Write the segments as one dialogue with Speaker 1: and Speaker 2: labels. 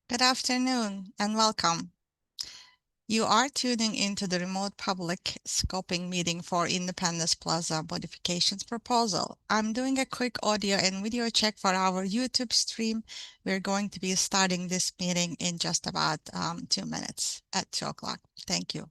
Speaker 1: Good afternoon and welcome. You are tuning into the remote public scoping meeting for Independence Plaza modifications proposal. I'm doing a quick audio and video check for our YouTube stream. We're going to be starting this meeting in just about 2 minutes at 2 o'clock. Thank you.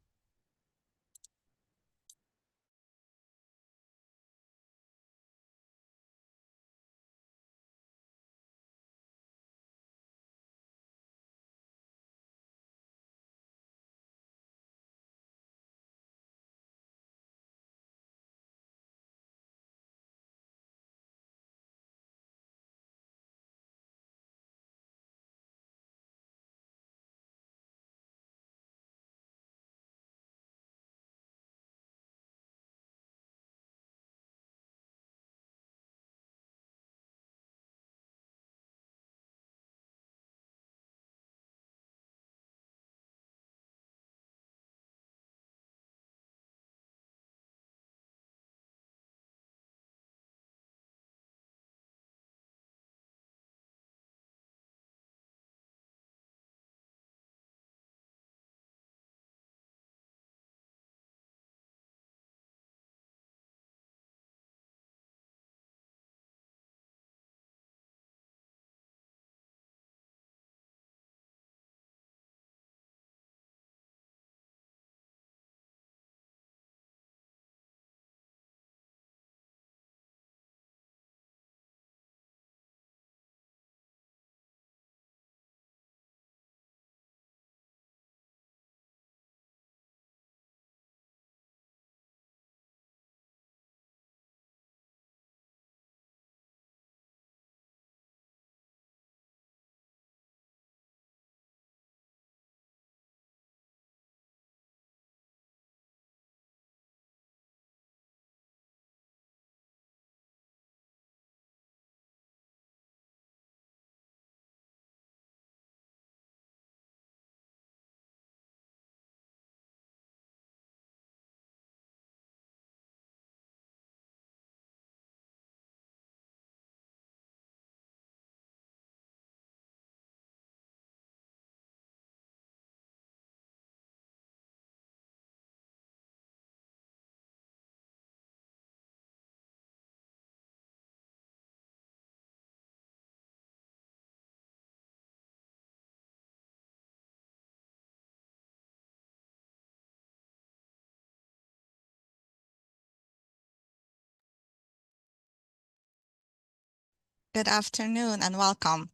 Speaker 1: Good afternoon and welcome.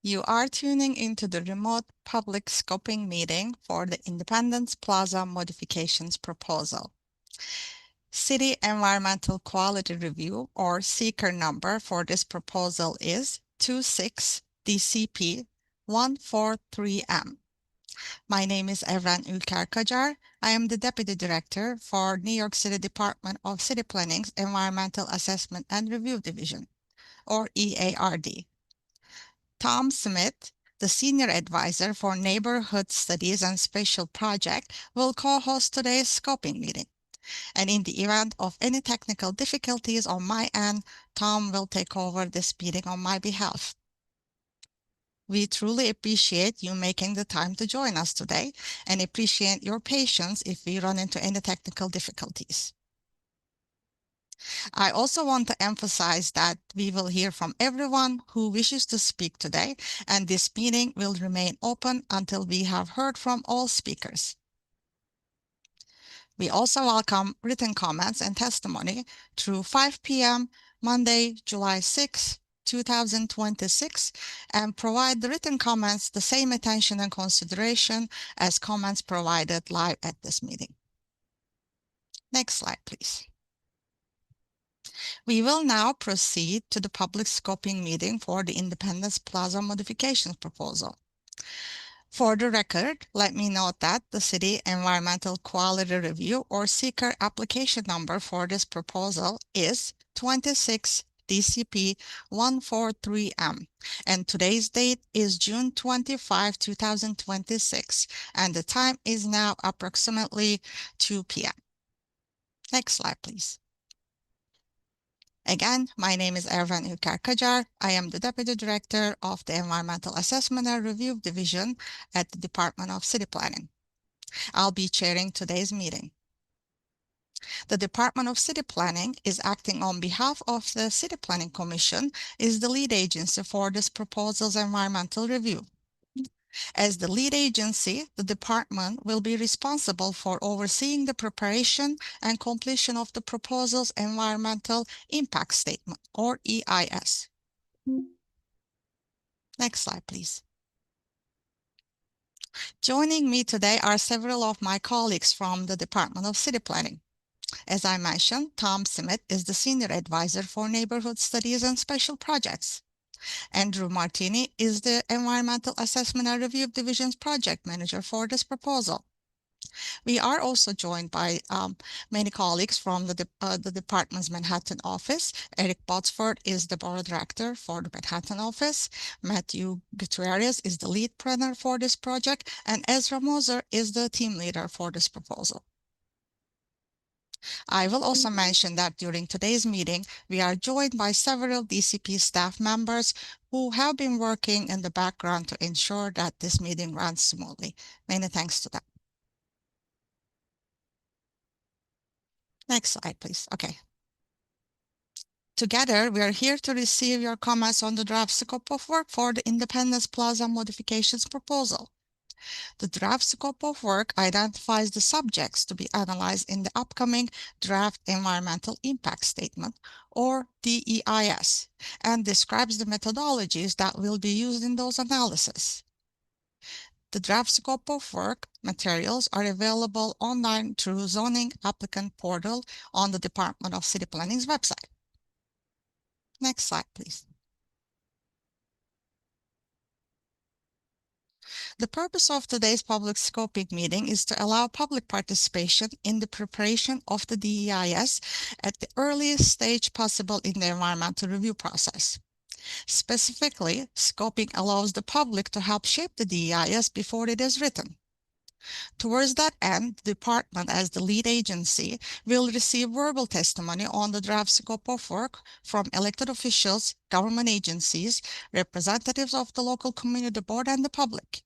Speaker 1: You are tuning into the remote public scoping meeting for the Independence Plaza modifications proposal. City Environmental Quality Review, or seeker number for this proposal is 26 DCP 143M. My name is Evren Ülker-Kacar. I am the Deputy Director for New York City Department of City Planning's Environmental Assessment and Review Division, or EARD. Tom Smith, the Senior Advisor for Neighborhood Studies and Special Project, will co-host today's scoping meeting. And in the event of any technical difficulties on my end, Tom will take over this meeting on my behalf. We truly appreciate you making the time to join us today and appreciate your patience if we run into any technical difficulties. I also want to emphasize that we will hear from everyone who wishes to speak today, and this meeting will remain open until we have heard from all speakers. We also welcome written comments and testimony through 5 p.m. Monday, July 6, 2026, and provide the written comments the same attention and consideration as comments provided live at this meeting. Next slide, please. We will now proceed to the public scoping meeting for the Independence Plaza modifications proposal. For the record, let me note that the City Environmental Quality Review, or seeker application number for this proposal is 26 DCP 143M, and today's date is June 25, 2026, and the time is now approximately 2 p.m. Next slide, please. Again, my name is Ervan Ülker. I am the Deputy Director of the Environmental Assessment and Review Division at the Department of City Planning. I'll be chairing today's meeting. The Department of City Planning is acting on behalf of the City Planning Commission, is the lead agency for this proposal's environmental review. As the lead agency, the department will be responsible for overseeing the preparation and completion of the proposal's environmental impact statement, or EIS. Next slide, please. Joining me today are several of my colleagues from the Department of City Planning. As I mentioned, Tom Smith is the Senior Advisor for Neighborhood Studies and Special Projects. Andrew Martini is the Environmental Assessment and Review Division's Project Manager for this proposal. We are also joined by many colleagues from the department's Manhattan office. Eric Botsford is the Board Director for the Manhattan office. Matthew Gutierrez is the lead planner for this project, and Ezra Moser is the team leader for this proposal. I will also mention that during today's meeting, we are joined by several DCP staff members who have been working in the background to ensure that this meeting runs smoothly. Many thanks to them. Next slide, please. Okay. Together, we are here to receive your comments on the draft scope of work for the Independence Plaza modifications proposal. The draft scope of work identifies the subjects to be analyzed in the upcoming draft environmental impact statement, or DEIS, and describes the methodologies that will be used in those analyses. The draft scope of work materials are available online through Zoning Applicant Portal on the Department of City Planning's website. Next slide, please. The purpose of today's public scoping meeting is to allow public participation in the preparation of the DEIS at the earliest stage possible in the environmental review process. Specifically, scoping allows the public to help shape the DEIS before it is written. Towards that end, the department, as the lead agency, will receive verbal testimony on the draft scope of work from elected officials, government agencies, representatives of the local community board, and the public.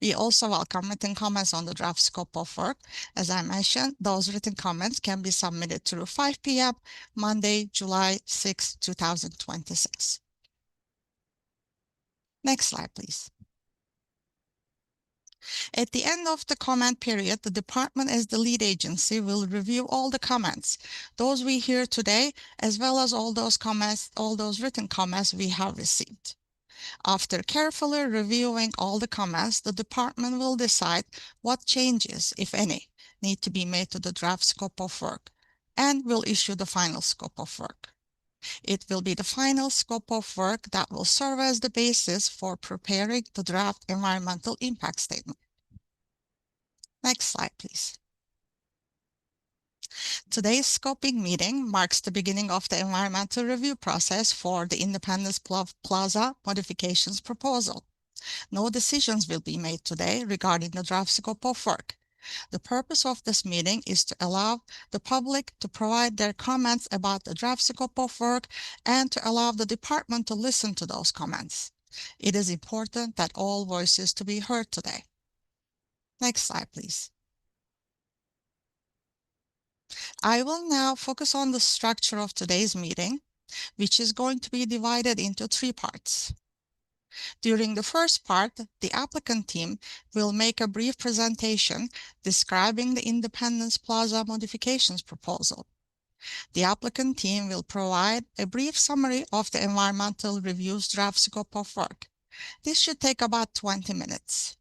Speaker 1: We also welcome written comments on the draft scope of work. As I mentioned, those written comments can be submitted through 5 p.m. Monday, July 6, 2026. Next slide, please. At the end of the comment period, the department as the lead agency will review all the comments, those we hear today, as well as all those comments, all those written comments we have received. After carefully reviewing all the comments, the department will decide what changes, if any, need to be made to the draft scope of work, and will issue the final scope of work. It will be the final scope of work that will serve as the basis for preparing the draft environmental impact statement. Next slide, please. Today's scoping meeting marks the beginning of the environmental review process for the Independence Plaza modifications proposal. No decisions will be made today regarding the draft scope of work. The purpose of this meeting is to allow the public to provide their comments about the draft scope of work and to allow the department to listen to those comments. It is important that all voices to be heard today. Next slide, please. I will now focus on the structure of today's meeting, which is going to be divided into 3 parts. During the first part, the applicant team will make a brief presentation describing the Independence Plaza modifications proposal. The applicant team will provide a brief summary of the environmental review's draft scope of work. This should take about 20 minutes.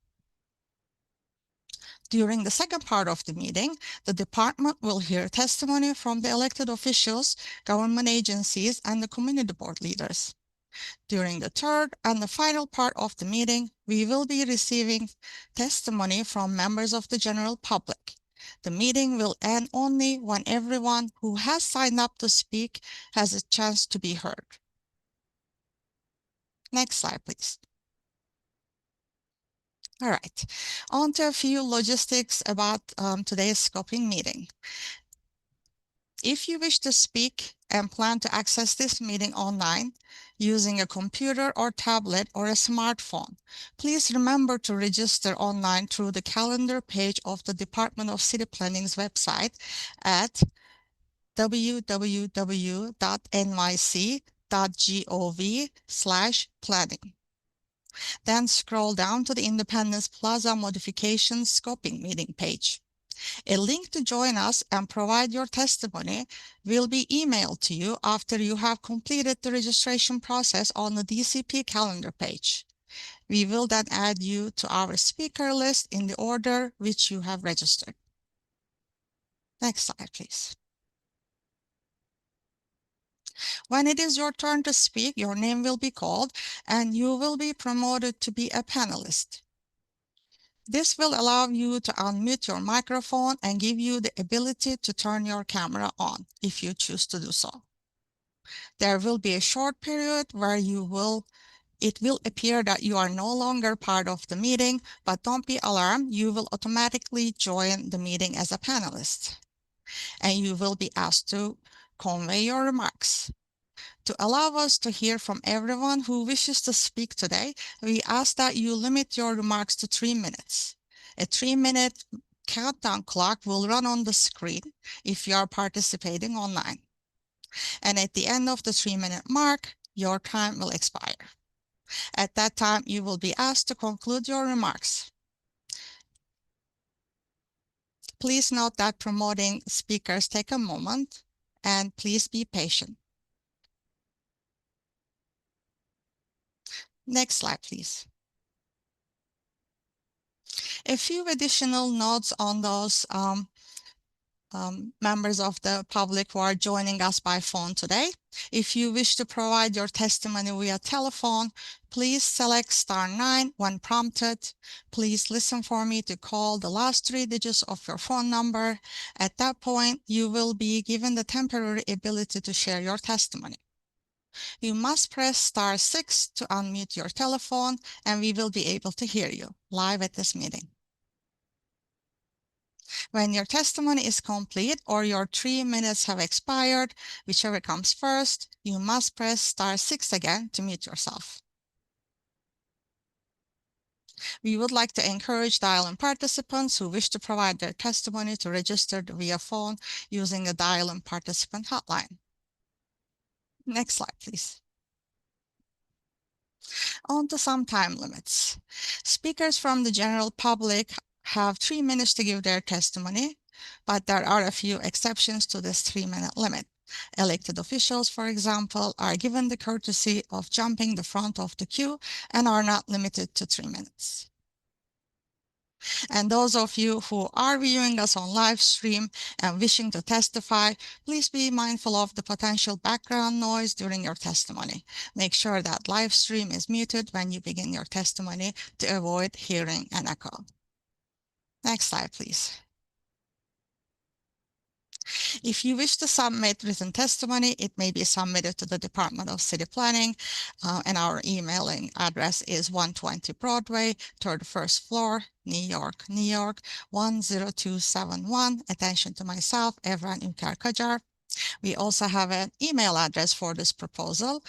Speaker 1: During the second part of the meeting, the department will hear testimony from the elected officials, government agencies, and the community board leaders. During the third and the final part of the meeting, we will be receiving testimony from members of the general public. The meeting will end only when everyone who has signed up to speak has a chance to be heard. Next slide, please. All right, on to a few logistics about today's scoping meeting. If you wish to speak and plan to access this meeting online using a computer or tablet or a smartphone, please remember to register online through the calendar page of the Department of City Planning's website at www.nyc.gov/planning. Then scroll down to the Independence Plaza Modifications Scoping Meeting page. A link to join us and provide your testimony will be emailed to you after you have completed the registration process on the DCP calendar page. We will then add you to our speaker list in the order which you have registered. Next slide, please. When it is your turn to speak, your name will be called and you will be promoted to be a panelist. This will allow you to unmute your microphone and give you the ability to turn your camera on if you choose to do so. There will be a short period where it will appear that you are no longer part of the meeting, but don't be alarmed, you will automatically join the meeting as a panelist, and you will be asked to convey your remarks. To allow us to hear from everyone who wishes to speak today, we ask that you limit your remarks to 3 minutes. A 3-minute countdown clock will run on the screen if you are participating online. And at the end of the 3-minute mark, your time will expire. At that time, you will be asked to conclude your remarks. Please note that promoting speakers take a moment, and please be patient. Next slide, please. A few additional notes on those members of the public who are joining us by phone today. If you wish to provide your testimony via telephone, please select *9 when prompted. Please listen for me to call the last 3 digits of your phone number. At that point, you will be given the temporary ability to share your testimony. You must press *6 to unmute your telephone, and we will be able to hear you live at this meeting. When your testimony is complete or your 3 minutes have expired, whichever comes first, you must press *6 again to mute yourself. We would like to encourage dial-in participants who wish to provide their testimony to register via phone using the dial-in participant hotline. Next slide, please. On to some time limits. Speakers from the general public have 3 minutes to give their testimony, but there are a few exceptions to this 3-minute limit. Elected officials, for example, are given the courtesy of jumping the front of the queue and are not limited to 3 minutes. And those of you who are viewing us on live stream and wishing to testify, please be mindful of the potential background noise during your testimony. Make sure that live stream is muted when you begin your testimony to avoid hearing an echo. Next slide, please. If you wish to submit written testimony, it may be submitted to the Department of City Planning, and our emailing address is 120 Broadway, 31st floor, New York, New York, 10271. Attention to myself, Evren Ülker Kacar. We also have an email address for this proposal.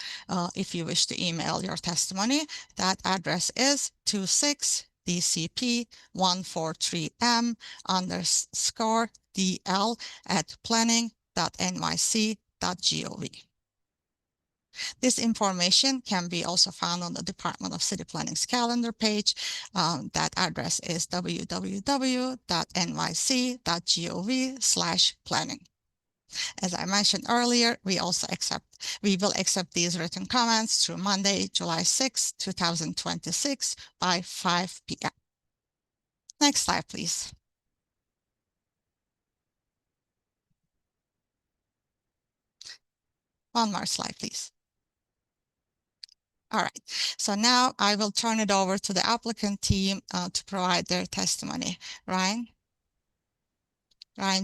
Speaker 1: If you wish to email your testimony, that address is 26dcp143m_dl@planning.nyc.gov. This information can be also found on the Department of City Planning's calendar page. That address is www.nyc.gov/planning. As I mentioned earlier, we will accept these written comments through Monday, July 6, 2026 by 5 p.m. Next slide, please. One more slide, please. All right, so now I will turn it over to the applicant team to provide their testimony. Ryan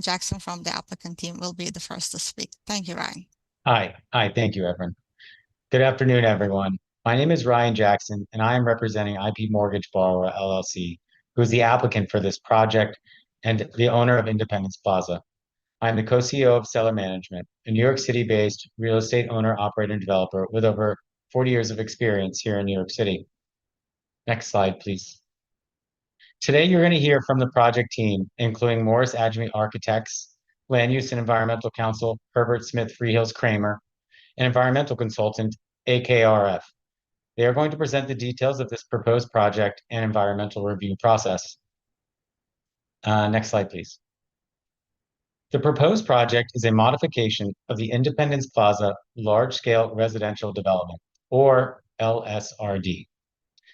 Speaker 1: Jackson from the applicant team will be the first to speak. Thank you, Ryan.
Speaker 2: Hi, thank you, Evren. Good afternoon, everyone. My name is Ryan Jackson, and I am representing IP Mortgage Borrower LLC, who is the applicant for this project and the owner of Independence Plaza. I'm the co-CEO of Seller Management, a New York City-based real estate owner, operator, and developer with over 40 years of experience here in New York City. Next slide, please. Today, you're going to hear from the project team, including Morris Adjemi Architects, Land Use and Environmental Counsel, Herbert Smith Freehills Kramer, and environmental consultant, AKRF. They are going to present the details of this proposed project and environmental review process. Next slide, please. The proposed project is a modification of the Independence Plaza large-scale residential development, or LSRD.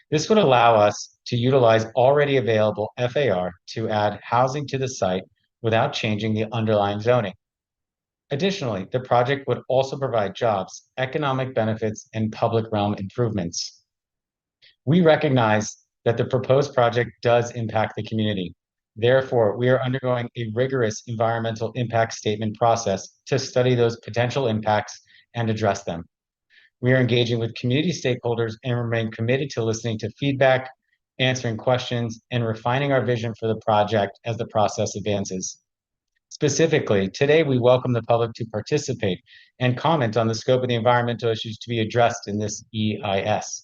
Speaker 2: This would allow us to utilize already available FAR to add housing to the site without changing the underlying zoning. Additionally, the project would also provide jobs, economic benefits, and public realm improvements. We recognize that the proposed project does impact the community. Therefore, we are undergoing a rigorous environmental impact statement process to study those potential impacts and address them. We are engaging with community stakeholders and remain committed to listening to feedback, answering questions, and refining our vision for the project as the process advances. Specifically, today we welcome the public to participate and comment on the scope of the environmental issues to be addressed in this EIS.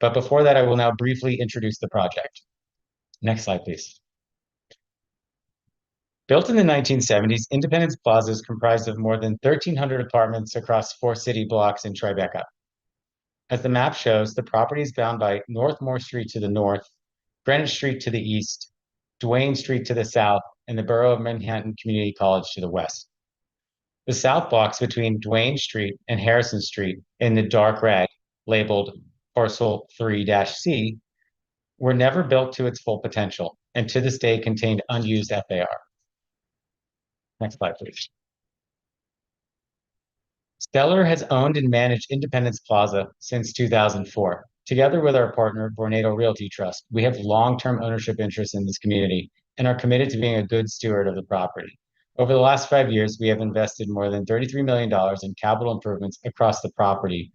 Speaker 2: But before that, I will now briefly introduce the project. Next slide, please. Built in the 1970s, Independence Plaza is comprised of more than 1,300 apartments across 4 city blocks in Tribeca. As the map shows, the property is bound by Northmore Street to the north, Greenwich Street to the east, Duane Street to the south, and the Borough of Manhattan Community College to the west. The south blocks between Duane Street and Harrison Street in the dark red, labeled Parcel 3-C, were never built to its full potential and to this day contained unused FAR. Next slide, please. Stellar has owned and managed Independence Plaza since 2004. Together with our partner, Vornado Realty Trust, we have long-term ownership interests in this community and are committed to being a good steward of the property. Over the last 5 years, we have invested more than $33 million in capital improvements across the property,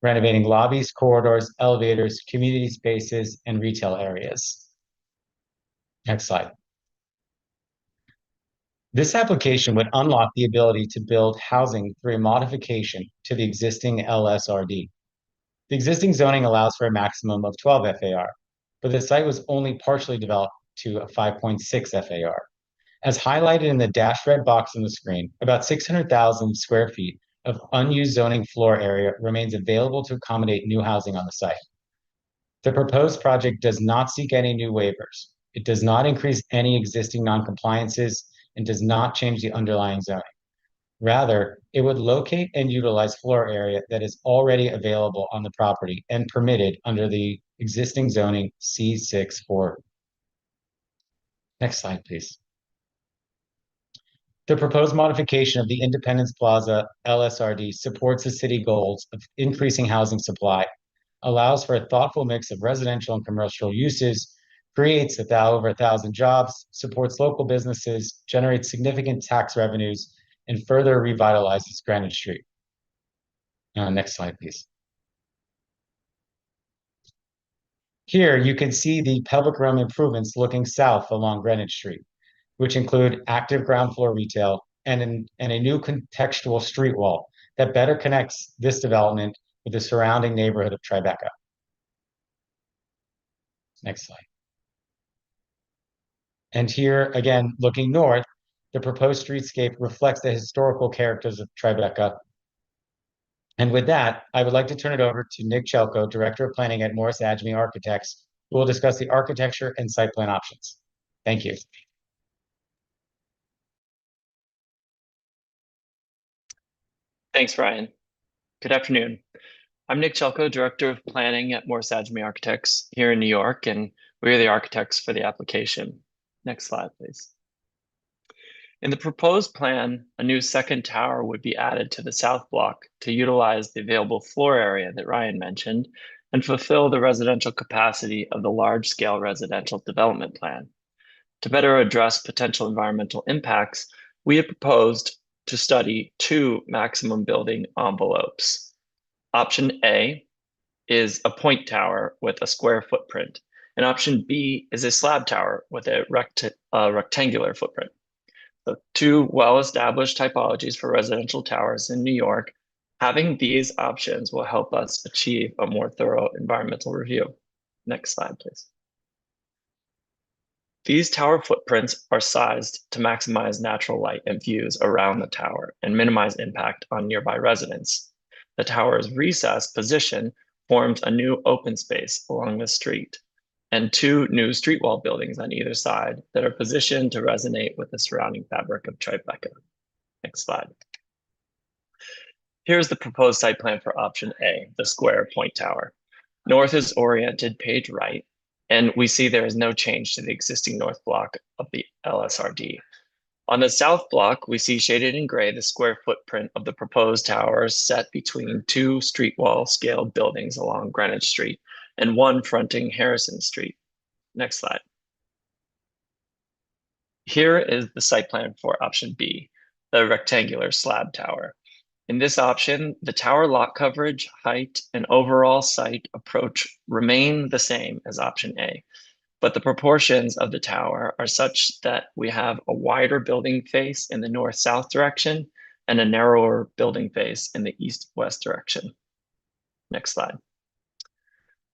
Speaker 2: renovating lobbies, corridors, elevators, community spaces, and retail areas. Next slide. This application would unlock the ability to build housing through a modification to the existing LSRD. The existing zoning allows for a maximum of 12 FAR, but the site was only partially developed to a 5.6 FAR. As highlighted in the dashed red box on the screen, about 600,000 square feet of unused zoning floor area remains available to accommodate new housing on the site. The proposed project does not seek any new waivers. It does not increase any existing noncompliances and does not change the underlying zoning. Rather, it would locate and utilize floor area that is already available on the property and permitted under the existing zoning C6-4. Next slide, please. The proposed modification of the Independence Plaza LSRD supports the city goals of increasing housing supply, allows for a thoughtful mix of residential and commercial uses, creates over 1,000 jobs, supports local businesses, generates significant tax revenues, and further revitalizes Greenwich Street. Next slide, please. Here you can see the public realm improvements looking south along Greenwich Street, which include active ground floor retail and a new contextual street wall that better connects this development with the surrounding neighborhood of Tribeca. Next slide. And here, again, looking north, the proposed streetscape reflects the historical characters of Tribeca. And with that, I would like to turn it over to Nick Chelko, Director of Planning at Morris Adjemi Architects, who will discuss the architecture and site plan options. Thank you.
Speaker 3: Thanks, Ryan. Good afternoon. I'm Nick Chelko, Director of Planning at Morris Adjemi Architects here in New York, and we are the architects for the application. Next slide, please. In the proposed plan, a new second tower would be added to the south block to utilize the available floor area that Ryan mentioned and fulfill the residential capacity of the large-scale residential development plan. To better address potential environmental impacts, we have proposed to study 2 maximum building envelopes. Option A is a point tower with a square footprint, and option B is a slab tower with a rectangular footprint. So two well-established typologies for residential towers in New York. Having these options will help us achieve a more thorough environmental review. Next slide, please. These tower footprints are sized to maximize natural light and views around the tower and minimize impact on nearby residents. The tower's recessed position forms a new open space along the street and two new street wall buildings on either side that are positioned to resonate with the surrounding fabric of Tribeca. Next slide. Here's the proposed site plan for option A, the square point tower. North is oriented page right, and we see there is no change to the existing north block of the LSRD. On the south block, we see shaded in gray the square footprint of the proposed towers set between two street wall scaled buildings along Greenwich Street and one fronting Harrison Street. Next slide. Here is the site plan for option B, the rectangular slab tower. In this option, the tower lot coverage, height, and overall site approach remain the same as option A, but the proportions of the tower are such that we have a wider building face in the north-south direction and a narrower building face in the east-west direction. Next slide.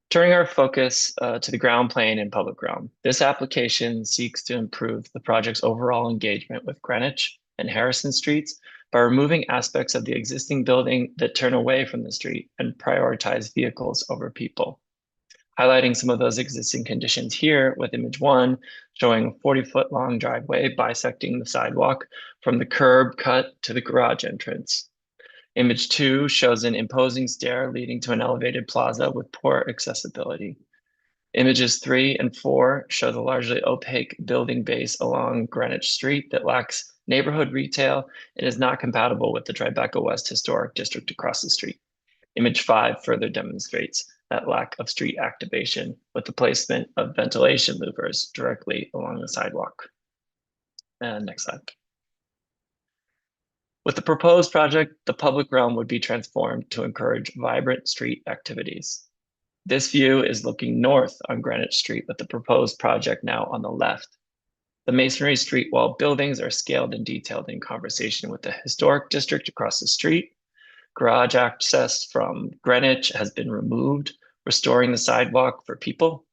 Speaker 3: Turning our focus to the ground plane and public realm, this application seeks to improve the project's overall engagement with Greenwich and Harrison Streets by removing aspects of the existing building that turn away from the street and prioritize vehicles over people. Highlighting some of those existing conditions here with image 1, showing a 40-foot long driveway bisecting the sidewalk from the curb cut to the garage entrance. Image 2 shows an imposing stair leading to an elevated plaza with poor accessibility. Images 3 and 4 show the largely opaque building base along Greenwich Street that lacks neighborhood retail and is not compatible with the Tribeca West Historic District across the street. Image 5 further demonstrates that lack of street activation with the placement of ventilation louvers directly along the sidewalk. And next slide. With the proposed project, the public realm would be transformed to encourage vibrant street activities. This view is looking north on Greenwich Street with the proposed project now on the left. The masonry street wall buildings are scaled and detailed in conversation with the historic district across the street. Garage access from Greenwich has been removed, restoring the sidewalk for people.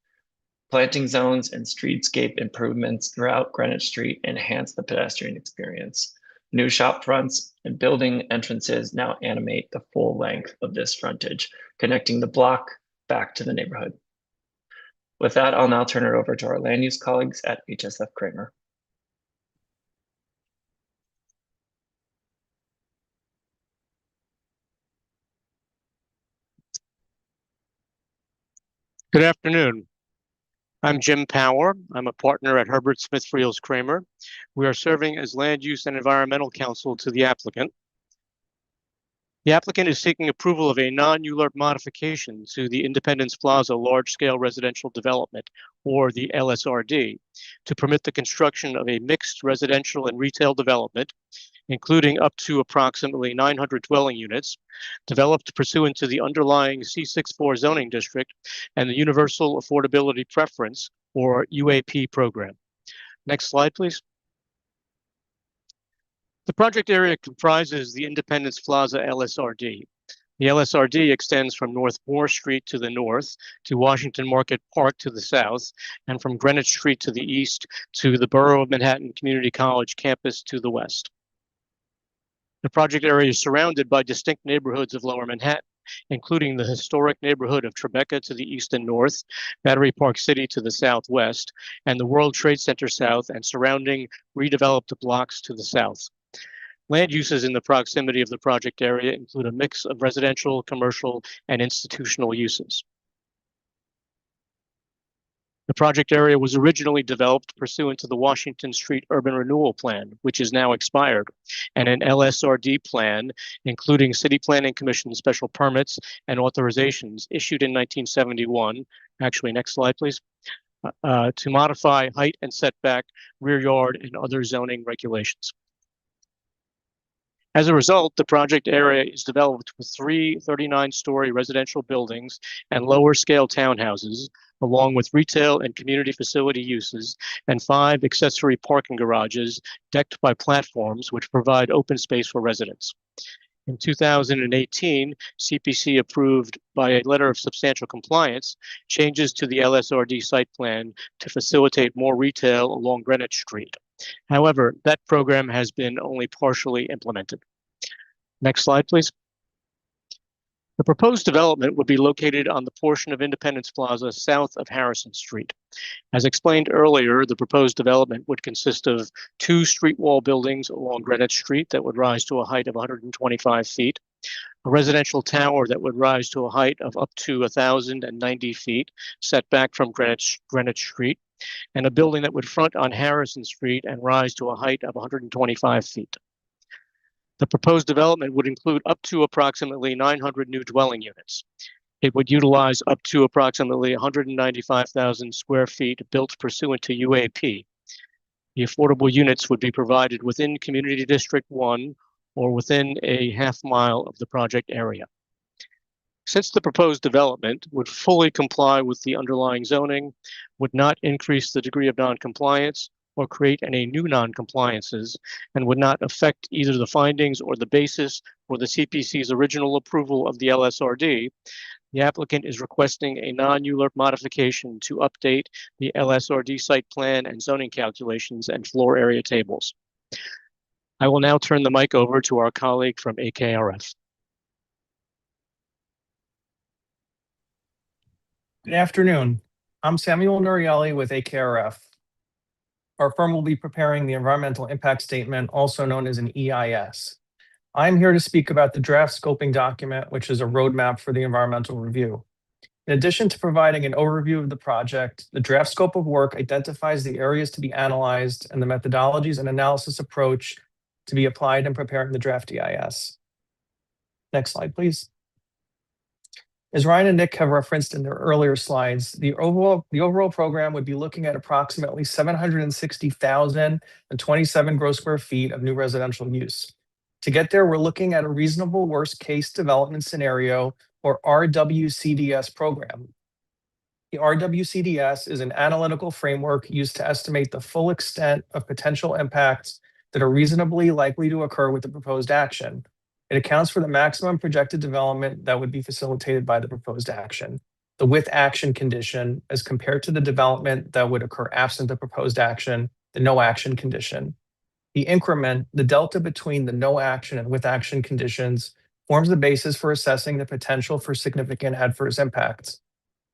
Speaker 3: Planting zones and streetscape improvements throughout Greenwich Street enhance the pedestrian experience. New shop fronts and building entrances now animate the full length of this frontage, connecting the block back to the neighborhood. With that, I'll now turn it over to our land use colleagues at HSF Kramer.
Speaker 4: Good afternoon. I'm Jim Power. I'm a partner at Herbert Smith Freels Kramer. We are serving as land use and environmental counsel to the applicant. The applicant is seeking approval of a non-ULURP modification to the Independence Plaza large-scale residential development, or the LSRD, to permit the construction of a mixed residential and retail development, including up to approximately 900 dwelling units, developed pursuant to the underlying C64 zoning district and the Universal Affordability Preference, or UAP program. Next slide, please. The project area comprises the Independence Plaza LSRD. The LSRD extends from North Moore Street to the north, to Washington Market Park to the south, and from Greenwich Street to the east to the Borough of Manhattan Community College campus to the west. The project area is surrounded by distinct neighborhoods of Lower Manhattan, including the historic neighborhood of Tribeca to the east and north, Battery Park City to the southwest, and the World Trade Center south and surrounding redeveloped blocks to the south. Land uses in the proximity of the project area include a mix of residential, commercial, and institutional uses. The project area was originally developed pursuant to the Washington Street Urban Renewal Plan, which is now expired, and an LSRD plan, including City Planning Commission special permits and authorizations issued in 1971. Actually, next slide, please. To modify height and setback, rear yard, and other zoning regulations. As a result, the project area is developed with 3 39-story residential buildings and lower-scale townhouses, along with retail and community facility uses, and 5 accessory parking garages decked by platforms which provide open space for residents. In 2018, CPC approved by a letter of substantial compliance changes to the LSRD site plan to facilitate more retail along Greenwich Street. However, that program has been only partially implemented. Next slide, please. The proposed development would be located on the portion of Independence Plaza south of Harrison Street. As explained earlier, the proposed development would consist of 2 street wall buildings along Greenwich Street that would rise to a height of 125 feet, a residential tower that would rise to a height of up to 1,090 feet, set back from Greenwich Street, and a building that would front on Harrison Street and rise to a height of 125 feet. The proposed development would include up to approximately 900 new dwelling units. It would utilize up to approximately 195,000 square feet built pursuant to UAP. The affordable units would be provided within Community District 1 or within a half-mile of the project area. Since the proposed development would fully comply with the underlying zoning, would not increase the degree of noncompliance, or create any new noncompliances, and would not affect either the findings or the basis for the CPC's original approval of the LSRD, the applicant is requesting a non-ULURP modification to update the LSRD site plan and zoning calculations and floor area tables. I will now turn the mic over to our colleague from AKRF.
Speaker 5: Good afternoon. I'm Samuel Nurieli with AKRF. Our firm will be preparing the environmental impact statement, also known as an EIS. I'm here to speak about the draft scoping document, which is a roadmap for the environmental review. In addition to providing an overview of the project, the draft scope of work identifies the areas to be analyzed and the methodologies and analysis approach to be applied in preparing the draft EIS. Next slide, please. As Ryan and Nick have referenced in their earlier slides, the overall program would be looking at approximately 760,027 gross square feet of new residential use. To get there, we're looking at a reasonable worst case development scenario, or RWCDS program. The RWCDS is an analytical framework used to estimate the full extent of potential impacts that are reasonably likely to occur with the proposed action. It accounts for the maximum projected development that would be facilitated by the proposed action, the with action condition, as compared to the development that would occur absent the proposed action, the no action condition. The increment, the delta between the no action and with action conditions, forms the basis for assessing the potential for significant adverse impacts.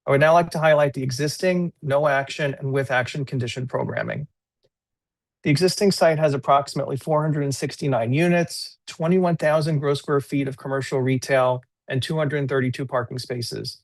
Speaker 5: I would now like to highlight the existing no action and with action condition programming. The existing site has approximately 469 units, 21,000 gross square feet of commercial retail, and 232 parking spaces.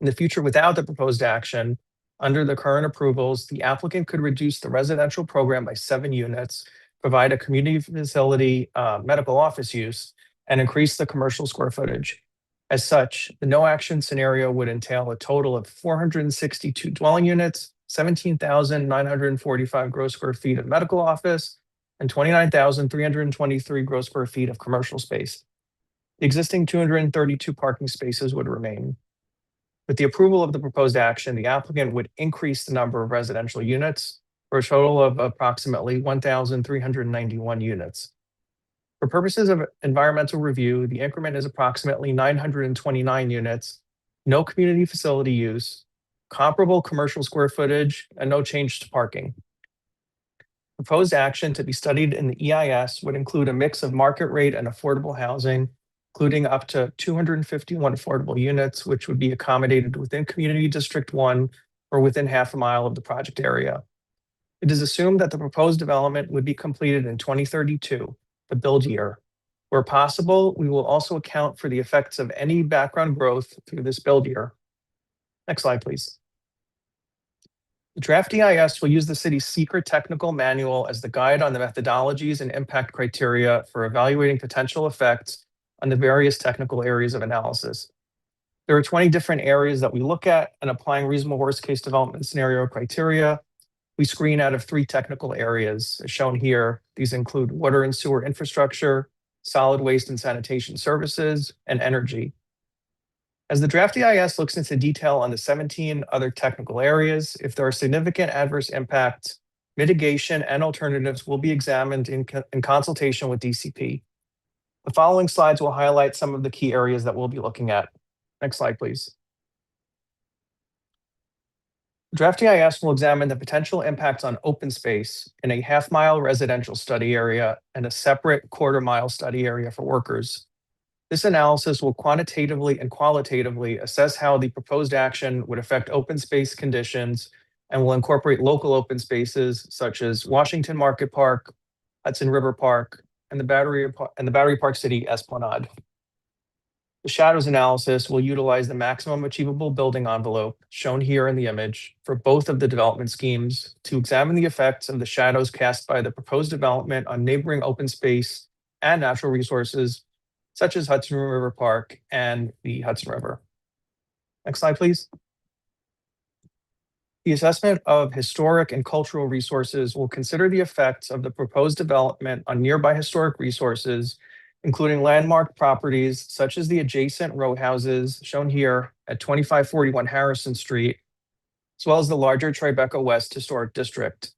Speaker 5: In the future, without the proposed action, under the current approvals, the applicant could reduce the residential program by 7 units, provide a community facility medical office use, and increase the commercial square footage. As such, the no action scenario would entail a total of 462 dwelling units, 17,945 gross square feet of medical office, and 29,323 gross square feet of commercial space. The existing 232 parking spaces would remain. With the approval of the proposed action, the applicant would increase the number of residential units for a total of approximately 1,391 units. For purposes of environmental review, the increment is approximately 929 units, no community facility use, comparable commercial square footage, and no change to parking. Proposed action to be studied in the EIS would include a mix of market rate and affordable housing, including up to 251 affordable units, which would be accommodated within Community District 1 or within half a mile of the project area. It is assumed that the proposed development would be completed in 2032, the build year. Where possible, we will also account for the effects of any background growth through this build year. Next slide, please. The draft EIS will use the city's secret technical manual as the guide on the methodologies and impact criteria for evaluating potential effects on the various technical areas of analysis. There are 20 different areas that we look at, and applying reasonable worst case development scenario criteria We screen out of 3 technical areas as shown here. These include water and sewer infrastructure, solid waste and sanitation services, and energy. As the draft EIS looks into detail on the 17 other technical areas, if there are significant adverse impacts, mitigation and alternatives will be examined in consultation with DCP. The following slides will highlight some of the key areas that we'll be looking at. Next slide, please. Draft EIS will examine the potential impacts on open space in a half-mile residential study area and a separate quarter-mile study area for workers. This analysis will quantitatively and qualitatively assess how the proposed action would affect open space conditions and will incorporate local open spaces such as Washington Market Park, Hudson River Park, and the Battery Park City Esplanade. The shadows analysis will utilize the maximum achievable building envelope shown here in the image for both of the development schemes to examine the effects of the shadows cast by the proposed development on neighboring open space and natural resources, such as Hudson River Park and the Hudson River. Next slide, please. The assessment of historic and cultural resources will consider the effects of the proposed development on nearby historic resources, including landmark properties such as the adjacent row houses shown here at 2541 Harrison Street, as well as the larger Tribeca West Historic District.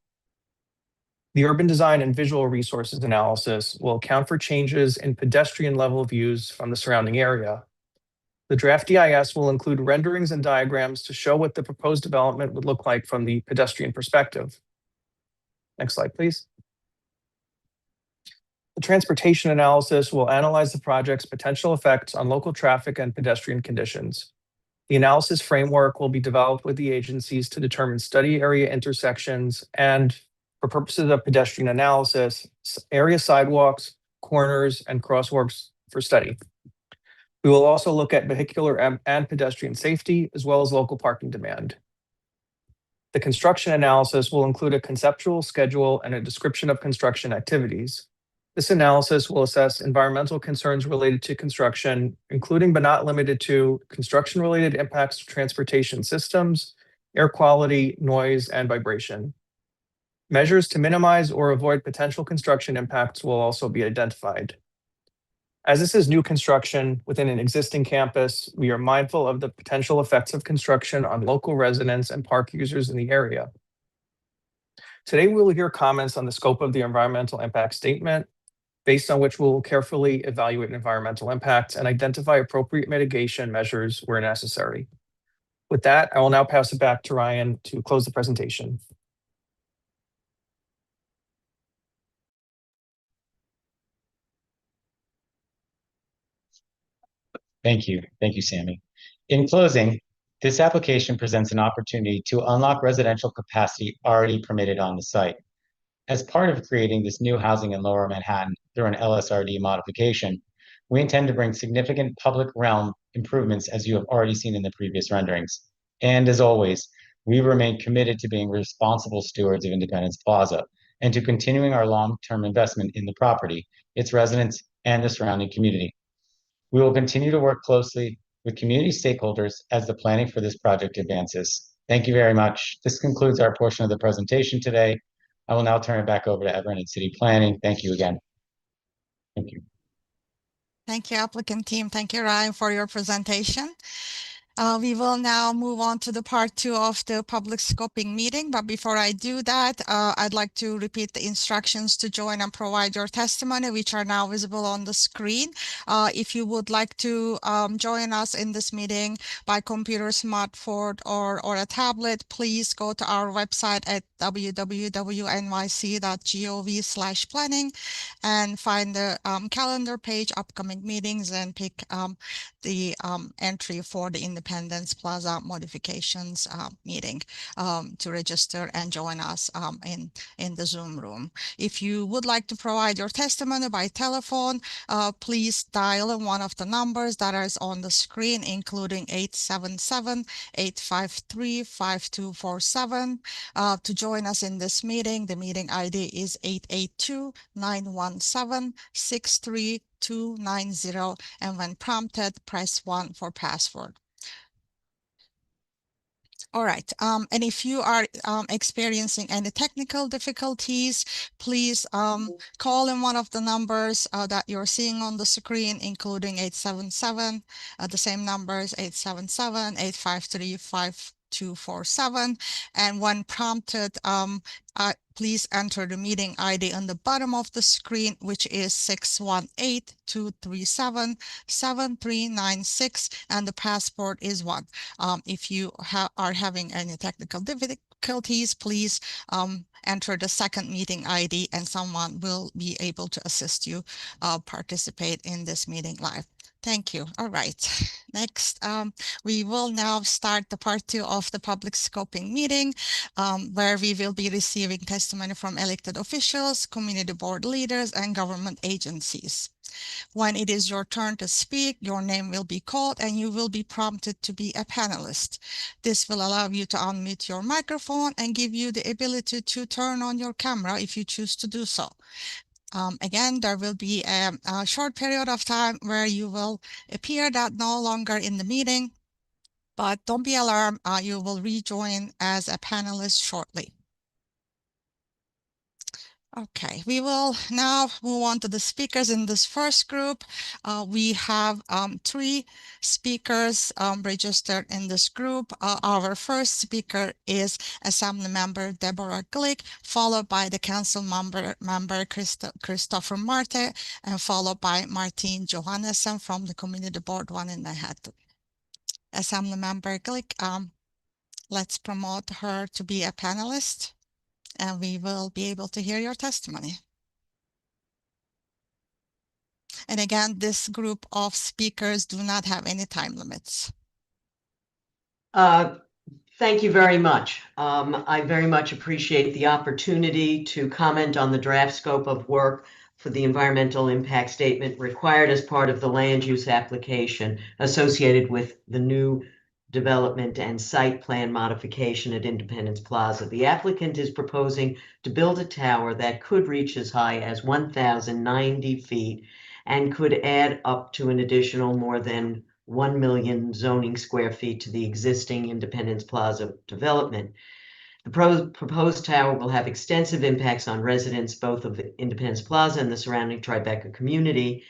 Speaker 5: The urban design and visual resources analysis will account for changes in pedestrian level views from the surrounding area. The draft EIS will include renderings and diagrams to show what the proposed development would look like from the pedestrian perspective. Next slide, please. The transportation analysis will analyze the project's potential effects on local traffic and pedestrian conditions. The analysis framework will be developed with the agencies to determine study area intersections and, for purposes of pedestrian analysis, area sidewalks, corners, and crosswalks for study. We will also look at vehicular and pedestrian safety, as well as local parking demand. The construction analysis will include a conceptual schedule and a description of construction activities. This analysis will assess environmental concerns related to construction, including but not limited to construction-related impacts to transportation systems, air quality, noise, and vibration. Measures to minimize or avoid potential construction impacts will also be identified. As this is new construction within an existing campus, we are mindful of the potential effects of construction on local residents and park users in the area. Today, we will hear comments on the scope of the environmental impact statement, based on which we will carefully evaluate environmental impacts and identify appropriate mitigation measures where necessary. With that, I will now pass it back to Ryan to close the presentation.
Speaker 2: Thank you. Thank you, Sammy. In closing, this application presents an opportunity to unlock residential capacity already permitted on the site. As part of creating this new housing in Lower Manhattan through an LSRD modification, we intend to bring significant public realm improvements, as you have already seen in the previous renderings. And as always, we remain committed to being responsible stewards of Independence Plaza and to continuing our long-term investment in the property, its residents, and the surrounding community. We will continue to work closely with community stakeholders as the planning for this project advances. Thank you very much. This concludes our portion of the presentation today. I will now turn it back over to Everett and City Planning. Thank you again. Thank you.
Speaker 1: Thank you, applicant team. Thank you, Ryan, for your presentation. We will now move on to the part 2 of the public scoping meeting. But before I do that, I'd like to repeat the instructions to join and provide your testimony, which are now visible on the screen. If you would like to join us in this meeting by computer, smartphone, or a tablet, please go to our website at www.nyc.gov/planning and find the calendar page, upcoming meetings, and pick the entry for the Independence Plaza modifications meeting to register and join us in the Zoom room. If you would like to provide your testimony by telephone, please dial one of the numbers that is on the screen, including 877-853-5247. To join us in this meeting, the meeting ID is 882-917-63290, and when prompted, press 1 for password. All right. And if you are experiencing any technical difficulties, please call in one of the numbers that you're seeing on the screen, including 877, the same numbers, 877-853-5247. And when prompted, please enter the meeting ID on the bottom of the screen, which is 618-237-7396, and the passport is 1. If you are having any technical difficulties, please enter the second meeting ID and someone will be able to assist you participate in this meeting live. Thank you. All right. Next, we will now start the part 2 of the public scoping meeting, where we will be receiving testimony from elected officials, community board leaders, and government agencies. When it is your turn to speak, your name will be called and you will be prompted to be a panelist. This will allow you to unmute your microphone and give you the ability to turn on your camera if you choose to do so. Again, there will be a short period of time where you will appear that no longer in the meeting, but don't be alarmed, you will rejoin as a panelist shortly. Okay, we will now move on to the speakers in this first group. We have 3 speakers registered in this group. Our first speaker is Assembly Member Deborah Glick, followed by the Council Member Christopher Marte, and followed by Martine Johannesson from the Community Board 1 in Manhattan. Assembly Member Glick, let's promote her to be a panelist, and we will be able to hear your testimony. And again, this group of speakers do not have any time limits.
Speaker 6: Thank you very much. I very much appreciate the opportunity to comment on the draft scope of work for the environmental impact statement required as part of the land use application associated with the new development and site plan modification at Independence Plaza. The applicant is proposing to build a tower that could reach as high as 1,090 feet and could add up to an additional more than 1 million zoning square feet to the existing Independence Plaza development. The proposed tower will have extensive impacts on residents, both of Independence Plaza and the surrounding Tribeca community.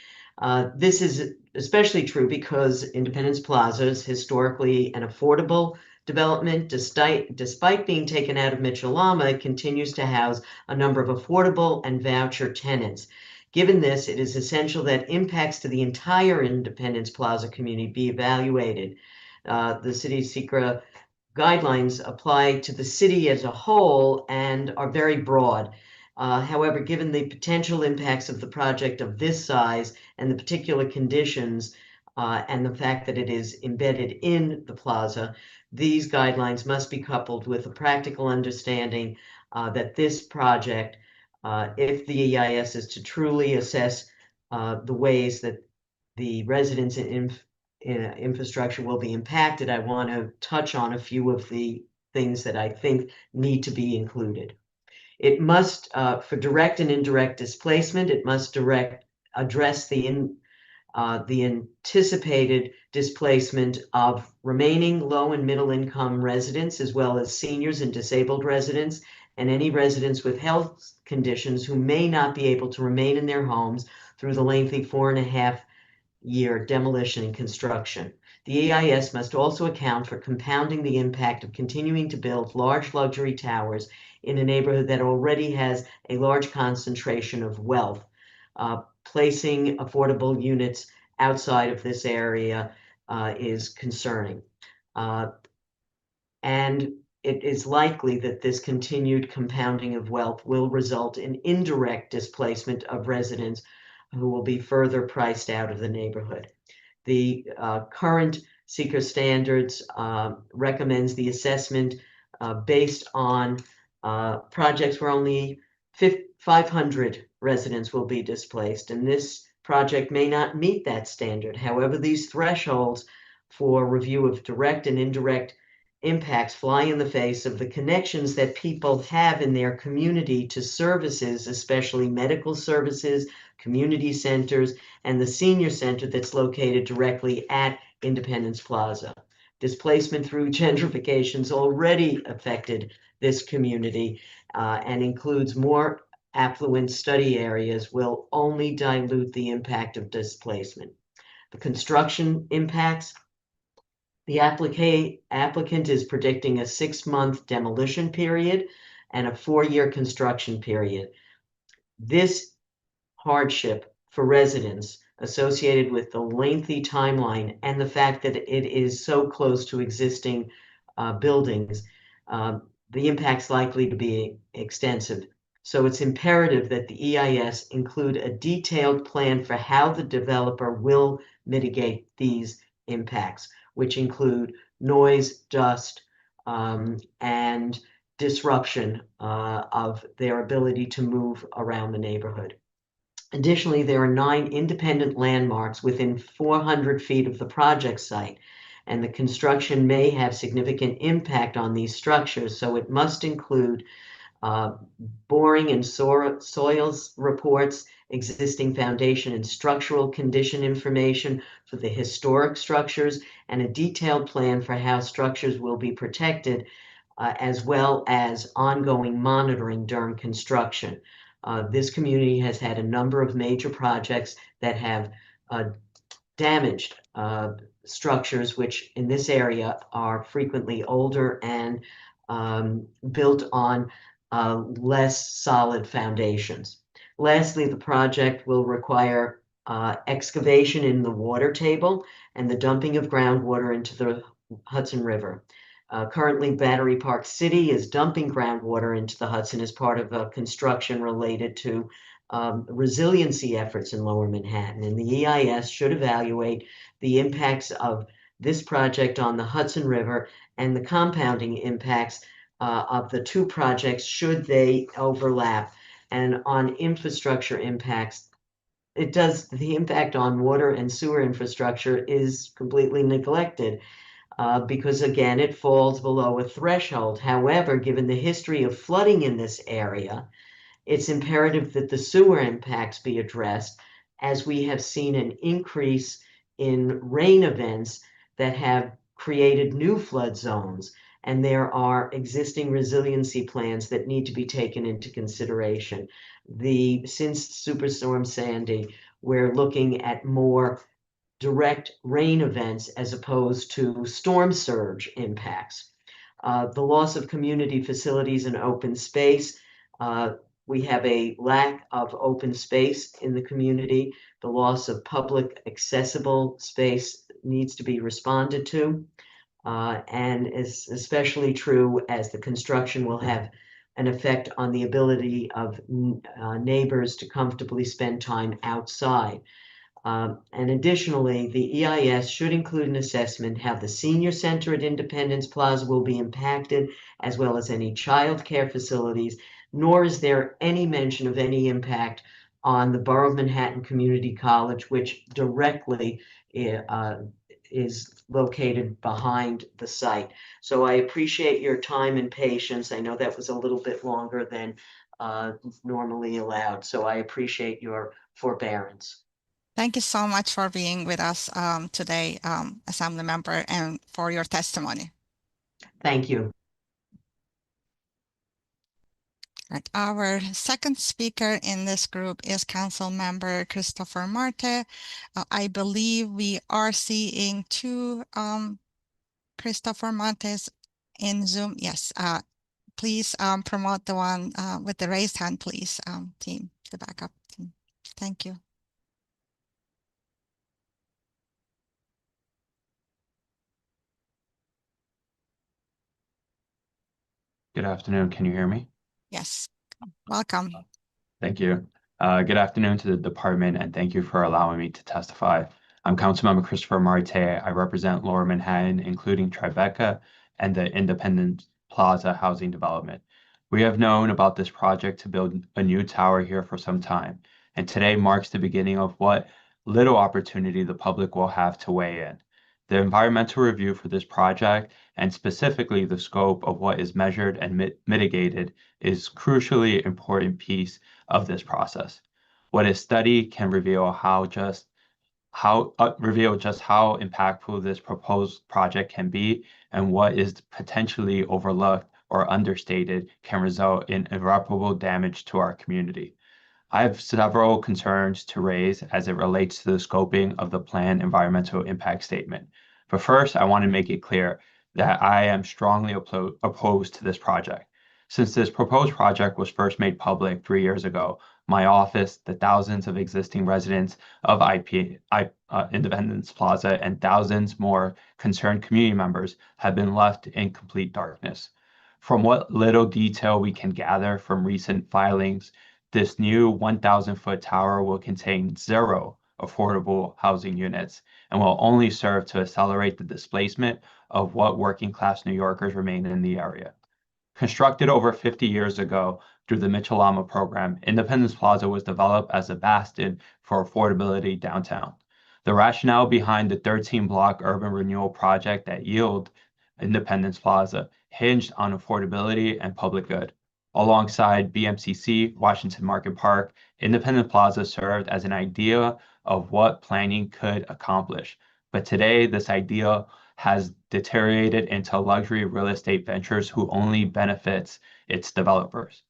Speaker 6: This is especially true because Independence Plaza is historically an affordable development. Despite being taken out of Mitchell-Lama, it continues to house a number of affordable and voucher tenants. Given this, it is essential that impacts to the entire Independence Plaza community be evaluated. The city's SECRA guidelines apply to the city as a whole and are very broad. However, given the potential impacts of the project of this size and the particular conditions and the fact that it is embedded in the plaza, these guidelines must be coupled with a practical understanding that this project, if the EIS is to truly assess the ways that the residents and infrastructure will be impacted, I want to touch on a few of the things that I think need to be included. It must, for direct and indirect displacement, it must address the anticipated displacement of remaining low and middle income residents, as well as seniors and disabled residents, and any residents with health conditions who may not be able to remain in their homes through the lengthy 4.5-year demolition and construction. The EIS must also account for compounding the impact of continuing to build large luxury towers in a neighborhood that already has a large concentration of wealth. Placing affordable units outside of this area is concerning. And it is likely that this continued compounding of wealth will result in indirect displacement of residents who will be further priced out of the neighborhood. The current SECRA standards recommends the assessment based on projects where only 500 residents will be displaced, and this project may not meet that standard. However, these thresholds for review of direct and indirect impacts fly in the face of the connections that people have in their community to services, especially medical services, community centers, and the senior center that's located directly at Independence Plaza. Displacement through gentrification's already affected this community and includes more affluent study areas will only dilute the impact of displacement. The construction impacts. The applicant is predicting a 6-month demolition period and a 4-year construction period. This hardship for residents associated with the lengthy timeline and the fact that it is so close to existing buildings, the impact's likely to be extensive. So it's imperative that the EIS include a detailed plan for how the developer will mitigate these impacts, which include noise, dust, and disruption of their ability to move around the neighborhood. Additionally, there are 9 independent landmarks within 400 feet of the project site, and the construction may have significant impact on these structures, so it must include boring and soils reports, existing foundation and structural condition information for the historic structures, and a detailed plan for how structures will be protected, as well as ongoing monitoring during construction. This community has had a number of major projects that have damaged structures, which in this area are frequently older and built on less solid foundations. Lastly, the project will require excavation in the water table and the dumping of groundwater into the Hudson River. Currently, Battery Park City is dumping groundwater into the Hudson as part of a construction related to resiliency efforts in Lower Manhattan. And the EIS should evaluate the impacts of this project on the Hudson River and the compounding impacts of the 2 projects should they overlap. And on infrastructure impacts, the impact on water and sewer infrastructure is completely neglected. Because again, it falls below a threshold. However, given the history of flooding in this area, it's imperative that the sewer impacts be addressed, as we have seen an increase in rain events that have created new flood zones, and there are existing resiliency plans that need to be taken into consideration. Since Superstorm Sandy, we're looking at more direct rain events as opposed to storm surge impacts. The loss of community facilities and open space. We have a lack of open space in the community. The loss of public accessible space needs to be responded to, and is especially true as the construction will have an effect on the ability of neighbors to comfortably spend time outside. And additionally, the EIS should include an assessment how the senior center at Independence Plaza will be impacted, as well as any child care facilities, nor is there any mention of any impact on the Borough of Manhattan Community College, which directly is located behind the site. So I appreciate your time and patience. I know that was a little bit longer than normally allowed, so I appreciate your forbearance.
Speaker 1: Thank you so much for being with us today, Assembly Member, and for your testimony.
Speaker 6: Thank you.
Speaker 1: Right. Our second speaker in this group is Council Member Christopher Marte. I believe we are seeing 2 Christopher Martes in Zoom. Yes. Please promote the one with the raised hand, please, team, the backup team. Thank you.
Speaker 7: Good afternoon. Can you hear me?
Speaker 1: Yes. Welcome.
Speaker 7: Thank you. Good afternoon to the department, and thank you for allowing me to testify. I'm Councilmember Christopher Marte. I represent Lower Manhattan, including Tribeca and the Independence Plaza housing development. We have known about this project to build a new tower here for some time, and today marks the beginning of what little opportunity the public will have to weigh in. The environmental review for this project, and specifically the scope of what is measured and mitigated, is crucially important piece of this process. What is studied can reveal how just reveal just how impactful this proposed project can be and what is potentially overlooked or understated can result in irreparable damage to our community. I have several concerns to raise as it relates to the scoping of the planned environmental impact statement. But first, I want to make it clear that I am strongly opposed to this project. Since this proposed project was first made public 3 years ago, my office, the thousands of existing residents of Independence Plaza, and thousands more concerned community members have been left in complete darkness. From what little detail we can gather from recent filings, this new 1,000-foot tower will contain 0 affordable housing units and will only serve to accelerate the displacement of what working-class New Yorkers remain in the area. Constructed over 50 years ago through the Mitchell-Lama program, Independence Plaza was developed as a bastion for affordability downtown. The rationale behind the 13-block urban renewal project that yielded Independence Plaza hinged on affordability and public good. Alongside BMCC, Washington Market Park, Independence Plaza served as an idea of what planning could accomplish. But today, this idea has deteriorated into luxury real estate ventures who only benefits its developers.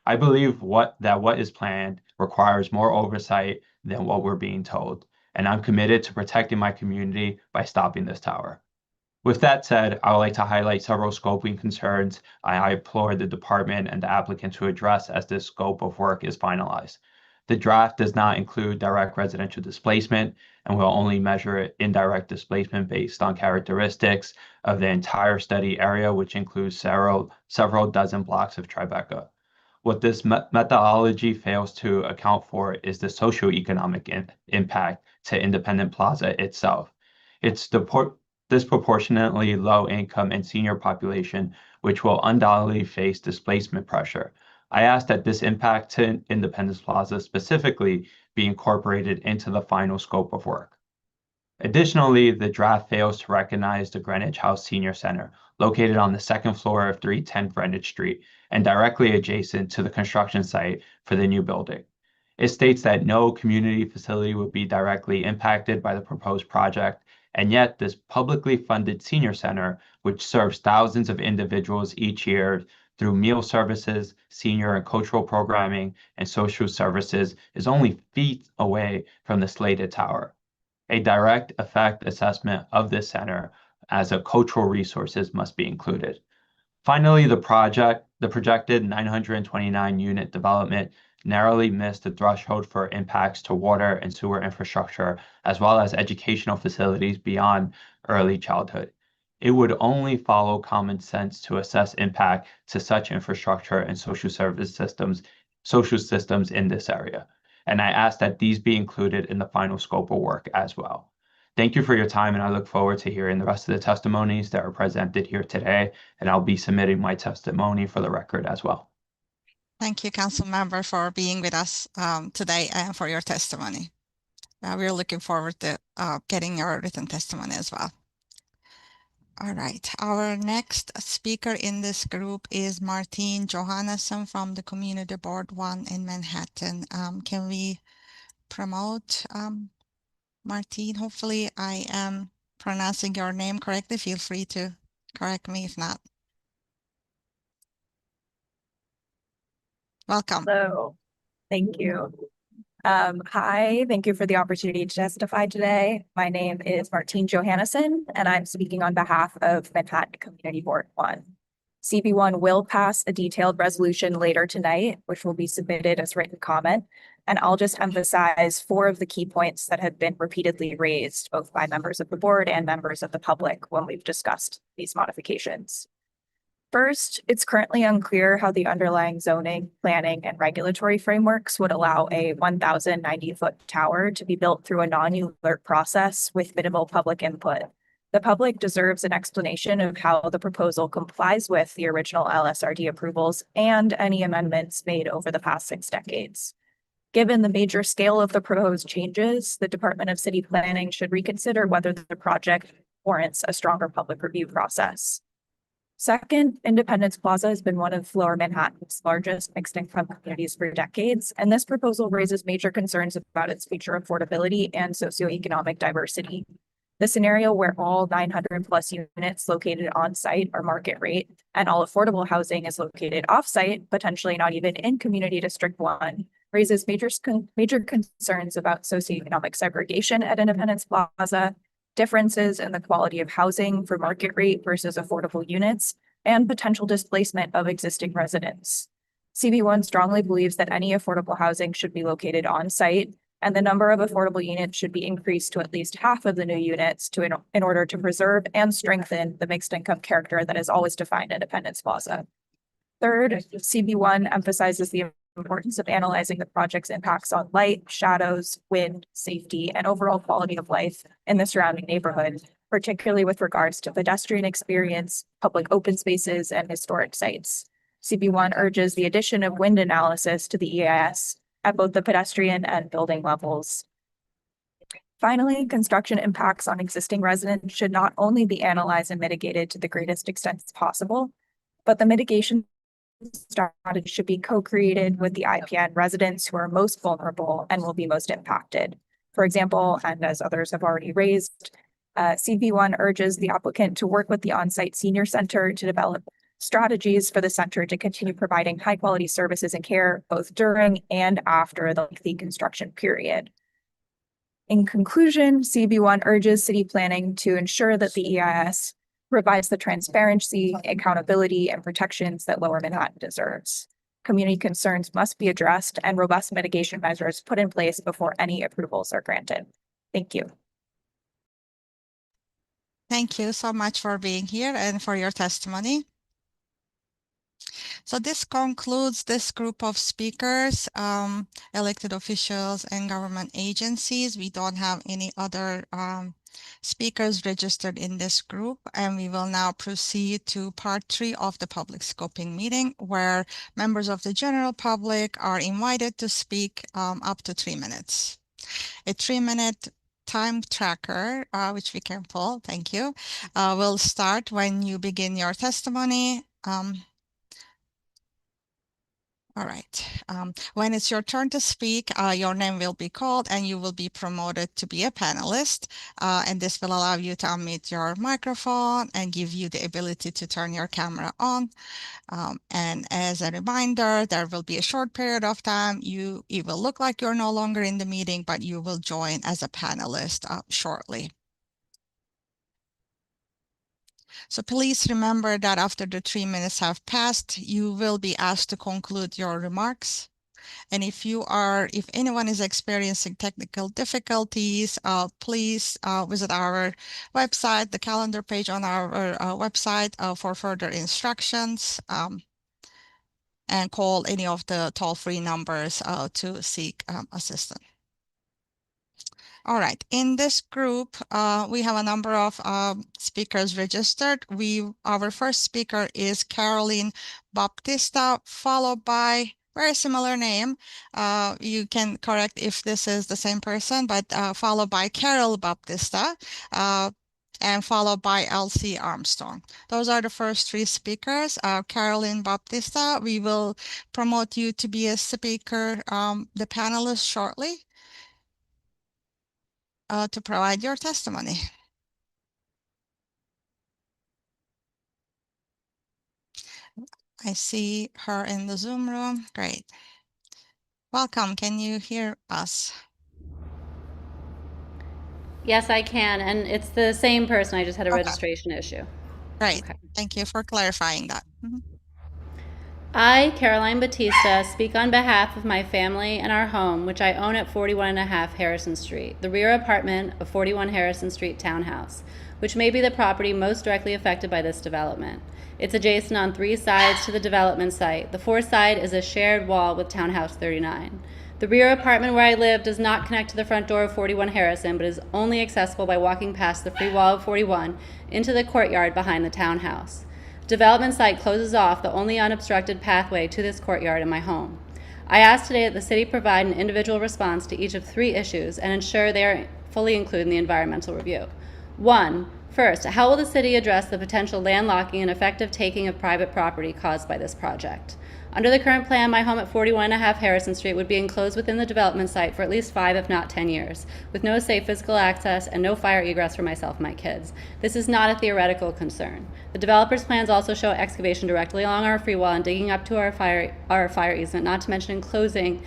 Speaker 7: I believe that what is planned requires more oversight than what we're being told, and I'm committed to protecting my community by stopping this tower. With that said, I would like to highlight several scoping concerns I implore the department and the applicant to address as this scope of work is finalized. The draft does not include direct residential displacement and will only measure indirect displacement based on characteristics of the entire study area, which includes several dozen blocks of Tribeca. What this methodology fails to account for is the socioeconomic impact to Independence Plaza itself. It's disproportionately low income and senior population, which will undoubtedly face displacement pressure. I ask that this impact to Independence Plaza specifically be incorporated into the final scope of work. Additionally, the draft fails to recognize the Greenwich House Senior Center, located on the second floor of 310 Greenwich Street and directly adjacent to the construction site for the new building. It states that no community facility would be directly impacted by the proposed project, and yet this publicly funded senior center, which serves thousands of individuals each year through meal services, senior and cultural programming, and social services, is only feet away from the slated tower. A direct effect assessment of this center as a cultural resources must be included. Finally, the projected 929-unit development narrowly missed the threshold for impacts to water and sewer infrastructure, as well as educational facilities beyond early childhood. It would only follow common sense to assess impact to such infrastructure and social systems in this area. And I ask that these be included in the final scope of work as well. Thank you for your time, and I look forward to hearing the rest of the testimonies that are presented here today, and I'll be submitting my testimony for the record as well.
Speaker 1: Thank you, Council Member, for being with us today and for your testimony. We're looking forward to getting your written testimony as well. All right, our next speaker in this group is Martine Johannesson from the Community Board 1 in Manhattan. Can we promote Martine? Hopefully I am pronouncing your name correctly. Feel free to correct me if not. Welcome.
Speaker 8: Hello, thank you. Hi, thank you for the opportunity to testify today. My name is Martine Johannesson, and I'm speaking on behalf of Manhattan Community Board 1. CB1 will pass a detailed resolution later tonight, which will be submitted as written comment, and I'll just emphasize 4 of the key points that have been repeatedly raised, both by members of the board and members of the public when we've discussed these modifications. First, it's currently unclear how the underlying zoning, planning, and regulatory frameworks would allow a 1,090-foot tower to be built through a non-alert process with minimal public input. The public deserves an explanation of how the proposal complies with the original LSRD approvals and any amendments made over the past 6 decades. Given the major scale of the proposed changes, the Department of City Planning should reconsider whether the project warrants a stronger public review process. Second, Independence Plaza has been one of Lower Manhattan's largest mixed-income communities for decades, and this proposal raises major concerns about its future affordability and socioeconomic diversity. The scenario where all 900 plus units located on site are market rate and all affordable housing is located off site, potentially not even in Community District 1, raises major concerns about socioeconomic segregation at Independence Plaza, differences in the quality of housing for market rate versus affordable units, and potential displacement of existing residents. CB1 strongly believes that any affordable housing should be located on site, and the number of affordable units should be increased to at least half of the new units in order to preserve and strengthen the mixed income character that has always defined Independence Plaza. Third, CB1 emphasizes the importance of analyzing the project's impacts on light, shadows, wind, safety, and overall quality of life in the surrounding neighborhood, particularly with regards to pedestrian experience, public open spaces, and historic sites. CB1 urges the addition of wind analysis to the EIS at both the pedestrian and building levels. Finally, construction impacts on existing residents should not only be analyzed and mitigated to the greatest extent possible, but the mitigation strategy should be co-created with the IPN residents who are most vulnerable and will be most impacted. For example, and as others have already raised, CB1 urges the applicant to work with the on-site senior center to develop strategies for the center to continue providing high-quality services and care both during and after the lengthy construction period. In conclusion, CB1 urges city planning to ensure that the EIS provides the transparency, accountability, and protections that Lower Manhattan deserves. Community concerns must be addressed and robust mitigation measures put in place before any approvals are granted. Thank you.
Speaker 1: Thank you so much for being here and for your testimony. So this concludes this group of speakers, elected officials and government agencies. We don't have any other speakers registered in this group, and we will now proceed to part 3 of the public scoping meeting, where members of the general public are invited to speak up to 3 minutes. A 3-minute time tracker, which we can pull, thank you, will start when you begin your testimony. All right. When it's your turn to speak, your name will be called and you will be promoted to be a panelist. And this will allow you to unmute your microphone and give you the ability to turn your camera on. And as a reminder, there will be a short period of time. It will look like you're no longer in the meeting, but you will join as a panelist shortly. So please remember that after the 3 minutes have passed, you will be asked to conclude your remarks. And if anyone is experiencing technical difficulties, please visit our website, the calendar page on our website for further instructions, and call any of the toll-free numbers to seek assistance. All right, in this group, we have a number of speakers registered. Our first speaker is Caroline Baptista, followed by very similar name. You can correct if this is the same person, but followed by Carol Baptista, and followed by Elsie Armstrong. Those are the first 3 speakers. Caroline Baptista, we will promote you to be a speaker, the panelist shortly. To provide your testimony. I see her in the Zoom room. Great. Welcome. Can you hear us?
Speaker 9: Yes, I can. And it's the same person. I just had a registration issue.
Speaker 1: Great. Okay. Thank you for clarifying that.
Speaker 9: I, Caroline Batista, speak on behalf of my family and our home, which I own at 41.5 Harrison Street, the rear apartment of 41 Harrison Street townhouse, which may be the property most directly affected by this development. It's adjacent on 3 sides to the development site. The 4th side is a shared wall with townhouse 39. The rear apartment where I live does not connect to the front door of 41 Harrison, but is only accessible by walking past the free wall of 41 into the courtyard behind the townhouse. Development site closes off the only unobstructed pathway to this courtyard in my home. I ask today that the city provide an individual response to each of 3 issues and ensure they are fully included in the environmental review. 1, First, how will the city address the potential landlocking and effective taking of private property caused by this project? Under the current plan, my home at 41.5 Harrison Street would be enclosed within the development site for at least 5, if not 10 years, with no safe physical access and no fire egress for myself and my kids. This is not a theoretical concern. The developer's plans also show excavation directly along our free wall and digging up to our fire easement, not to mention enclosing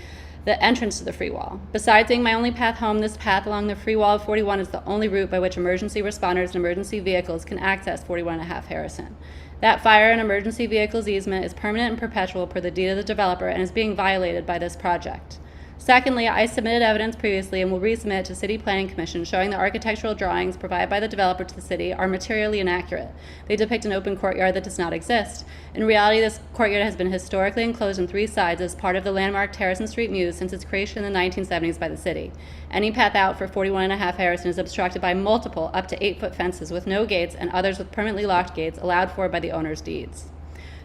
Speaker 9: the entrance to the free wall. Besides being my only path home, this path along the free wall of 41 is the only route by which emergency responders and emergency vehicles can access 41.5 Harrison. That fire and emergency vehicles easement is permanent and perpetual per the deed of the developer and is being violated by this project. Secondly, I submitted evidence previously and will resubmit it to City Planning Commission showing the architectural drawings provided by the developer to the city are materially inaccurate. They depict an open courtyard that does not exist. In reality, this courtyard has been historically enclosed on 3 sides as part of the landmark Harrison Street Mews since its creation in the 1970s by the city. Any path out for 41.5 Harrison is obstructed by multiple up to 8-foot fences with no gates and others with permanently locked gates allowed for by the owner's deeds.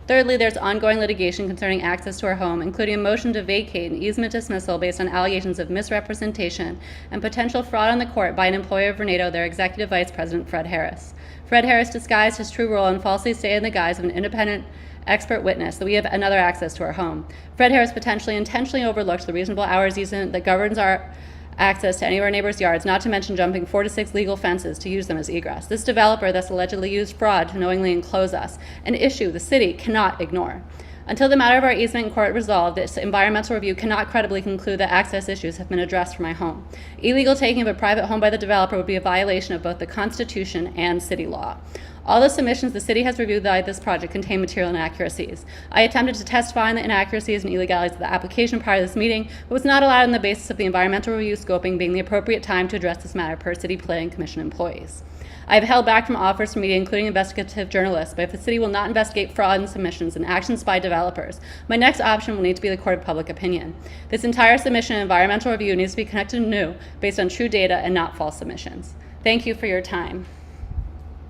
Speaker 9: Thirdly, there's ongoing litigation concerning access to our home, including a motion to vacate an easement dismissal based on allegations of misrepresentation and potential fraud on the court by an employee of Renato, their executive vice president, Fred Harris. Fred Harris disguised his true role and falsely stated in the guise of an independent expert witness that we have another access to our home. Fred Harris potentially intentionally overlooked the reasonable hours easement that governs our access to any of our neighbors' yards, not to mention jumping 4 to 6 legal fences to use them as egress. This developer thus allegedly used fraud to knowingly enclose us, an issue the city cannot ignore. Until the matter of our easement in court resolved, this environmental review cannot credibly conclude that access issues have been addressed for my home. Illegal taking of a private home by the developer would be a violation of both the Constitution and city law. All the submissions the city has reviewed by this project contain material inaccuracies. I attempted to testify on the inaccuracies and illegalities of the application prior to this meeting, but was not allowed on the basis of the environmental review scoping being the appropriate time to address this matter per City Planning Commission employees. I have held back from offers from media, including investigative journalists, but if the city will not investigate fraud in submissions and actions by developers, my next option will need to be the court of public opinion. This entire submission and environmental review needs to be connected anew based on true data and not false submissions. Thank you for your time.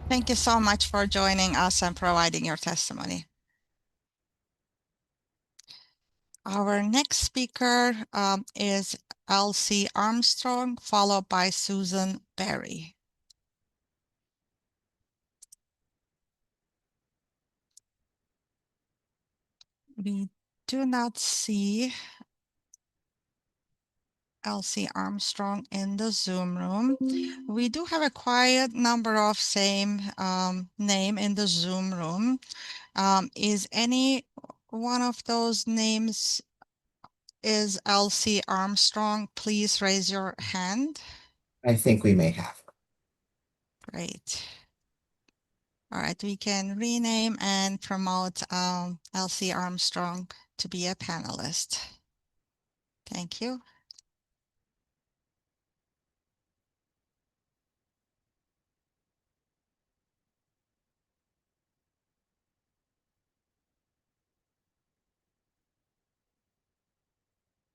Speaker 1: Thank you so much for joining us and providing your testimony. Our next speaker is Elsie Armstrong, followed by Susan Berry. We do not see Elsie Armstrong in the Zoom room. We do have a quiet number of same name in the Zoom room. Is any one of those names is Elsie Armstrong? Please raise your hand.
Speaker 10: I think we may have.
Speaker 1: Great. All right, we can rename and promote Elsie Armstrong to be a panelist. Thank you.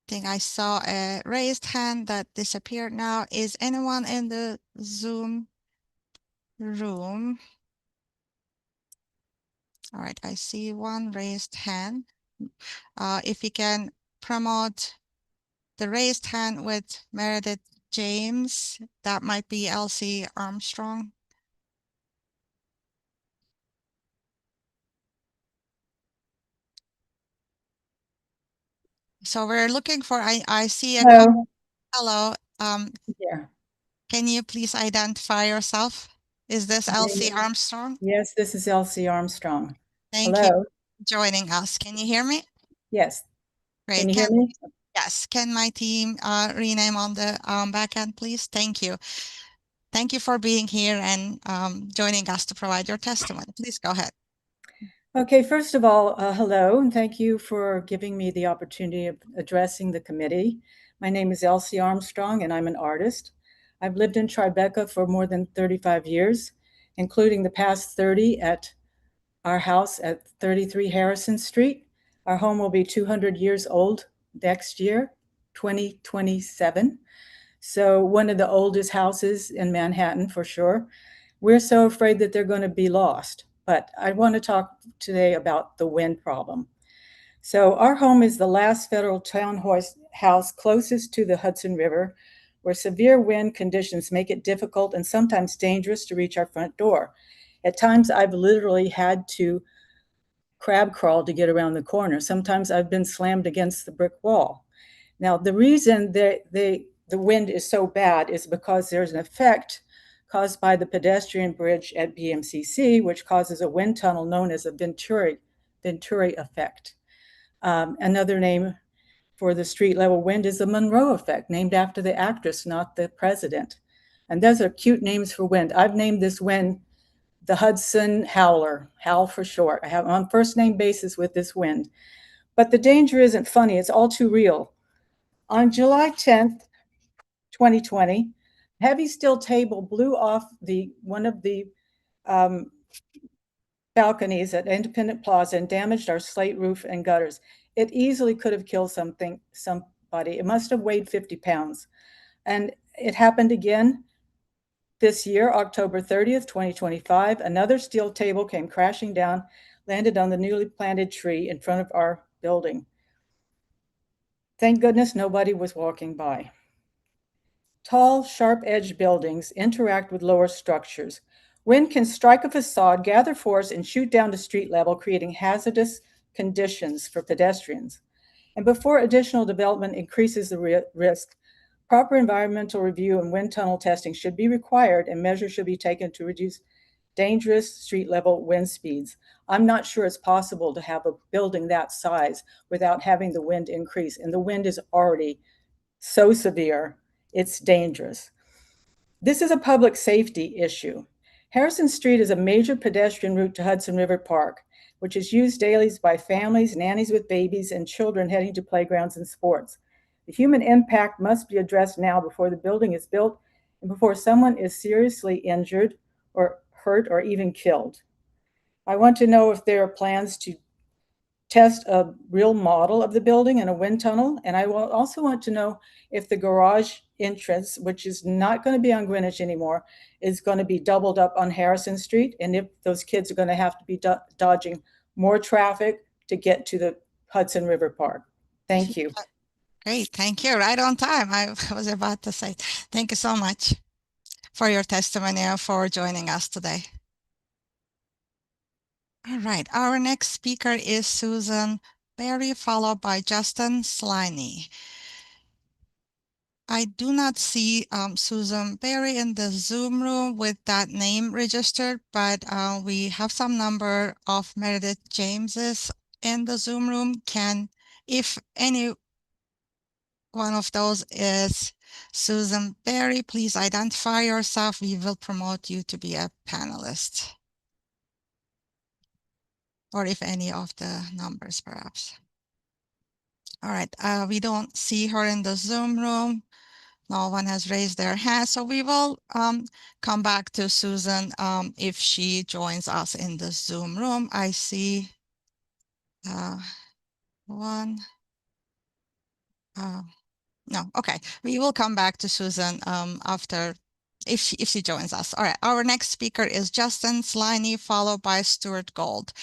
Speaker 1: I think I saw a raised hand that disappeared now. Is anyone in the Zoom room? All right, I see one raised hand. If you can promote the raised hand with Meredith James, that might be Elsie Armstrong. So we're looking for, I see a
Speaker 11: Hello.
Speaker 1: hello.
Speaker 11: Yeah.
Speaker 1: Can you please identify yourself? Is this Elsie Armstrong?
Speaker 11: Yes, this is Elsie Armstrong.
Speaker 1: Thank
Speaker 11: Hello.
Speaker 1: you for joining us. Can you hear me?
Speaker 11: Yes.
Speaker 1: Great.
Speaker 11: Can you hear me?
Speaker 1: Yes. Can my team rename on the back end, please? Thank you. Thank you for being here and joining us to provide your testimony. Please go ahead.
Speaker 11: Okay, first of all, hello, and thank you for giving me the opportunity of addressing the committee. My name is Elsie Armstrong, and I'm an artist. I've lived in Tribeca for more than 35 years, including the past 30 at our house at 33 Harrison Street. Our home will be 200 years old next year, 2027. So one of the oldest houses in Manhattan for sure. We're so afraid that they're going to be lost. But I want to talk today about the wind problem. So our home is the last federal townhouse closest to the Hudson River, where severe wind conditions make it difficult and sometimes dangerous to reach our front door. At times, I've literally had to crab crawl to get around the corner. Sometimes I've been slammed against the brick wall. Now, the reason the wind is so bad is because there's an effect caused by the pedestrian bridge at BMCC, which causes a wind tunnel known as a Venturi effect. Another name for the street level wind is the Monroe effect, named after the actress, not the president. And those are cute names for wind. I've named this wind the Hudson Howler, Howl for short. I have on first name basis with this wind. But the danger isn't funny, it's all too real. On July 10th, 2020, heavy steel table blew off one of the balconies at Independent Plaza and damaged our slate roof and gutters. It easily could have killed somebody. It must have weighed 50 pounds. And it happened again this year, October 30th, 2025. Another steel table came crashing down, landed on the newly planted tree in front of our building. Thank goodness nobody was walking by. Tall, sharp-edged buildings interact with lower structures. Wind can strike a facade, gather force, and shoot down to street level, creating hazardous conditions for pedestrians. And before additional development increases the risk, proper environmental review and wind tunnel testing should be required, and measures should be taken to reduce dangerous street level wind speeds. I'm not sure it's possible to have a building that size without having the wind increase, and the wind is already so severe, it's dangerous. This is a public safety issue. Harrison Street is a major pedestrian route to Hudson River Park, which is used daily by families, nannies with babies, and children heading to playgrounds and sports. The human impact must be addressed now before the building is built and before someone is seriously injured or hurt or even killed. I want to know if there are plans to test a real model of the building and a wind tunnel. And I will also want to know if the garage entrance, which is not going to be on Greenwich anymore, is going to be doubled up on Harrison Street, and if those kids are going to have to be dodging more traffic to get to the Hudson River Park. Thank you.
Speaker 1: Great, thank you. Right on time. I was about to say, thank you so much for your testimony and for joining us today. All right, our next speaker is Susan Berry, followed by Justin Sliney. I do not see Susan Berry in the Zoom room with that name registered, but we have some number of Meredith Jameses in the Zoom room. If any one of those is Susan Berry, please identify yourself. We will promote you to be a panelist. Or if any of the numbers, perhaps. All right, we don't see her in the Zoom room. No one has raised their hand, so we will come back to Susan if she joins us in the Zoom room. I see one. No, okay. We will come back to Susan after if she joins us. All right, our next speaker is Justin Sliney, followed by Stuart Gold.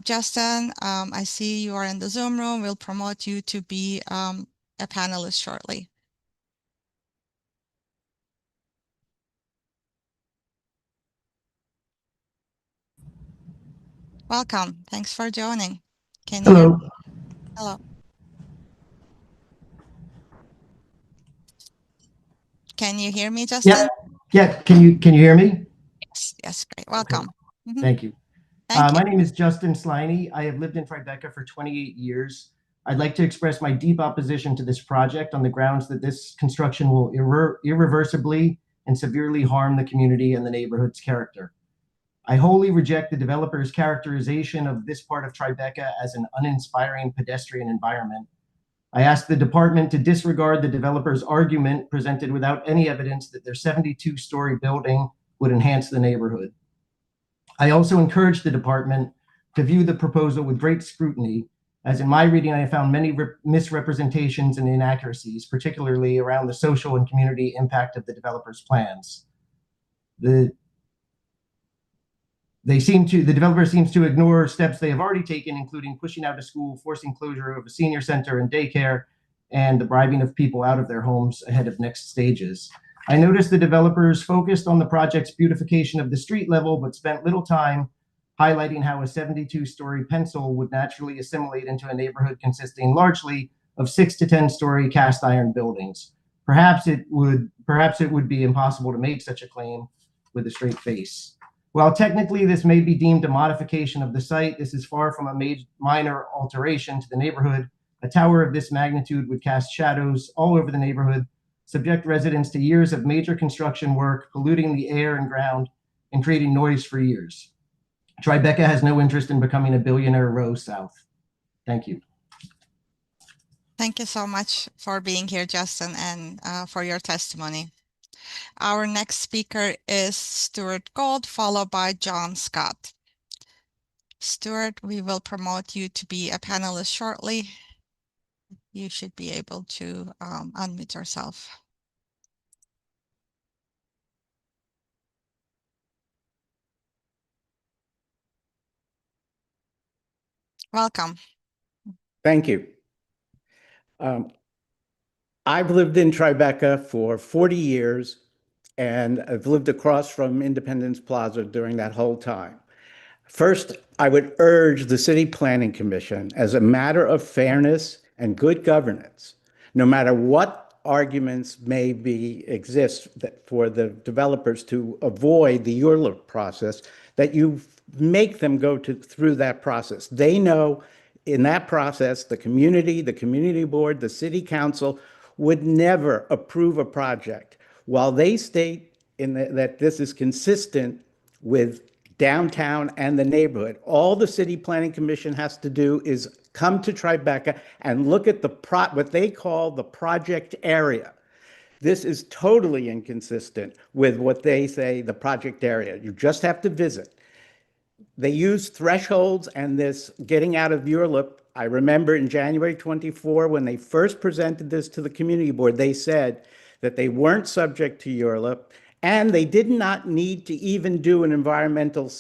Speaker 1: Justin, I see you are in the Zoom room. We'll promote you to be a panelist shortly. Welcome. Thanks for joining. Can you hear me? Hello. Can you hear me, Justin?
Speaker 12: Yeah. Can you hear me?
Speaker 1: Yes, great. Welcome.
Speaker 12: Okay. Thank you. My name is Justin Sliney. I have lived in Tribeca for 28 years. I'd like to express my deep opposition to this project on the grounds that this construction will irreversibly and severely harm the community and the neighborhood's character. I wholly reject the developer's characterization of this part of Tribeca as an uninspiring pedestrian environment. I ask the department to disregard the developer's argument presented without any evidence that their 72-story building would enhance the neighborhood. I also encourage the department to view the proposal with great scrutiny, as in my reading I have found many misrepresentations and inaccuracies, particularly around the social and community impact of the developer's plans. The developer seems to ignore steps they have already taken, including pushing out a school, forcing closure of a senior center and daycare, and the bribing of people out of their homes ahead of next stages. I noticed the developers focused on the project's beautification of the street level, but spent little time highlighting how a 72-story pencil would naturally assimilate into a neighborhood consisting largely of 6 to 10-story cast iron buildings. Perhaps it would be impossible to make such a claim with a straight face. While technically this may be deemed a modification of the site, this is far from a minor alteration to the neighborhood. A tower of this magnitude would cast shadows all over the neighborhood, subject residents to years of major construction work, polluting the air and ground, and creating noise for years. Tribeca has no interest in becoming a billionaire row south. Thank you.
Speaker 1: Thank you so much for being here, Justin, and for your testimony. Our next speaker is Stuart Gold, followed by John Scott. Stuart, we will promote you to be a panelist shortly. You should be able to unmute yourself. Welcome.
Speaker 13: Thank you. I've lived in Tribeca for 40 years, and I've lived across from Independence Plaza during that whole time. First, I would urge the City Planning Commission, as a matter of fairness and good governance, no matter what arguments may exist for the developers to avoid the URLA process, that you make them go through that process. They know in that process, the community board, the city council would never approve a project while they state that this is consistent with downtown and the neighborhood. All the City Planning Commission has to do is come to Tribeca and look at what they call the project area. This is totally inconsistent with what they say the project area. You just have to visit. They use thresholds and this getting out of URLIP. I remember in January 24, when they first presented this to the community board, they said that they weren't subject to URLIP and they did not need to even do an environmental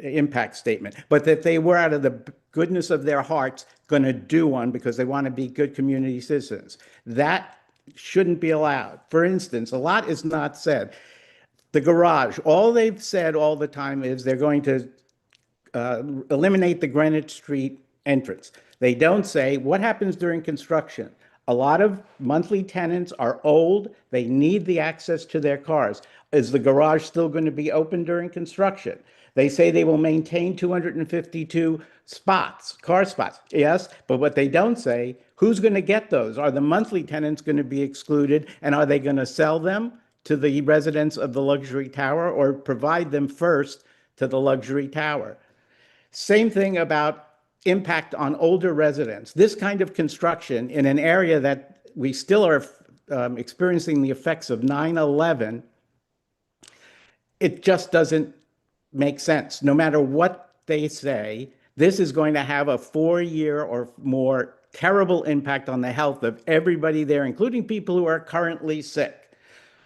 Speaker 13: impact statement, but that they were out of the goodness of their hearts going to do one because they want to be good community citizens. That shouldn't be allowed. For instance, a lot is not said. The garage, all they've said all the time is they're going to eliminate the Greenwich Street entrance. They don't say what happens during construction. A lot of monthly tenants are old. They need the access to their cars. Is the garage still going to be open during construction? They say they will maintain 252 car spots. Yes, but what they don't say, who's going to get those? Are the monthly tenants going to be excluded, and are they going to sell them to the residents of the luxury tower or provide them first to the luxury tower? Same thing about impact on older residents. This kind of construction in an area that we still are experiencing the effects of 9/11, it just doesn't make sense. No matter what they say, this is going to have a 4-year or more terrible impact on the health of everybody there, including people who are currently sick.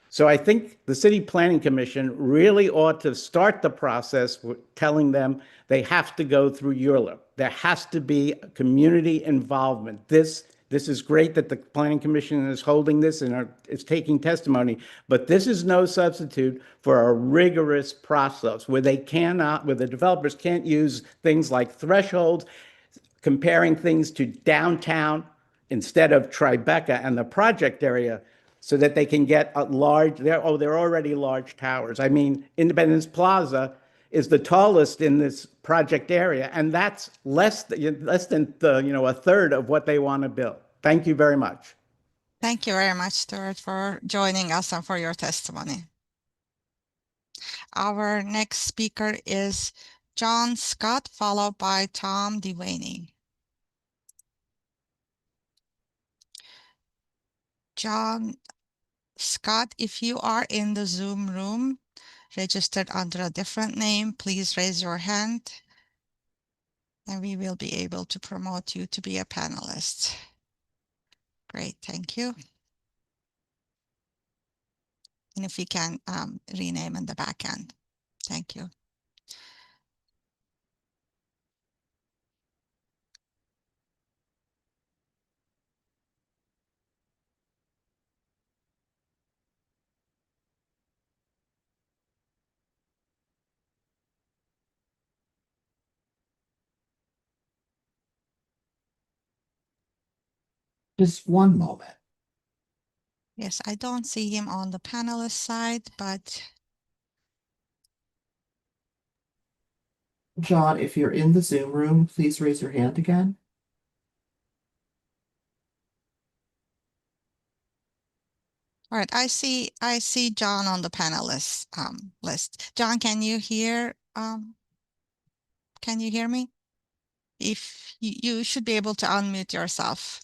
Speaker 13: So I think the City Planning Commission really ought to start the process with telling them they have to go through URLA. There has to be community involvement. This is great that the Planning Commission is holding this and is taking testimony, but this is no substitute for a rigorous process where the developers can't use things like thresholds, comparing things to downtown instead of Tribeca and the project area, so that they can get they're already large towers. I mean, Independence Plaza is the tallest in this project area, and that's less than a third of what they want to build. Thank you very much.
Speaker 1: Thank you very much, Stuart, for joining us and for your testimony. Our next speaker is John Scott, followed by Tom Devaney. John Scott, if you are in the Zoom room, registered under a different name, please raise your hand and we will be able to promote you to be a panelist. Great, thank you. And if you can rename in the back end. Thank you.
Speaker 10: Just one moment.
Speaker 1: Yes, I don't see him on the panelist side, but
Speaker 10: John, if you're in the Zoom room, please raise your hand again.
Speaker 1: all right, I see John on the panelist list. John, can you hear me? If you should be able to unmute yourself.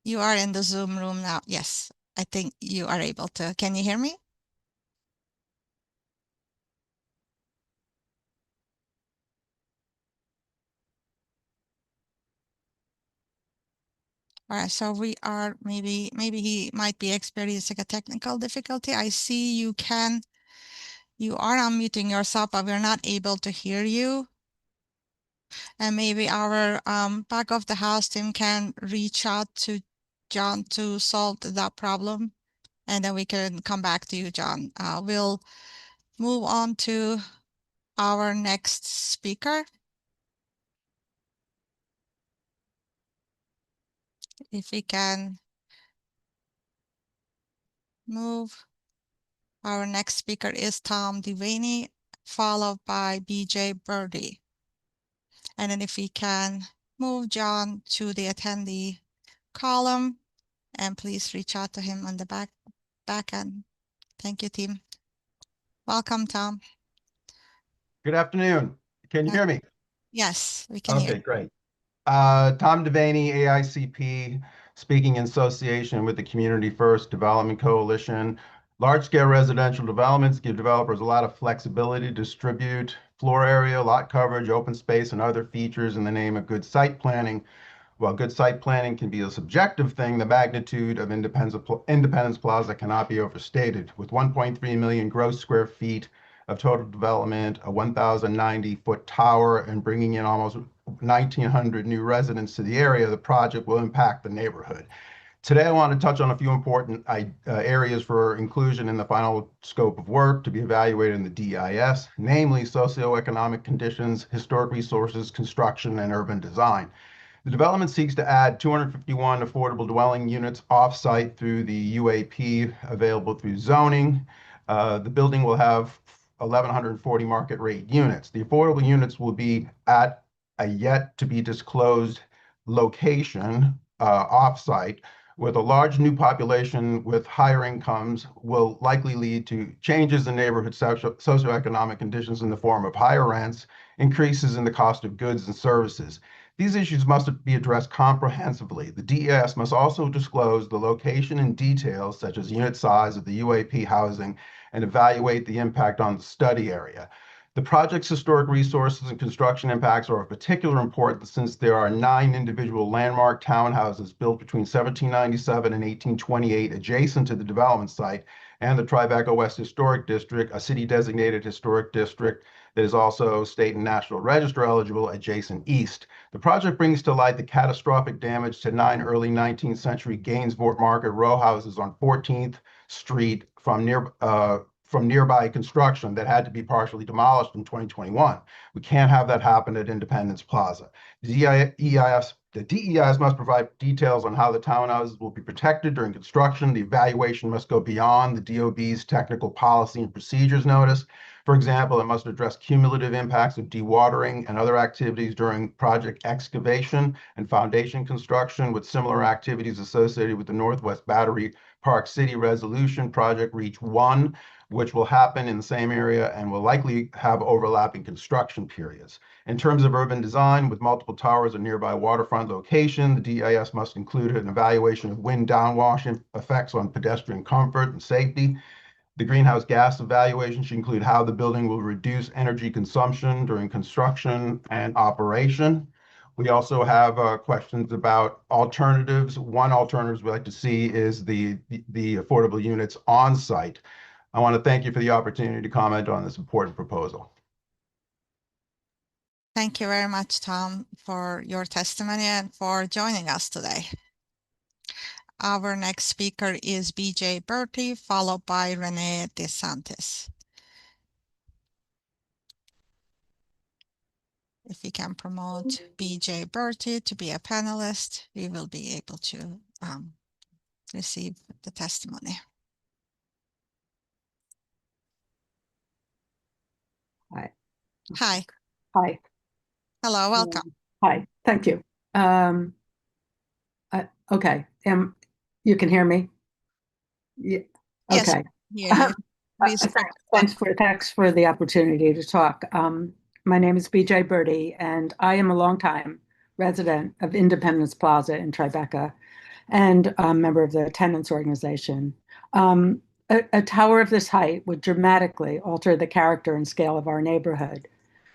Speaker 1: You are in the Zoom room now. Yes, I think you are able to. Can you hear me? All right, so we are maybe he might be experiencing a technical difficulty. I see you are unmuting yourself, but we're not able to hear you. And maybe our back of the house team can reach out to John to solve that problem, and then we can come back to you, John. We'll move on to our next speaker. If we can move. Our next speaker is Tom Devaney, followed by BJ Birdie. And then if we can move John to the attendee column, and please reach out to him on the back end. Thank you, team. Welcome, Tom.
Speaker 14: Good afternoon. Can you hear me?
Speaker 1: Yes, we can hear.
Speaker 14: Okay, great. Tom Devaney, AICP, speaking in association with the Community First Development Coalition. Large-scale residential developments give developers a lot of flexibility to distribute floor area, lot coverage, open space, and other features in the name of good site planning. While good site planning can be a subjective thing, the magnitude of Independence Plaza cannot be overstated. With 1.3 million gross square feet of total development, a 1,090-foot tower, and bringing in almost 1,900 new residents to the area, the project will impact the neighborhood. Today, I want to touch on a few important areas for inclusion in the final scope of work to be evaluated in the DEIS, namely socioeconomic conditions, historic resources, construction, and urban design. The development seeks to add 251 affordable dwelling units off-site through the UAP available through zoning. The building will have 1,140 market rate units. The affordable units will be at a yet to be disclosed location off-site, with a large new population with higher incomes will likely lead to changes in neighborhood socioeconomic conditions in the form of higher rents, increases in the cost of goods and services. These issues must be addressed comprehensively. The DES must also disclose the location and details, such as unit size of the UAP housing, and evaluate the impact on the study area. The project's historic resources and construction impacts are of particular importance since there are 9 individual landmark townhouses built between 1797 and 1828 adjacent to the development site, and the Tribeca West Historic District, a city-designated historic district that is also state and national register eligible adjacent east. The project brings to light the catastrophic damage to 9 early 19th century Gainsborough Market row houses on 14th Street from nearby construction that had to be partially demolished in 2021. We can't have that happen at Independence Plaza. The DEIS must provide details on how the townhouses will be protected during construction. The evaluation must go beyond the DOB's technical policy and procedures notice. For example, it must address cumulative impacts of dewatering and other activities during project excavation and foundation construction, with similar activities associated with the Northwest Battery Park City Resolution Project Reach 1, which will happen in the same area and will likely have overlapping construction periods. In terms of urban design, with multiple towers and nearby waterfront location, the DEIS must include an evaluation of wind downwash effects on pedestrian comfort and safety. The greenhouse gas evaluation should include how the building will reduce energy consumption during construction and operation. We also have questions about alternatives. One alternative we'd like to see is the affordable units on site. I want to thank you for the opportunity to comment on this important proposal.
Speaker 1: Thank you very much, Tom, for your testimony and for joining us today. Our next speaker is BJ Bertie, followed by Renee DeSantis. If we can promote BJ Bertie to be a panelist, we will be able to receive the testimony.
Speaker 15: Hi.
Speaker 1: Hi.
Speaker 15: Hi.
Speaker 1: Hello, welcome.
Speaker 15: Hi, thank you. Okay, you can hear me? Yeah.
Speaker 1: Yes,
Speaker 15: Okay.
Speaker 1: yeah,
Speaker 15: Thanks for the opportunity to talk. My name is BJ Bertie, and I am a longtime resident of Independence Plaza in Tribeca and a member of the tenants organization. A tower of this height would dramatically alter the character and scale of our neighborhood.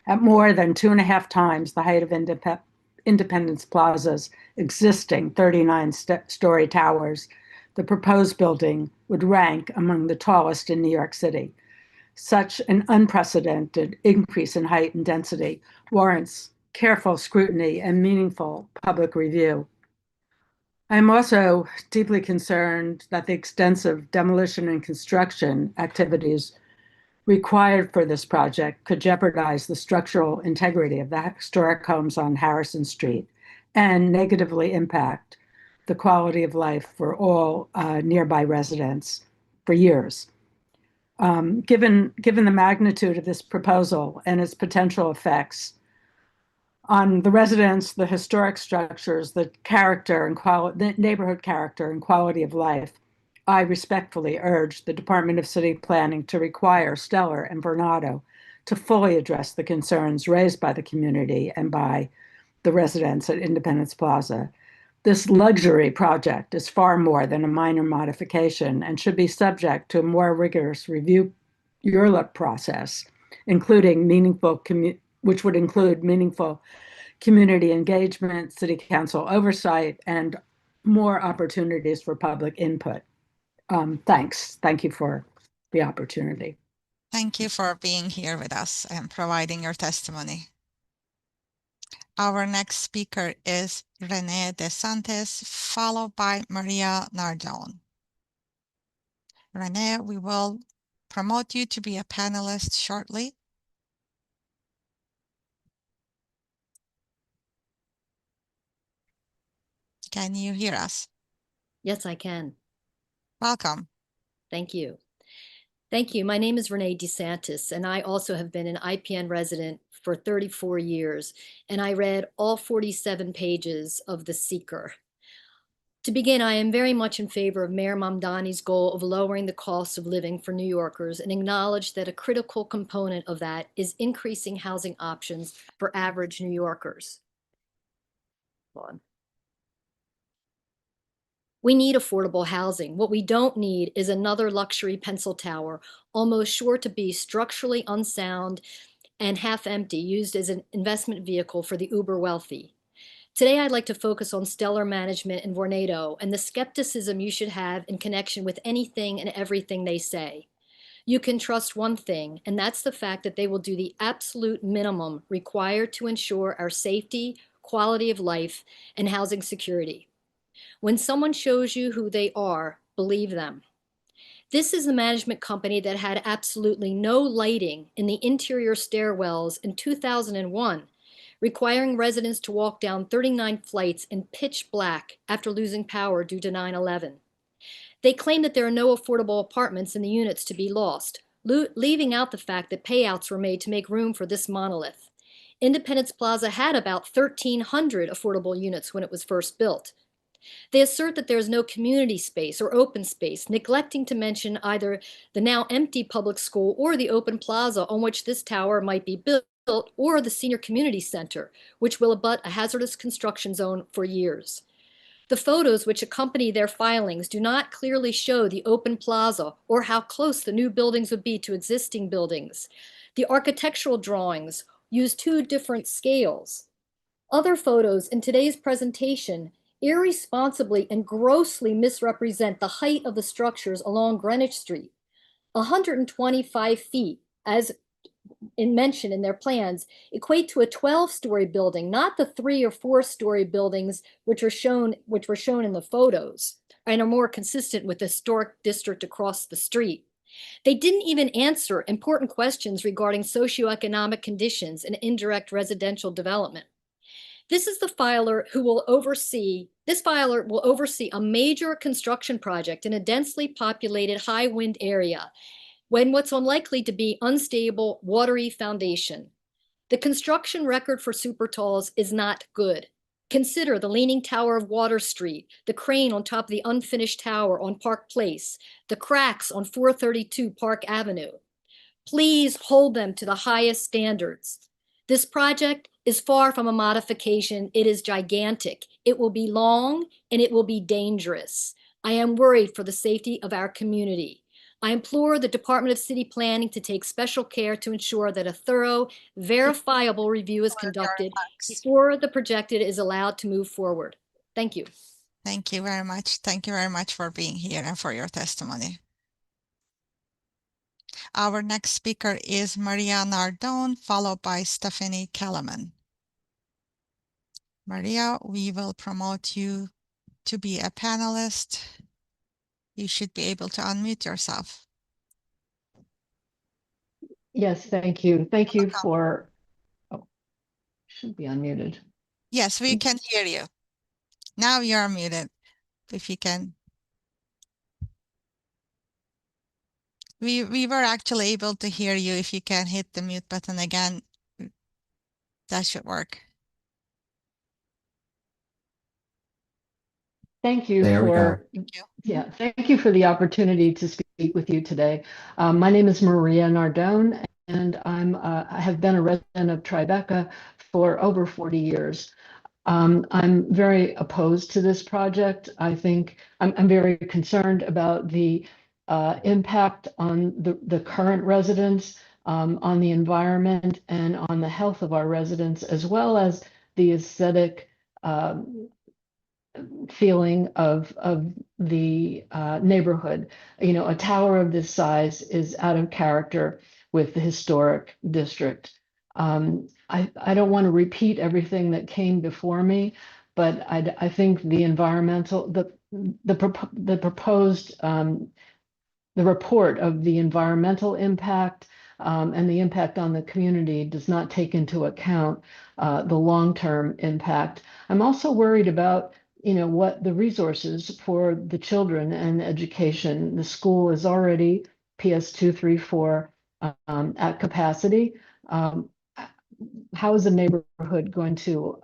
Speaker 15: At more than 2.5 times the height of Independence Plaza's existing 39-story towers, the proposed building would rank among the tallest in New York City. Such an unprecedented increase in height and density warrants careful scrutiny and meaningful public review. I'm also deeply concerned that the extensive demolition and construction activities required for this project could jeopardize the structural integrity of the historic homes on Harrison Street and negatively impact the quality of life for all nearby residents for years. Given the magnitude of this proposal and its potential effects on the residents, the historic structures, the character and the neighborhood character and quality of life, I respectfully urge the Department of City Planning to require Stellar and Bernardo to fully address the concerns raised by the community and by the residents at Independence Plaza. This luxury project is far more than a minor modification and should be subject to a more rigorous review URLIP process, which would include meaningful community engagement, city council oversight, and more opportunities for public input. Thanks. Thank you for the opportunity.
Speaker 1: Thank you for being here with us and providing your testimony. Our next speaker is Rene DeSantis, followed by Maria Nardone. Rene, we will promote you to be a panelist shortly. Can you hear us?
Speaker 16: Yes, I can.
Speaker 1: Welcome.
Speaker 16: Thank you. Thank you. My name is Renee DeSantis, and I also have been an IPN resident for 34 years, and I read all 47 pages of The Seeker. To begin, I am very much in favor of Mayor Mamdani's goal of lowering the cost of living for New Yorkers and acknowledge that a critical component of that is increasing housing options for average New Yorkers. Hold on. We need affordable housing. What we don't need is another luxury pencil tower, almost sure to be structurally unsound and half empty, used as an investment vehicle for the uber wealthy. Today, I'd like to focus on Stellar Management and Vornado and the skepticism you should have in connection with anything and everything they say. You can trust one thing, and that's the fact that they will do the absolute minimum required to ensure our safety, quality of life, and housing security. When someone shows you who they are, believe them. This is the management company that had absolutely no lighting in the interior stairwells in 2001, requiring residents to walk down 39 flights in pitch black after losing power due to 9/11. They claim that there are no affordable apartments in the units to be lost, leaving out the fact that payouts were made to make room for this monolith. Independence Plaza had about 1,300 affordable units when it was first built. They assert that there is no community space or open space, neglecting to mention either the now empty public school or the open plaza on which this tower might be built, or the senior community center, which will abut a hazardous construction zone for years. The photos which accompany their filings do not clearly show the open plaza or how close the new buildings would be to existing buildings. The architectural drawings use 2 different scales. Other photos in today's presentation irresponsibly and grossly misrepresent the height of the structures along Greenwich Street. 125 feet, as mentioned in their plans, equate to a 12-story building, not the 3 or 4-story buildings which were shown in the photos and are more consistent with the historic district across the street. They didn't even answer important questions regarding socioeconomic conditions and indirect residential development. This filer will oversee a major construction project in a densely populated high wind area when what's unlikely to be unstable, watery foundation. The construction record for super talls is not good. Consider the Leaning Tower of Water Street, the crane on top of the unfinished tower on Park Place, the cracks on 432 Park Avenue. Please hold them to the highest standards. This project is far from a modification. It is gigantic. It will be long and it will be dangerous. I am worried for the safety of our community. I implore the Department of City Planning to take special care to ensure that a thorough, verifiable review is conducted before the projected is allowed to move forward. Thank you.
Speaker 1: Thank you very much. Thank you very much for being here and for your testimony. Our next speaker is Maria Nardone, followed by Stephanie Kellerman. Maria, we will promote you to be a panelist. You should be able to unmute yourself.
Speaker 17: Yes, thank you. Thank you for, oh, should be unmuted.
Speaker 1: Yes, we can hear you. Now you're muted. If you can. We were actually able to hear you. If you can hit the mute button again, that should work.
Speaker 17: Thank you
Speaker 10: There we
Speaker 17: for, yeah, thank you for the opportunity to speak with you today. My name is Maria Nardone, and I have been a resident of Tribeca for over 40 years. I'm very opposed to this project. I think I'm very concerned about the impact on the current residents, on the environment, and on the health of our residents, as well as the aesthetic feeling of the neighborhood. You know, a tower of this size is out of character with the historic district. I don't want to repeat everything that came before me, but I think the environmental, the proposed, the report of the environmental impact and the impact on the community does not take into account the long-term impact. I'm also worried about, you know, what the resources for the children and education. The school is already PS 234 at capacity. How is the neighborhood going to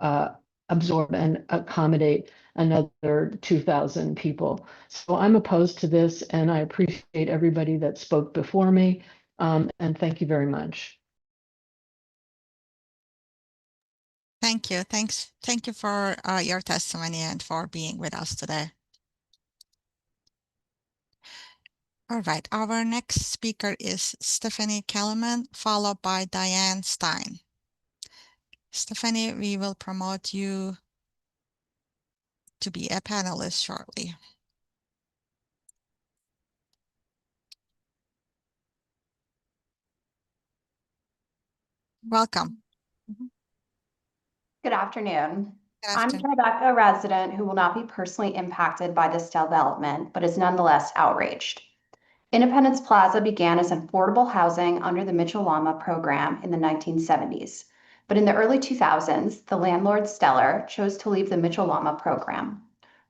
Speaker 17: absorb and accommodate another 2,000 people? So I'm opposed to this, and I appreciate everybody that spoke before me, and thank you very much.
Speaker 1: Thank you. Thank you for your testimony and for being with us today. All right, our next speaker is Stephanie Kellerman, followed by Diane Stein. Stephanie, we will promote you to be a panelist shortly. Welcome.
Speaker 18: Good afternoon. I'm a Tribeca resident who will not be personally impacted by this development, but is nonetheless outraged. Independence Plaza began as affordable housing under the Mitchell-Lama program in the 1970s. But in the early 2000s, the landlord Stellar chose to leave the Mitchell-Lama program.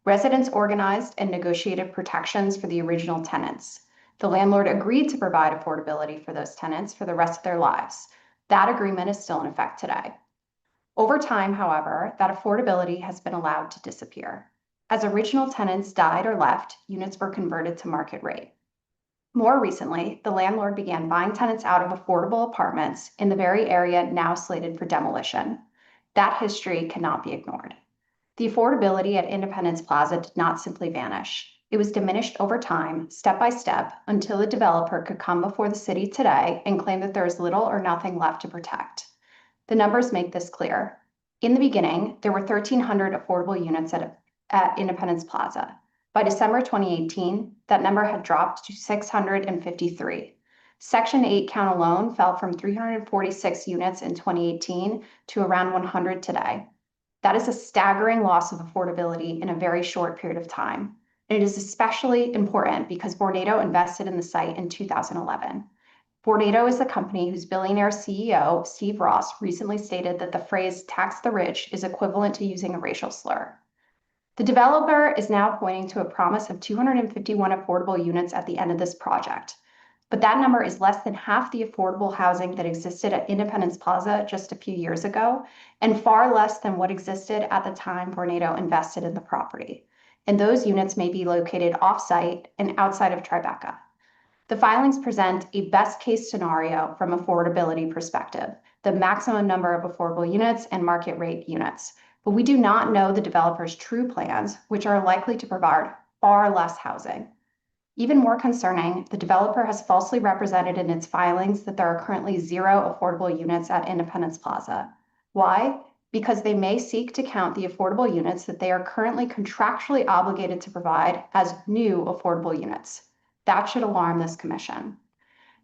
Speaker 18: Residents organized and negotiated protections for the original tenants. The landlord agreed to provide affordability for those tenants for the rest of their lives. That agreement is still in effect today. Over time, however, that affordability has been allowed to disappear. As original tenants died or left, units were converted to market rate. More recently, the landlord began buying tenants out of affordable apartments in the very area now slated for demolition. That history cannot be ignored. The affordability at Independence Plaza did not simply vanish. It was diminished over time, step by step, until a developer could come before the city today and claim that there is little or nothing left to protect. The numbers make this clear. In the beginning, there were 1,300 affordable units at Independence Plaza. By December 2018, that number had dropped to 653. Section 8 count alone fell from 346 units in 2018 to around 100 today. That is a staggering loss of affordability in a very short period of time. And it is especially important because Vornado invested in the site in 2011. Vornado is the company whose billionaire CEO, Steve Ross, recently stated that the phrase tax the rich is equivalent to using a racial slur. The developer is now pointing to a promise of 251 affordable units at the end of this project. But that number is less than half the affordable housing that existed at Independence Plaza just a few years ago, and far less than what existed at the time Vornado invested in the property. And those units may be located off-site and outside of Tribeca. The filings present a best-case scenario from affordability perspective, the maximum number of affordable units and market rate units. But we do not know the developer's true plans, which are likely to provide far less housing. Even more concerning, the developer has falsely represented in its filings that there are currently 0 affordable units at Independence Plaza. Why? Because they may seek to count the affordable units that they are currently contractually obligated to provide as new affordable units. That should alarm this commission.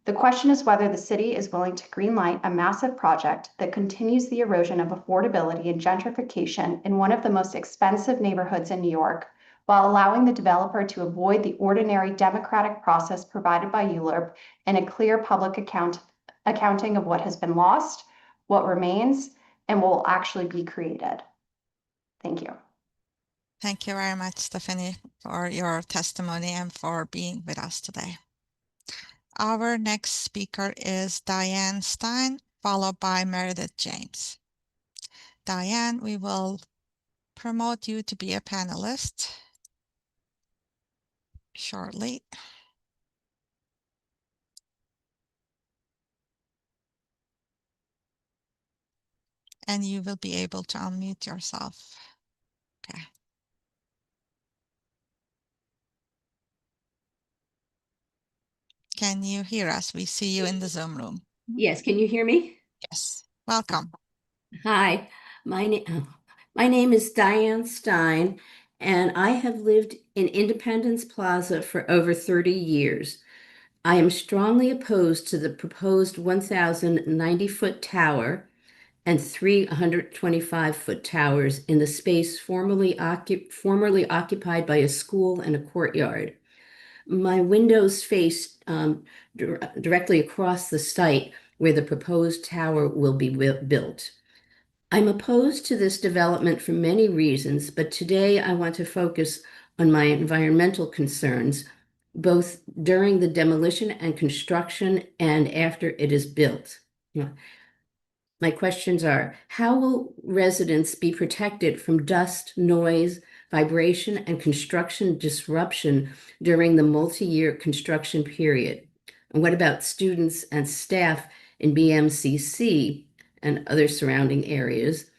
Speaker 18: The question is whether the city is willing to greenlight a massive project that continues the erosion of affordability and gentrification in one of the most expensive neighborhoods in New York, while allowing the developer to avoid the ordinary democratic process provided by ULURP and a clear public accounting of what has been lost, what remains, and what will actually be created. Thank you.
Speaker 1: Thank you very much, Stephanie, for your testimony and for being with us today. Our next speaker is Diane Stein, followed by Meredith James. Diane, we will promote you to be a panelist shortly. And you will be able to unmute yourself. Okay. Can you hear us? We see you in the Zoom room.
Speaker 19: Yes, can you hear me?
Speaker 1: Yes, welcome.
Speaker 19: Hi, my name is Diane Stein, and I have lived in Independence Plaza for over 30 years. I am strongly opposed to the proposed 1,090-foot tower and 325-foot towers in the space formerly occupied by a school and a courtyard. My windows face directly across the site where the proposed tower will be built. I'm opposed to this development for many reasons, but today I want to focus on my environmental concerns, both during the demolition and construction and after it is built. My questions are, how will residents be protected from dust, noise, vibration, and construction disruption during the multi-year construction period? And what about students and staff in BMCC and other surrounding areas?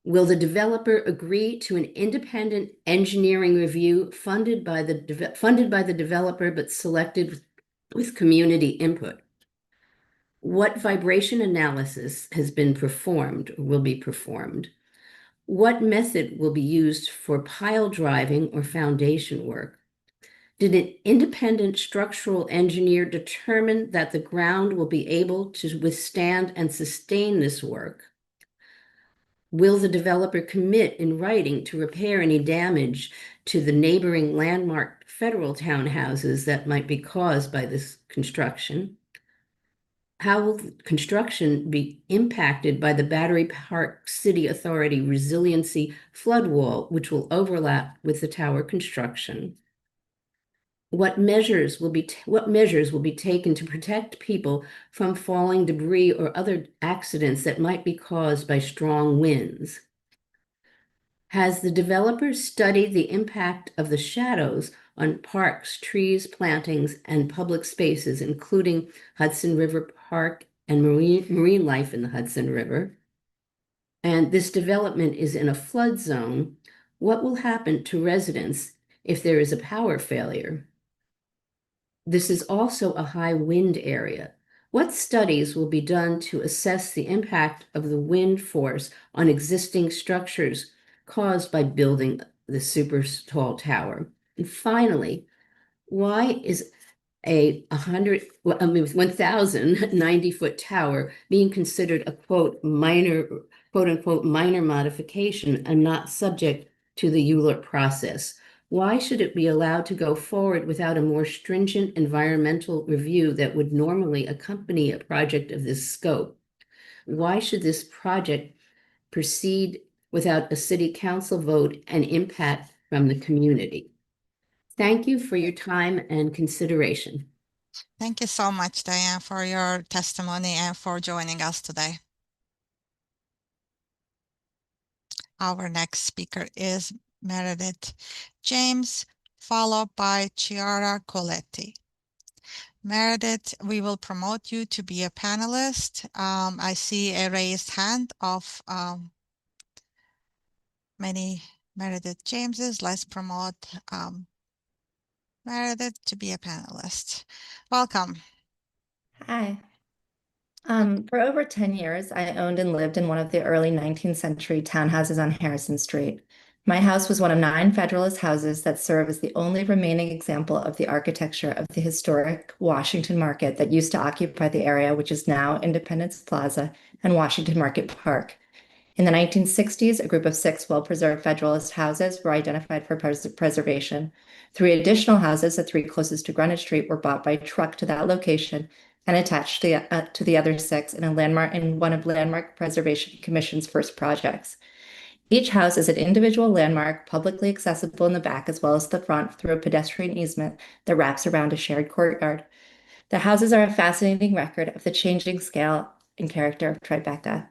Speaker 19: Will the developer agree to an independent engineering review funded by the developer but selected with community input? What vibration analysis has been performed or will be performed? What method will be used for pile driving or foundation work? Did an independent structural engineer determine that the ground will be able to withstand and sustain this work? Will the developer commit in writing to repair any damage to the neighboring landmark federal townhouses that might be caused by this construction? How will construction be impacted by the Battery Park City Authority resiliency flood wall, which will overlap with the tower construction? What measures will be taken to protect people from falling debris or other accidents that might be caused by strong winds? Has the developer studied the impact of the shadows on parks, trees, plantings, and public spaces, including Hudson River Park and marine life in the Hudson River? And this development is in a flood zone. What will happen to residents if there is a power failure? This is also a high wind area. What studies will be done to assess the impact of the wind force on existing structures caused by building the super tall tower? And finally, why is a 1,090-foot tower being considered a quote unquote minor modification and not subject to the ULURP process? Why should it be allowed to go forward without a more stringent environmental review that would normally accompany a project of this scope? Why should this project proceed without a city council vote and impact from the community? Thank you for your time and consideration.
Speaker 1: Thank you so much, Diane, for your testimony and for joining us today. Our next speaker is Meredith James, followed by Chiara Coletti. Meredith, we will promote you to be a panelist. I see a raised hand of many Meredith Jameses. Let's promote Meredith to be a panelist. Welcome.
Speaker 20: Hi. For over 10 years, I owned and lived in one of the early 19th century townhouses on Harrison Street. My house was one of 9 Federalist houses that serve as the only remaining example of the architecture of the historic Washington Market that used to occupy the area, which is now Independence Plaza and Washington Market Park. In the 1960s, a group of 6 well-preserved Federalist houses were identified for preservation. 3 additional houses, the 3 closest to Greenwich Street, were bought by truck to that location and attached to the other 6 in one of Landmark Preservation Commission's first projects. Each house is an individual landmark, publicly accessible in the back as well as the front through a pedestrian easement that wraps around a shared courtyard. The houses are a fascinating record of the changing scale and character of Tribeca.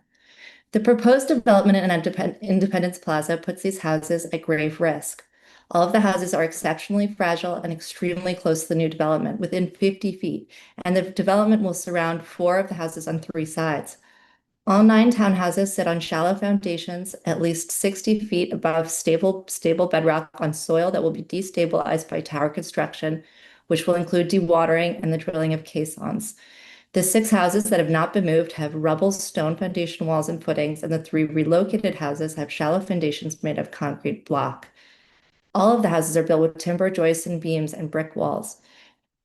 Speaker 20: The proposed development in Independence Plaza puts these houses at grave risk. All of the houses are exceptionally fragile and extremely close to the new development, within 50 feet, and the development will surround 4 of the houses on 3 sides. All 9 townhouses sit on shallow foundations, at least 60 feet above stable bedrock on soil that will be destabilized by tower construction, which will include dewatering and the drilling of caissons. The 6 houses that have not been moved have rubble, stone foundation walls and footings, and the 3 relocated houses have shallow foundations made of concrete block. All of the houses are built with timber joists and beams and brick walls.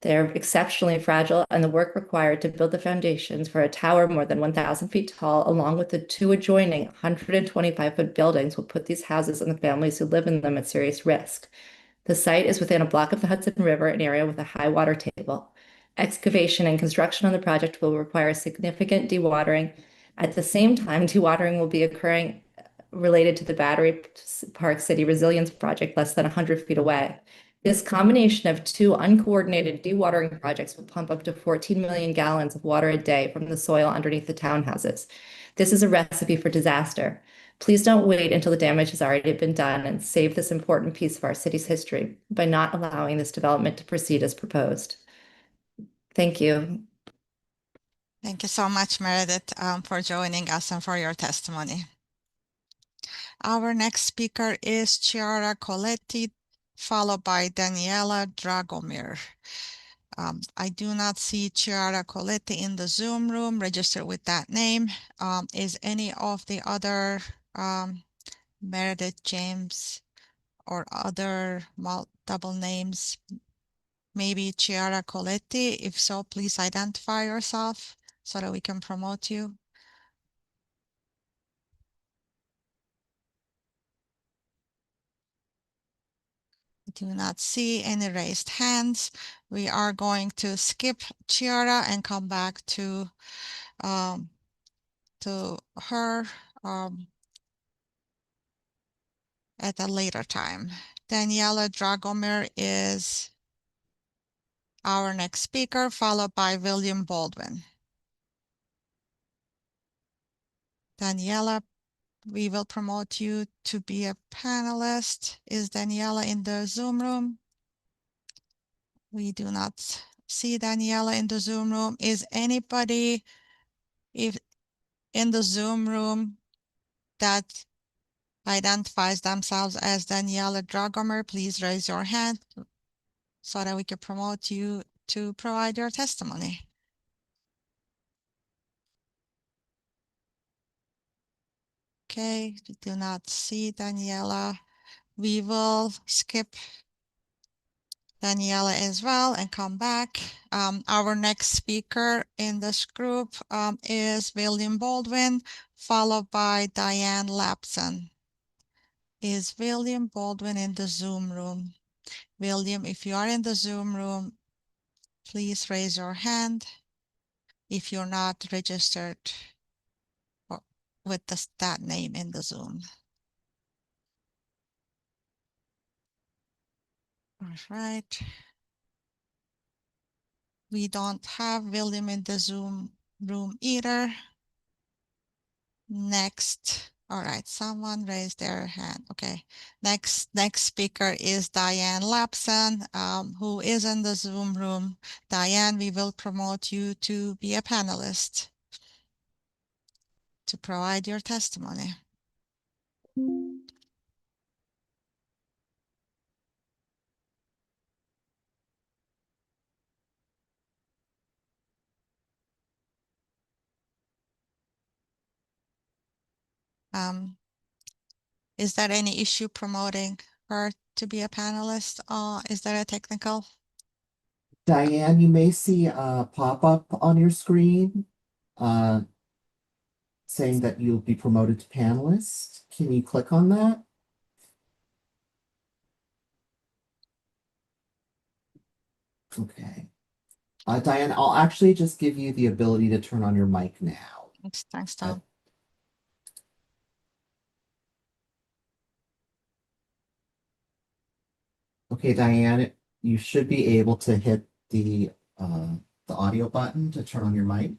Speaker 20: They're exceptionally fragile, and the work required to build the foundations for a tower more than 1,000 feet tall, along with the 2 adjoining 125-foot buildings, will put these houses and the families who live in them at serious risk. The site is within a block of the Hudson River, an area with a high water table. Excavation and construction on the project will require significant dewatering. At the same time, dewatering will be occurring related to the Battery Park City Resilience Project less than 100 feet away. This combination of 2 uncoordinated dewatering projects will pump up to 14 million gallons of water a day from the soil underneath the townhouses. This is a recipe for disaster. Please don't wait until the damage has already been done and save this important piece of our city's history by not allowing this development to proceed as proposed. Thank you.
Speaker 1: Thank you so much, Meredith, for joining us and for your testimony. Our next speaker is Chiara Coletti, followed by Daniela Dragomir. I do not see Chiara Coletti in the Zoom room registered with that name. Is any of the other Meredith James or other double names, maybe Chiara Coletti? If so, please identify yourself so that we can promote you. I do not see any raised hands. We are going to skip Chiara and come back to her at a later time. Daniela Dragomir is our next speaker, followed by William Baldwin. Daniela, we will promote you to be a panelist. Is Daniela in the Zoom room? We do not see Daniela in the Zoom room. Is anybody in the Zoom room that identifies themselves as Daniela Dragomir? Please raise your hand so that we can promote you to provide your testimony. Okay, we do not see Daniela. We will skip Daniela as well and come back. Our next speaker in this group is William Baldwin, followed by Diane Lapson. Is William Baldwin in the Zoom room? William, if you are in the Zoom room, please raise your hand if you're not registered with that name in the Zoom. All right. We don't have William in the Zoom room either. Next. All right, someone raised their hand. Okay. Next speaker is Diane Lapson, who is in the Zoom room. Diane, we will promote you to be a panelist to provide your testimony. Is there any issue promoting her to be a panelist? Is there a technical?
Speaker 10: Diane, you may see a pop-up on your screen saying that you'll be promoted to panelist. Can you click on that? Okay. Diane, I'll actually just give you the ability to turn on your mic now.
Speaker 1: Thanks, Tom.
Speaker 10: Okay, Diane, you should be able to hit the audio button to turn on your mic.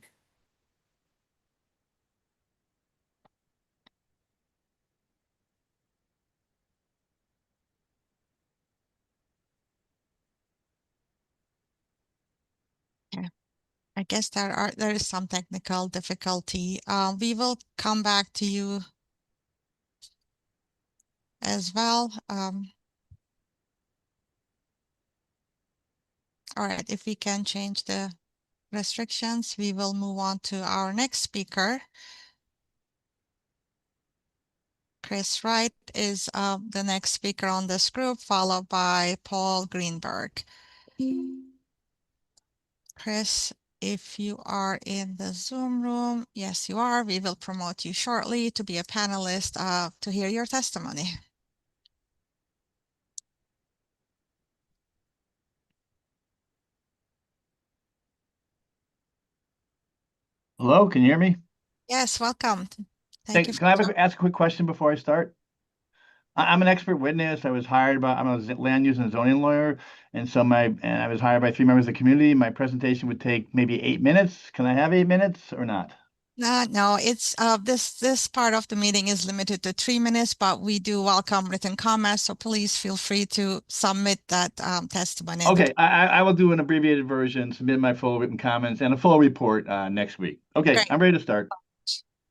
Speaker 1: Yeah. I guess there is some technical difficulty. We will come back to you as well. All right, if we can change the restrictions, we will move on to our next speaker. Chris Wright is the next speaker on this group, followed by Paul Greenberg. Chris, if you are in the Zoom room, yes, you are. We will promote you shortly to be a panelist to hear your testimony.
Speaker 21: Hello, can you hear me?
Speaker 1: Yes, welcome. Thank you.
Speaker 21: Can I ask a quick question before I start? I'm an expert witness. I'm a land use and zoning lawyer, and I was hired by 3 members of the community. My presentation would take maybe 8 minutes. Can I have 8 minutes or not?
Speaker 1: No, it's this part of the meeting is limited to 3 minutes, but we do welcome written comments, so please feel free to submit that testimony.
Speaker 21: Okay, I will do an abbreviated version, submit my full written comments, and a full report next week. Okay, great. I'm ready to start.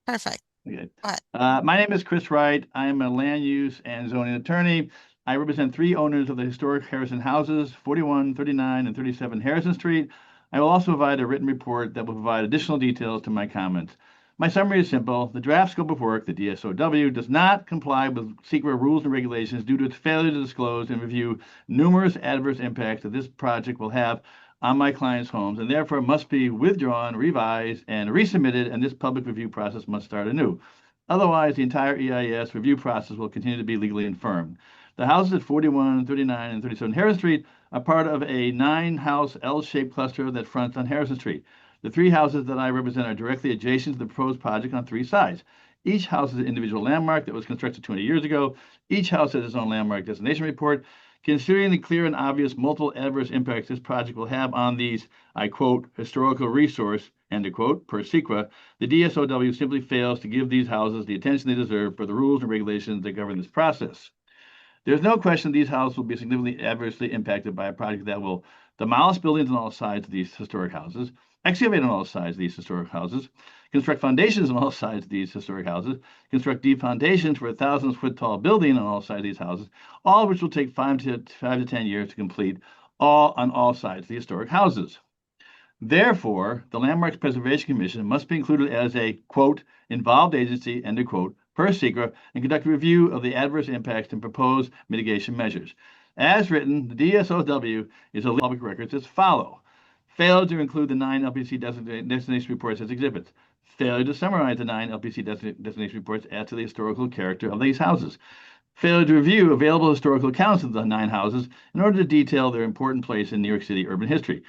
Speaker 1: Perfect.
Speaker 21: Okay. My name is Chris Wright. I am a land use and zoning attorney. I represent 3 owners of the historic Harrison houses, 41, 39, and 37 Harrison Street. I will also provide a written report that will provide additional details to my comments. My summary is simple. The draft scope of work, the DSOW, does not comply with SEQRA rules and regulations due to its failure to disclose and review numerous adverse impacts that this project will have on my clients' homes, and therefore must be withdrawn, revised, and resubmitted, and this public review process must start anew. Otherwise, the entire EIS review process will continue to be legally infirm. The houses at 41, 39, and 37 Harrison Street are part of a 9-house L-shaped cluster that fronts on Harrison Street. The 3 houses that I represent are directly adjacent to the proposed project on 3 sides. Each house is an individual landmark that was constructed 20 years ago. Each house has its own landmark designation report. Considering the clear and obvious multiple adverse impacts this project will have on these, I quote, historical resource, end quote, per SEQRA, the DSOW simply fails to give these houses the attention they deserve for the rules and regulations that govern this process. There's no question these houses will be significantly adversely impacted by a project that will demolish buildings on all sides of these historic houses, excavate on all sides of these historic houses, construct foundations on all sides of these historic houses, construct deep foundations for a 1,000-foot tall building on all sides of these houses, all of which will take 5 to 10 years to complete, all on all sides of the historic houses. Therefore, the Landmarks Preservation Commission must be included as a, quote, involved agency, end quote, per SEQRA, and conduct a review of the adverse impacts and propose mitigation measures. As written, the DSOW is a public records as follow. Failure to include the 9 LPC destination reports as exhibits. Failure to summarize the 9 LPC destination reports as to the historical character of these houses. Failure to review available historical accounts of the 9 houses in order to detail their important place in New York City urban history.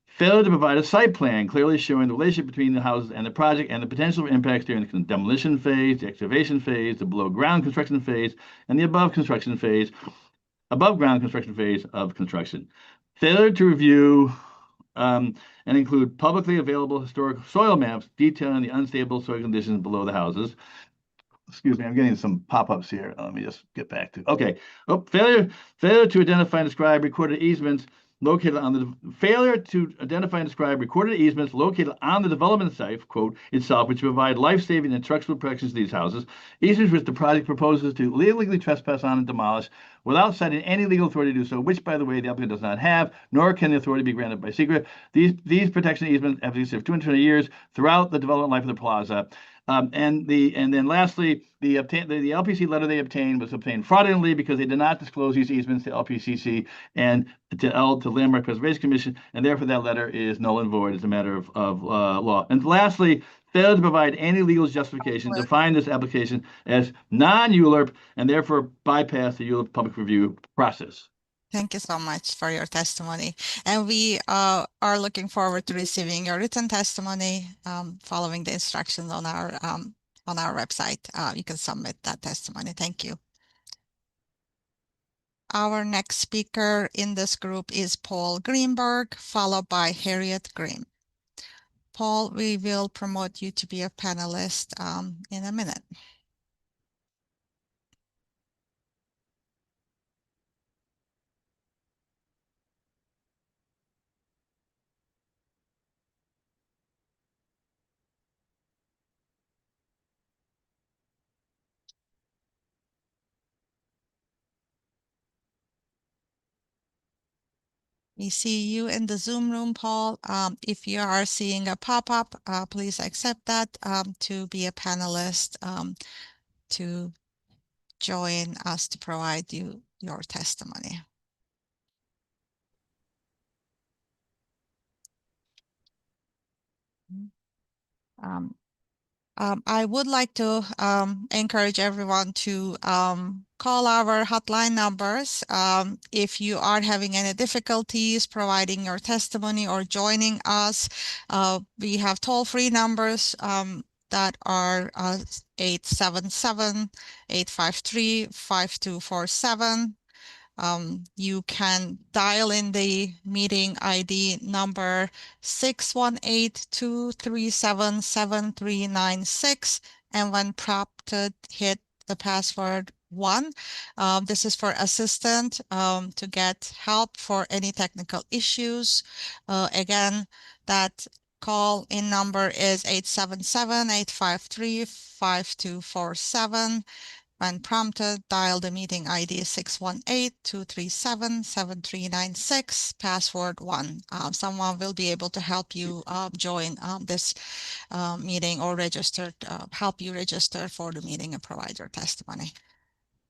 Speaker 21: Failure to provide a site plan clearly showing the relationship between the houses and the project and the potential impacts during the demolition phase, the excavation phase, the below ground construction phase, and the above ground construction phase of construction. Failure to review and include publicly available historic soil maps detailing the unstable soil conditions below the houses. Excuse me, I'm getting some pop-ups here. Let me just get back to, okay. Oh, failure to identify and describe recorded easements located on the development site, quote, itself, which provide life-saving and structural protections to these houses, easements which the project proposes to illegally trespass on and demolish without citing any legal authority to do so, which, by the way, the applicant does not have, nor can the authority be granted by secret. These protection easements have existed for 220 years throughout the development life of the plaza. And then lastly, the LPC letter they obtained was obtained fraudulently because they did not disclose these easements to LPCC and to Landmark Preservation Commission, and therefore that letter is null and void as a matter of law. And lastly, failed to provide any legal justification to find this application as non-ULURP and therefore bypass the ULURP public review process.
Speaker 1: Thank you so much for your testimony. And we are looking forward to receiving your written testimony following the instructions on our website. You can submit that testimony. Thank you. Our next speaker in this group is Paul Greenberg, followed by Harriet Grimm. Paul, we will promote you to be a panelist in a minute. We see you in the Zoom room, Paul. If you are seeing a pop-up, please accept that to be a panelist to join us to provide you your testimony. I would like to encourage everyone to call our hotline numbers. If you are having any difficulties providing your testimony or joining us, we have toll-free numbers that are 877-853-5247. You can dial in the meeting ID number 618-237-7396, and when prompted, hit the password 1. This is for assistant to get help for any technical issues. Again, that call in number is 877-853-5247. When prompted, dial the meeting ID 618-237-7396, password 1. Someone will be able to help you join this meeting or help you register for the meeting and provide your testimony.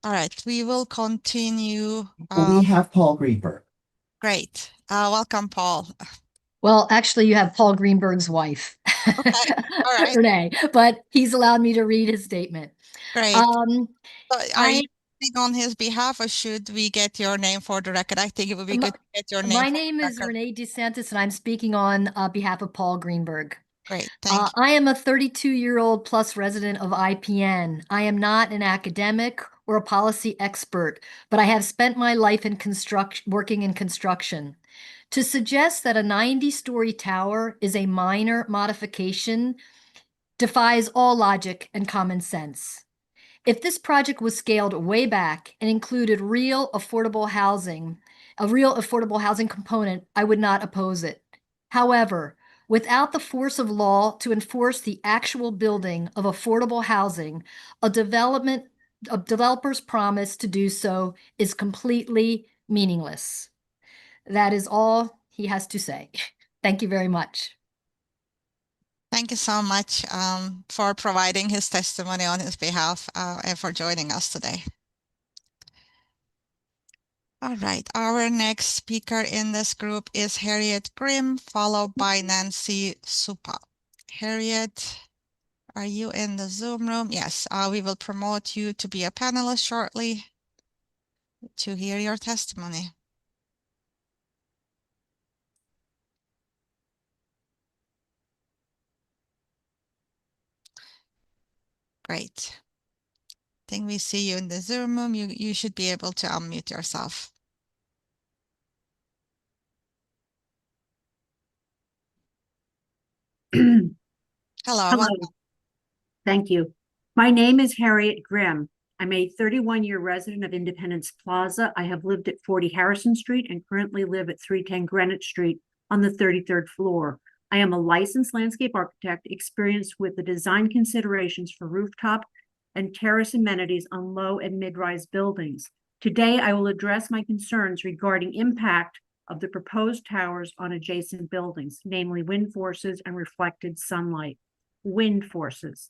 Speaker 1: All right, we will continue.
Speaker 10: We have Paul Greenberg.
Speaker 1: Great. Welcome, Paul.
Speaker 16: Well, actually, you have Paul Greenberg's wife,
Speaker 1: Okay. All right.
Speaker 16: Renee, but he's allowed me to read his statement.
Speaker 1: Great. So are you speaking on his behalf, or should we get your name for the record? I think it would be good to get your name.
Speaker 16: My name is Renee DeSantis, and I'm speaking on behalf of Paul Greenberg.
Speaker 1: Great, thank you.
Speaker 16: I am a 32-year-old plus resident of IPN. I am not an academic or a policy expert, but I have spent my life in working in construction. To suggest that a 90-story tower is a minor modification defies all logic and common sense. If this project was scaled way back and included a real affordable housing component, I would not oppose it. However, without the force of law to enforce the actual building of affordable housing, a developer's promise to do so is completely meaningless. That is all he has to say. Thank you very much.
Speaker 1: Thank you so much for providing his testimony on his behalf and for joining us today. All right, our next speaker in this group is Harriet Grimm, followed by Nancy Supa. Harriet, are you in the Zoom room? Yes, we will promote you to be a panelist shortly. to hear your testimony. Great. I think we see you in the Zoom room. You should be able to unmute yourself. Hello.
Speaker 3: Hello. Thank you. My name is Harriet Grimm. I'm a 31-year resident of Independence Plaza. I have lived at 40 Harrison Street and currently live at 310 Greenwich Street on the 33rd floor. I am a licensed landscape architect experienced with the design considerations for rooftop and terrace amenities on low and mid-rise buildings. Today, I will address my concerns regarding impact of the proposed towers on adjacent buildings, namely wind forces and reflected sunlight. Wind forces.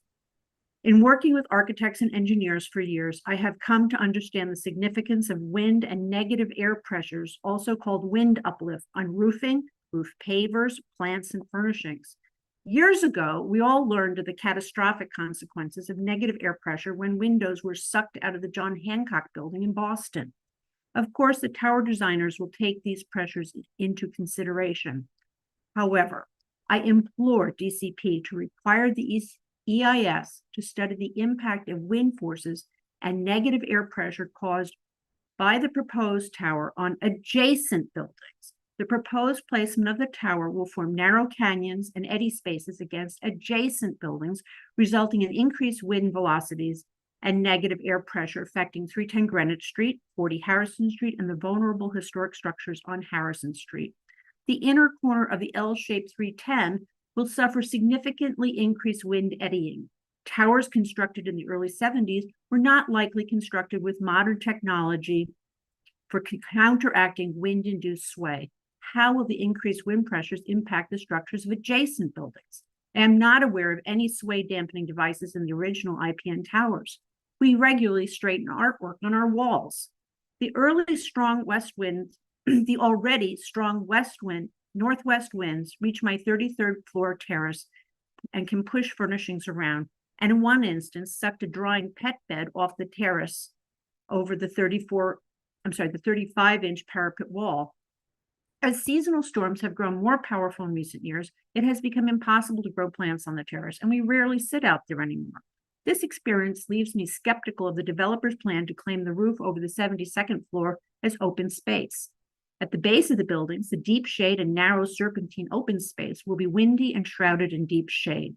Speaker 3: In working with architects and engineers for years, I have come to understand the significance of wind and negative air pressures, also called wind uplift, on roofing, roof pavers, plants, and furnishings. Years ago, we all learned of the catastrophic consequences of negative air pressure when windows were sucked out of the John Hancock building in Boston. Of course, the tower designers will take these pressures into consideration. However, I implore DCP to require the EIS to study the impact of wind forces and negative air pressure caused by the proposed tower on adjacent buildings. The proposed placement of the tower will form narrow canyons and eddy spaces against adjacent buildings, resulting in increased wind velocities and negative air pressure affecting 310 Greenwich Street, 40 Harrison Street, and the vulnerable historic structures on Harrison Street. The inner corner of the L-shaped 310 will suffer significantly increased wind eddying. Towers constructed in the early 70s were not likely constructed with modern technology for counteracting wind-induced sway. How will the increased wind pressures impact the structures of adjacent buildings? I am not aware of any sway dampening devices in the original IPN towers. We regularly straighten artwork on our walls. The already strong west winds northwest winds reach my 33rd floor terrace and can push furnishings around, and in one instance sucked a drying pet bed off the terrace over the 35-inch parapet wall. As seasonal storms have grown more powerful in recent years, it has become impossible to grow plants on the terrace, and we rarely sit out there anymore. This experience leaves me skeptical of the developer's plan to claim the roof over the 72nd floor as open space. At the base of the buildings, the deep shade and narrow serpentine open space will be windy and shrouded in deep shade.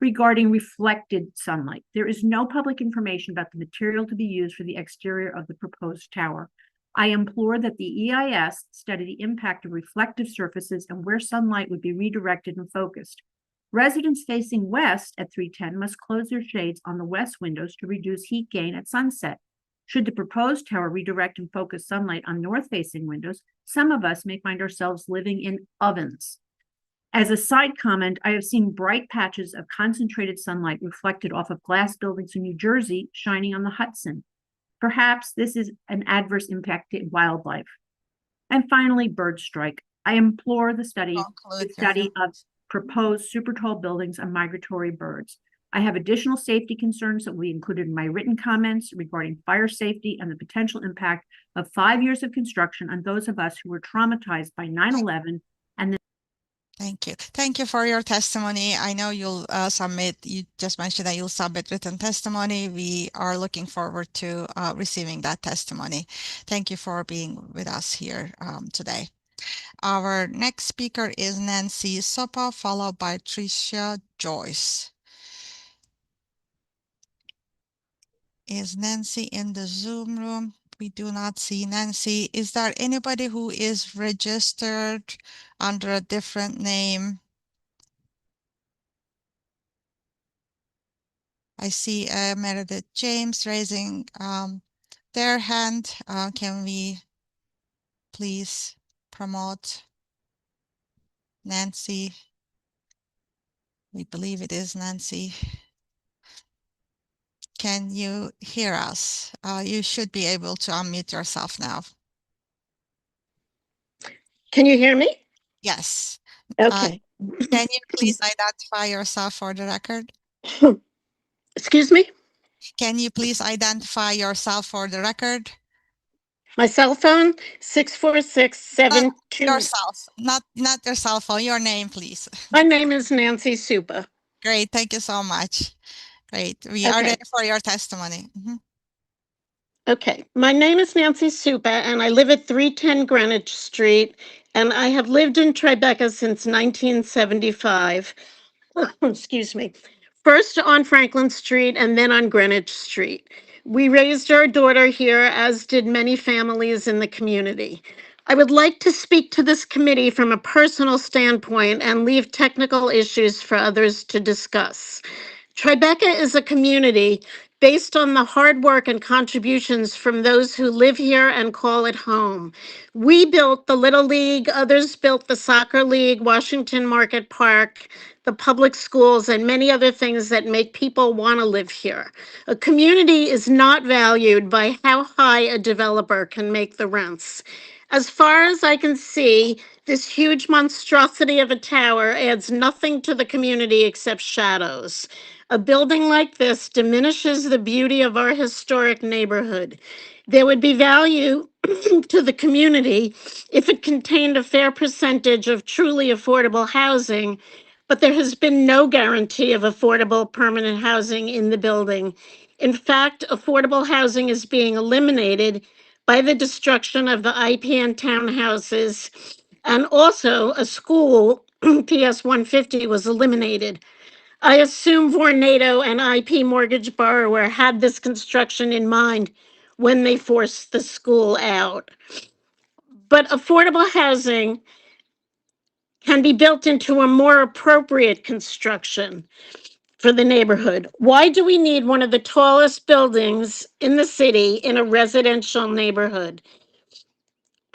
Speaker 3: Regarding reflected sunlight, there is no public information about the material to be used for the exterior of the proposed tower. I implore that the EIS study the impact of reflective surfaces and where sunlight would be redirected and focused. Residents facing west at 310 must close their shades on the west windows to reduce heat gain at sunset. Should the proposed tower redirect and focus sunlight on north-facing windows, some of us may find ourselves living in ovens. As a side comment, I have seen bright patches of concentrated sunlight reflected off of glass buildings in New Jersey shining on the Hudson. Perhaps this is an adverse impact to wildlife. And finally, bird strike. I implore the study of proposed super tall buildings and migratory birds. I have additional safety concerns that will be included in my written comments regarding fire safety and the potential impact of 5 years of construction on those of us who were traumatized by 9/11 and the
Speaker 1: Thank you. Thank you for your testimony. I know you'll you just mentioned that you'll submit written testimony. We are looking forward to receiving that testimony. Thank you for being with us here today. Our next speaker is Nancy Sopa, followed by Tricia Joyce. Is Nancy in the Zoom room? We do not see Nancy. Is there anybody who is registered under a different name? I see Meredith James raising their hand. Can we please promote Nancy? We believe it is Nancy. Can you hear us? You should be able to unmute yourself now.
Speaker 22: Can you hear me?
Speaker 1: Yes.
Speaker 22: Okay.
Speaker 1: Can you please identify yourself for the record?
Speaker 22: Excuse me?
Speaker 1: Can you please identify yourself for the record?
Speaker 22: My cell phone, 646-72.
Speaker 1: Yourself, not your cell phone, your name, please.
Speaker 22: My name is Nancy Supa.
Speaker 1: Great, thank you so much. Great, we are ready for your testimony.
Speaker 22: Okay, my name is Nancy Supa, and I live at 310 Greenwich Street, and I have lived in Tribeca since 1975. Excuse me. First on Franklin Street and then on Greenwich Street. We raised our daughter here, as did many families in the community. I would like to speak to this committee from a personal standpoint and leave technical issues for others to discuss. Tribeca is a community based on the hard work and contributions from those who live here and call it home. We built the Little League, others built the Soccer League, Washington Market Park, the public schools, and many other things that make people want to live here. A community is not valued by how high a developer can make the rents. As far as I can see, this huge monstrosity of a tower adds nothing to the community except shadows. A building like this diminishes the beauty of our historic neighborhood. There would be value to the community if it contained a fair percentage of truly affordable housing, but there has been no guarantee of affordable permanent housing in the building. In fact, affordable housing is being eliminated by the destruction of the IPN townhouses, and also a school, PS 150, was eliminated. I assume Vornado and IP mortgage borrower had this construction in mind when they forced the school out. But affordable housing can be built into a more appropriate construction for the neighborhood. Why do we need one of the tallest buildings in the city in a residential neighborhood?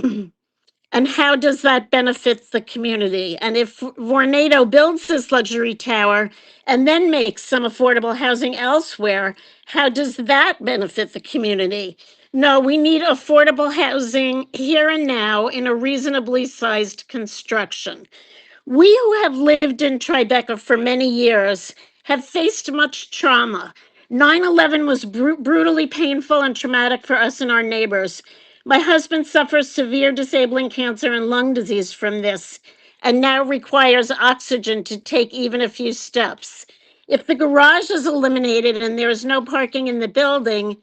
Speaker 22: And how does that benefit the community? And if Vornado builds this luxury tower and then makes some affordable housing elsewhere, how does that benefit the community? No, we need affordable housing here and now in a reasonably sized construction. We who have lived in Tribeca for many years have faced much trauma. 9/11 was brutally painful and traumatic for us and our neighbors. My husband suffers severe disabling cancer and lung disease from this, and now requires oxygen to take even a few steps. If the garage is eliminated and there is no parking in the building,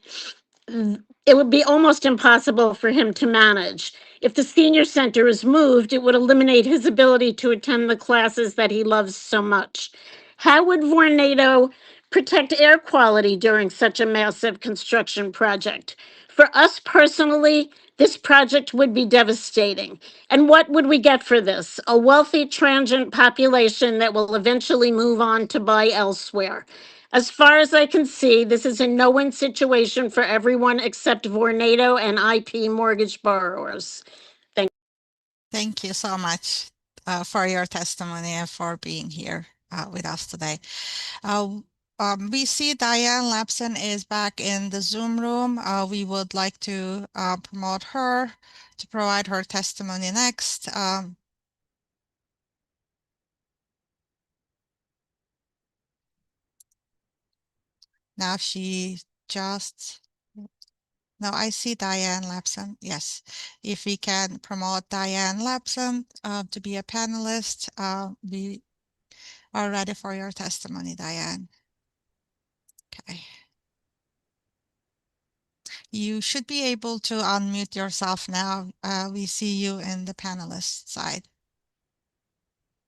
Speaker 22: it would be almost impossible for him to manage. If the senior center is moved, it would eliminate his ability to attend the classes that he loves so much. How would Vornado protect air quality during such a massive construction project? For us personally, this project would be devastating. And what would we get for this? A wealthy transient population that will eventually move on to buy elsewhere. As far as I can see, this is a no-win situation for everyone except Vornado and IP mortgage borrowers.
Speaker 1: Thank you so much for your testimony and for being here with us today. We see Diane Lapson is back in the Zoom room. We would like to promote her to provide her testimony next. Now she just, no, I see Diane Lapson. Yes, if we can promote Diane Lapson to be a panelist, we are ready for your testimony, Diane. Okay. You should be able to unmute yourself now. We see you in the panelist side.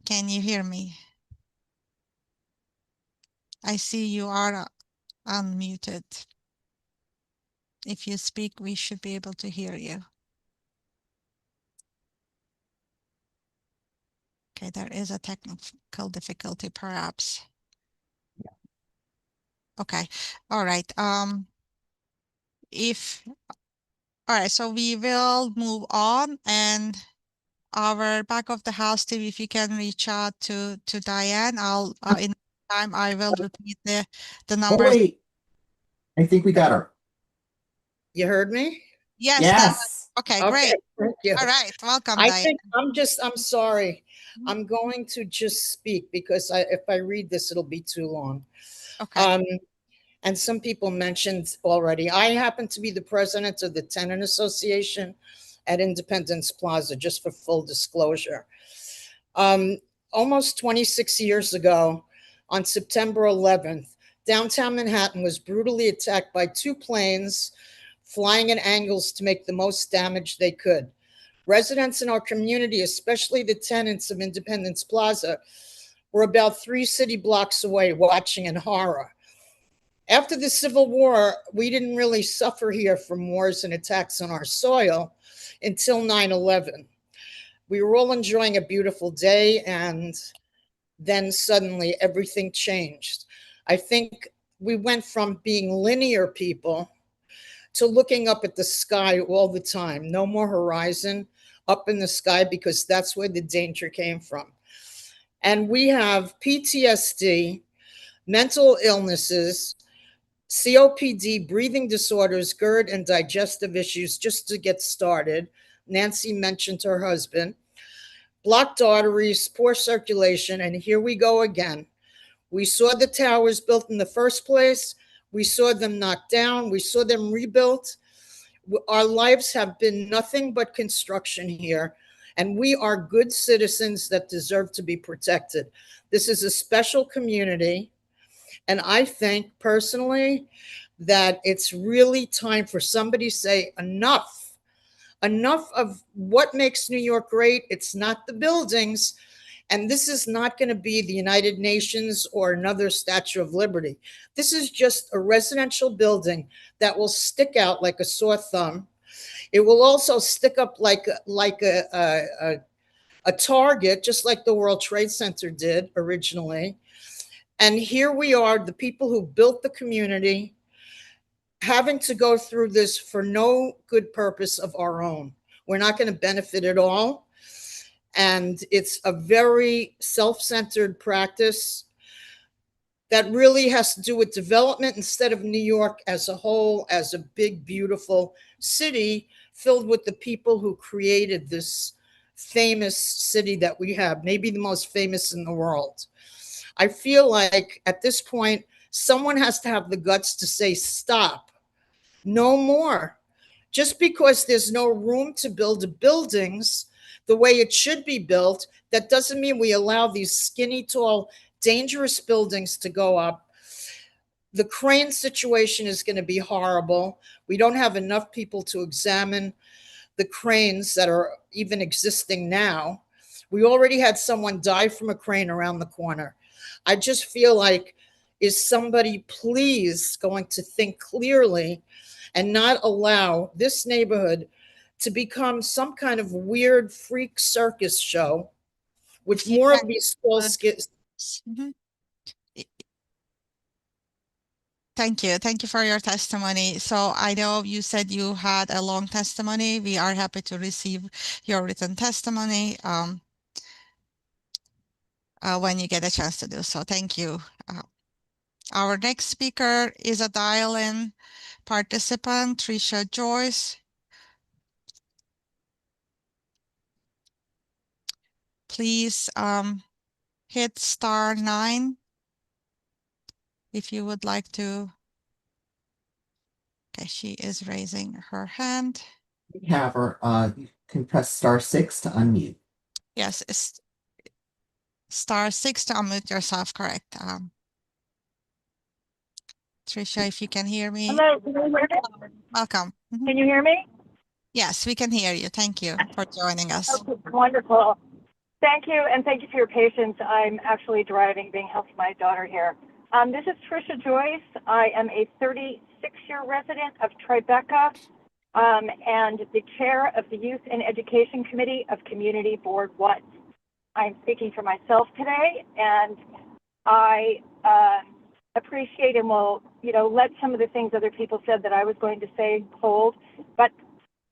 Speaker 1: Can you hear me? I see you are unmuted. If you speak, we should be able to hear you. Okay, there is a technical difficulty perhaps. Okay, all right. All right, so we will move on, and our back of the house team, if you can reach out to Diane, I'll in time I will repeat the numbers.
Speaker 10: Oh, wait. I think we got her.
Speaker 4: You heard me?
Speaker 1: Yes.
Speaker 10: Yes.
Speaker 1: Okay,
Speaker 4: Okay,
Speaker 1: great.
Speaker 4: thank you.
Speaker 1: All right, welcome,
Speaker 4: I
Speaker 1: Diane.
Speaker 4: think I'm sorry. I'm going to just speak because if I read this, it'll be too long.
Speaker 1: Okay.
Speaker 4: and some people mentioned already, I happen to be the president of the Tenant Association at Independence Plaza, just for full disclosure. Almost 26 years ago, on September 11th, downtown Manhattan was brutally attacked by 2 planes flying at angles to make the most damage they could. Residents in our community, especially the tenants of Independence Plaza, were about 3 city blocks away watching in horror. After the Civil War, we didn't really suffer here from wars and attacks on our soil until 9/11. We were all enjoying a beautiful day, and then suddenly everything changed. I think we went from being linear people to looking up at the sky all the time. No more horizon, up in the sky, because that's where the danger came from. And we have PTSD, mental illnesses, COPD, breathing disorders, GERD, and digestive issues, just to get started. Nancy mentioned her husband. Blocked arteries, poor circulation, and here we go again. We saw the towers built in the first place. We saw them knocked down. We saw them rebuilt. Our lives have been nothing but construction here, and we are good citizens that deserve to be protected. This is a special community, and I think personally that it's really time for somebody to say enough. Enough of what makes New York great. It's not the buildings, and this is not going to be the United Nations or another Statue of Liberty. This is just a residential building that will stick out like a sore thumb. It will also stick up like a target, just like the World Trade Center did originally. And here we are, the people who built the community, having to go through this for no good purpose of our own. We're not going to benefit at all. And it's a very self-centered practice that really has to do with development instead of New York as a whole, as a big, beautiful city filled with the people who created this famous city that we have, maybe the most famous in the world. I feel like at this point, someone has to have the guts to say, stop, no more. Just because there's no room to build buildings the way it should be built, that doesn't mean we allow these skinny, tall, dangerous buildings to go up. The crane situation is going to be horrible. We don't have enough people to examine the cranes that are even existing now. We already had someone die from a crane around the corner. I just feel like, is somebody please going to think clearly and not allow this neighborhood to become some kind of weird freak circus show with more of these small skits?
Speaker 1: Thank you. Thank you for your testimony. So I know you said you had a long testimony. We are happy to receive your written testimony when you get a chance to do so. Thank you. Our next speaker is a dial-in participant, Tricia Joyce. Please hit *9 if you would like to. Okay, she is raising her hand.
Speaker 10: We have her. You can press *6 to unmute.
Speaker 1: Yes, it's *6 to unmute yourself, correct. Tricia, if you can hear me.
Speaker 2: Hello, can you hear me?
Speaker 1: Welcome.
Speaker 2: Can you hear me?
Speaker 1: Yes, we can hear you. Thank you for joining us.
Speaker 2: Okay, wonderful. Thank you, and thank you for your patience. I'm actually driving, being helped by my daughter here. This is Tricia Joyce. I am a 36-year resident of Tribeca and the chair of the Youth and Education Committee of Community Board 1. I'm speaking for myself today, and I appreciate and will, let some of the things other people said that I was going to say hold. But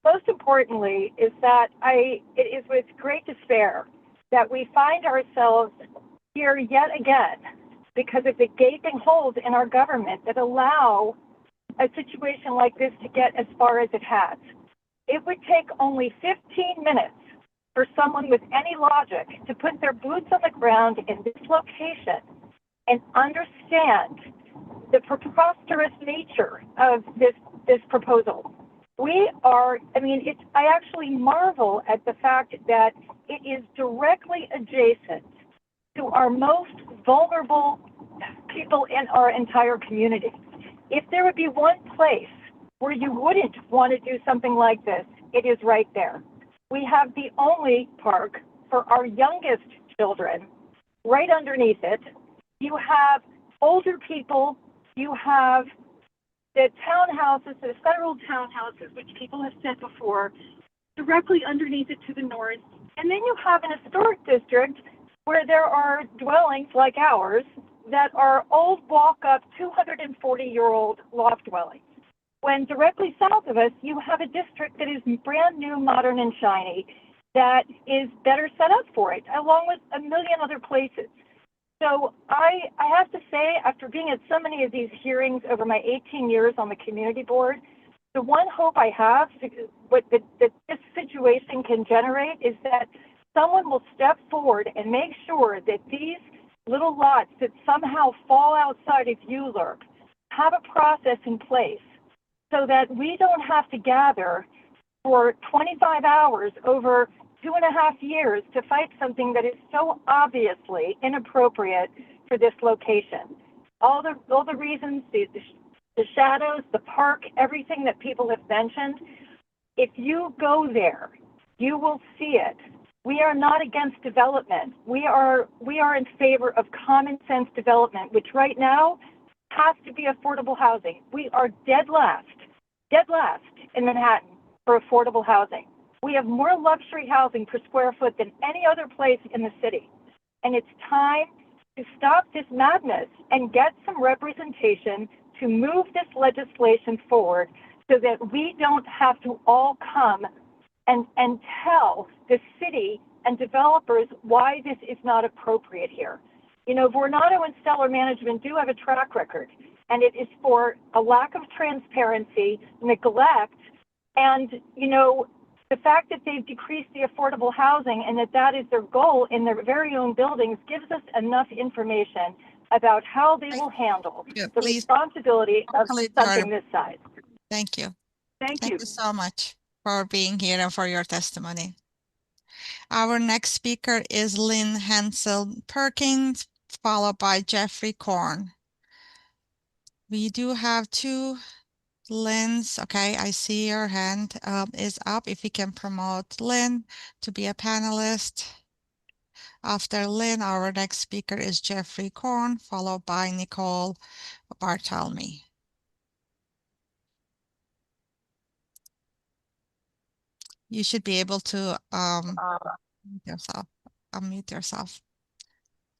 Speaker 2: most importantly is that it is with great despair that we find ourselves here yet again because of the gaping holes in our government that allow a situation like this to get as far as it has. It would take only 15 minutes for someone with any logic to put their boots on the ground in this location and understand the preposterous nature of this proposal. I actually marvel at the fact that it is directly adjacent to our most vulnerable people in our entire community. If there would be one place where you wouldn't want to do something like this, it is right there. We have the only park for our youngest children right underneath it. You have older people, you have the townhouses, the federal townhouses, which people have said before, directly underneath it to the north. And then you have an historic district where there are dwellings like ours that are old walk-up 240-year-old loft dwellings. When directly south of us, you have a district that is brand new, modern, and shiny that is better set up for it, along with a million other places. So I have to say, after being at so many of these hearings over my 18 years on the community board, the one hope I have that this situation can generate is that someone will step forward and make sure that these little lots that somehow fall outside of ULURP have a process in place so that we don't have to gather for 25 hours over 2.5 years to fight something that is so obviously inappropriate for this location. All the reasons, the shadows, the park, everything that people have mentioned, if you go there, you will see it. We are not against development. We are in favor of common sense development, which right now has to be affordable housing. We are dead last in Manhattan for affordable housing. We have more luxury housing per square foot than any other place in the city. And it's time to stop this madness and get some representation to move this legislation forward so that we don't have to all come and tell the city and developers why this is not appropriate here. You know, Vornado and Stellar Management do have a track record, and it is for a lack of transparency, neglect, and, you know, the fact that they've decreased the affordable housing and that is their goal in their very own buildings gives us enough information about how they will handle the responsibility of something this size.
Speaker 1: Thank you.
Speaker 2: Thank you
Speaker 1: so much for being here and for your testimony. Our next speaker is Lynn Hansel Perkins, followed by Jeffrey Korn. We do have two Lynn's. Okay, I see your hand is up. If you can promote Lynn to be a panelist. After Lynn, our next speaker is Jeffrey Korn, followed by Nicole Barthelmy. You should be able to unmute yourself.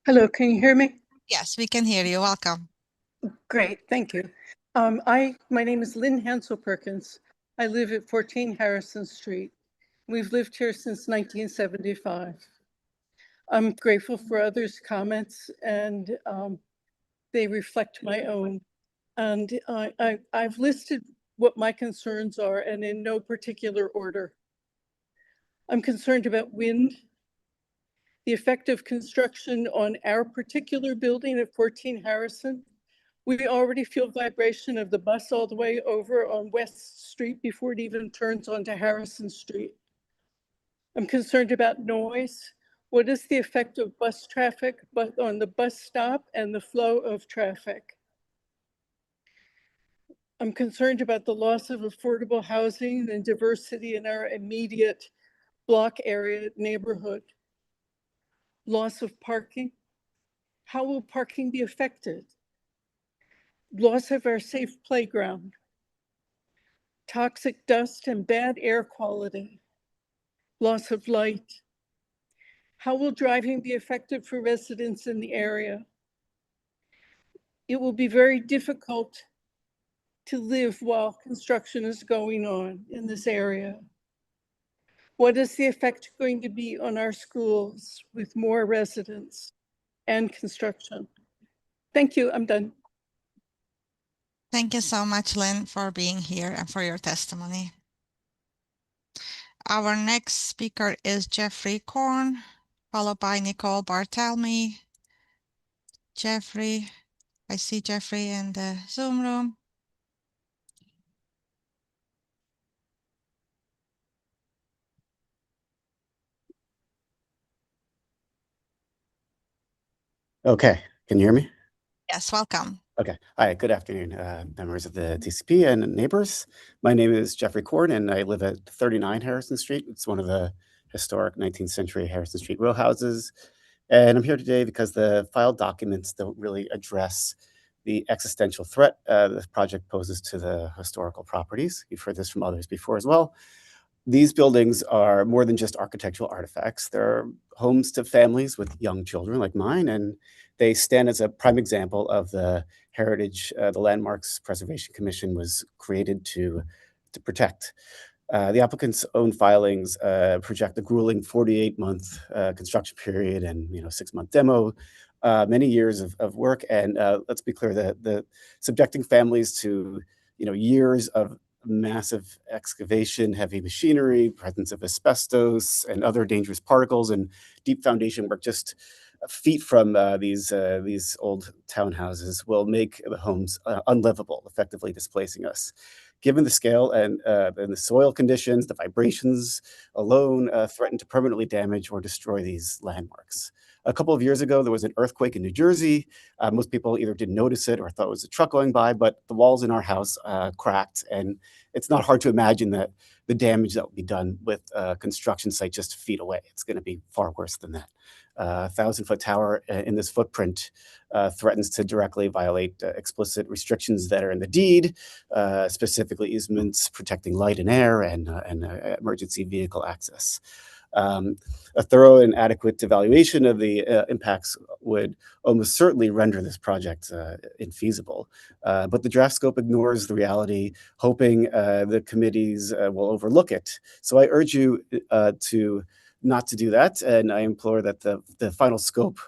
Speaker 5: Hello, can you hear me?
Speaker 1: Yes, we can hear you. Welcome.
Speaker 5: Great, thank you. My name is Lynn Hansel Perkins. I live at 14 Harrison Street. We've lived here since 1975. I'm grateful for others' comments, and they reflect my own. And I've listed what my concerns are, and in no particular order. I'm concerned about wind, the effect of construction on our particular building at 14 Harrison. We already feel vibration of the bus all the way over on West Street before it even turns onto Harrison Street. I'm concerned about noise. What is the effect of bus traffic on the bus stop and the flow of traffic? I'm concerned about the loss of affordable housing and diversity in our immediate block area neighborhood. Loss of parking. How will parking be affected? Loss of our safe playground. Toxic dust and bad air quality. Loss of light. How will driving be affected for residents in the area? It will be very difficult to live while construction is going on in this area. What is the effect going to be on our schools with more residents and construction? Thank you, I'm done.
Speaker 1: Thank you so much, Lynn, for being here and for your testimony. Our next speaker is Jeffrey Korn, followed by Nicole Barthelmy. Jeffrey, I see Jeffrey in the Zoom room.
Speaker 6: Okay, can you hear me?
Speaker 1: Yes, welcome.
Speaker 6: Okay. Hi, good afternoon, members of the TCP and neighbors. My name is Jeffrey Cord, and I live at 39 Harrison Street. It's one of the historic 19th century Harrison Street row houses. And I'm here today because the filed documents don't really address the existential threat this project poses to the historical properties. You've heard this from others before as well. These buildings are more than just architectural artifacts. They're homes to families with young children like mine, and they stand as a prime example of the heritage the Landmarks Preservation Commission was created to protect. The applicant's own filings project a grueling 48-month construction period and 6-month demo, many years of work. And let's be clear, the subjecting families to years of massive excavation, heavy machinery, presence of asbestos and other dangerous particles, and deep foundation work just feet from these old townhouses will make the homes unlivable, effectively displacing us. Given the scale and the soil conditions, the vibrations alone threaten to permanently damage or destroy these landmarks. A couple of years ago, there was an earthquake in New Jersey. Most people either didn't notice it or thought it was a truck going by, but the walls in our house cracked, and it's not hard to imagine that the damage that will be done with a construction site just feet away. It's going to be far worse than that. 1,000-foot tower in this footprint threatens to directly violate explicit restrictions that are in the deed, specifically easements protecting light and air and emergency vehicle access. A thorough and adequate evaluation of the impacts would almost certainly render this project infeasible. But the draft scope ignores the reality, hoping the committees will overlook it. So I urge you to not to do that, and I implore that the final scope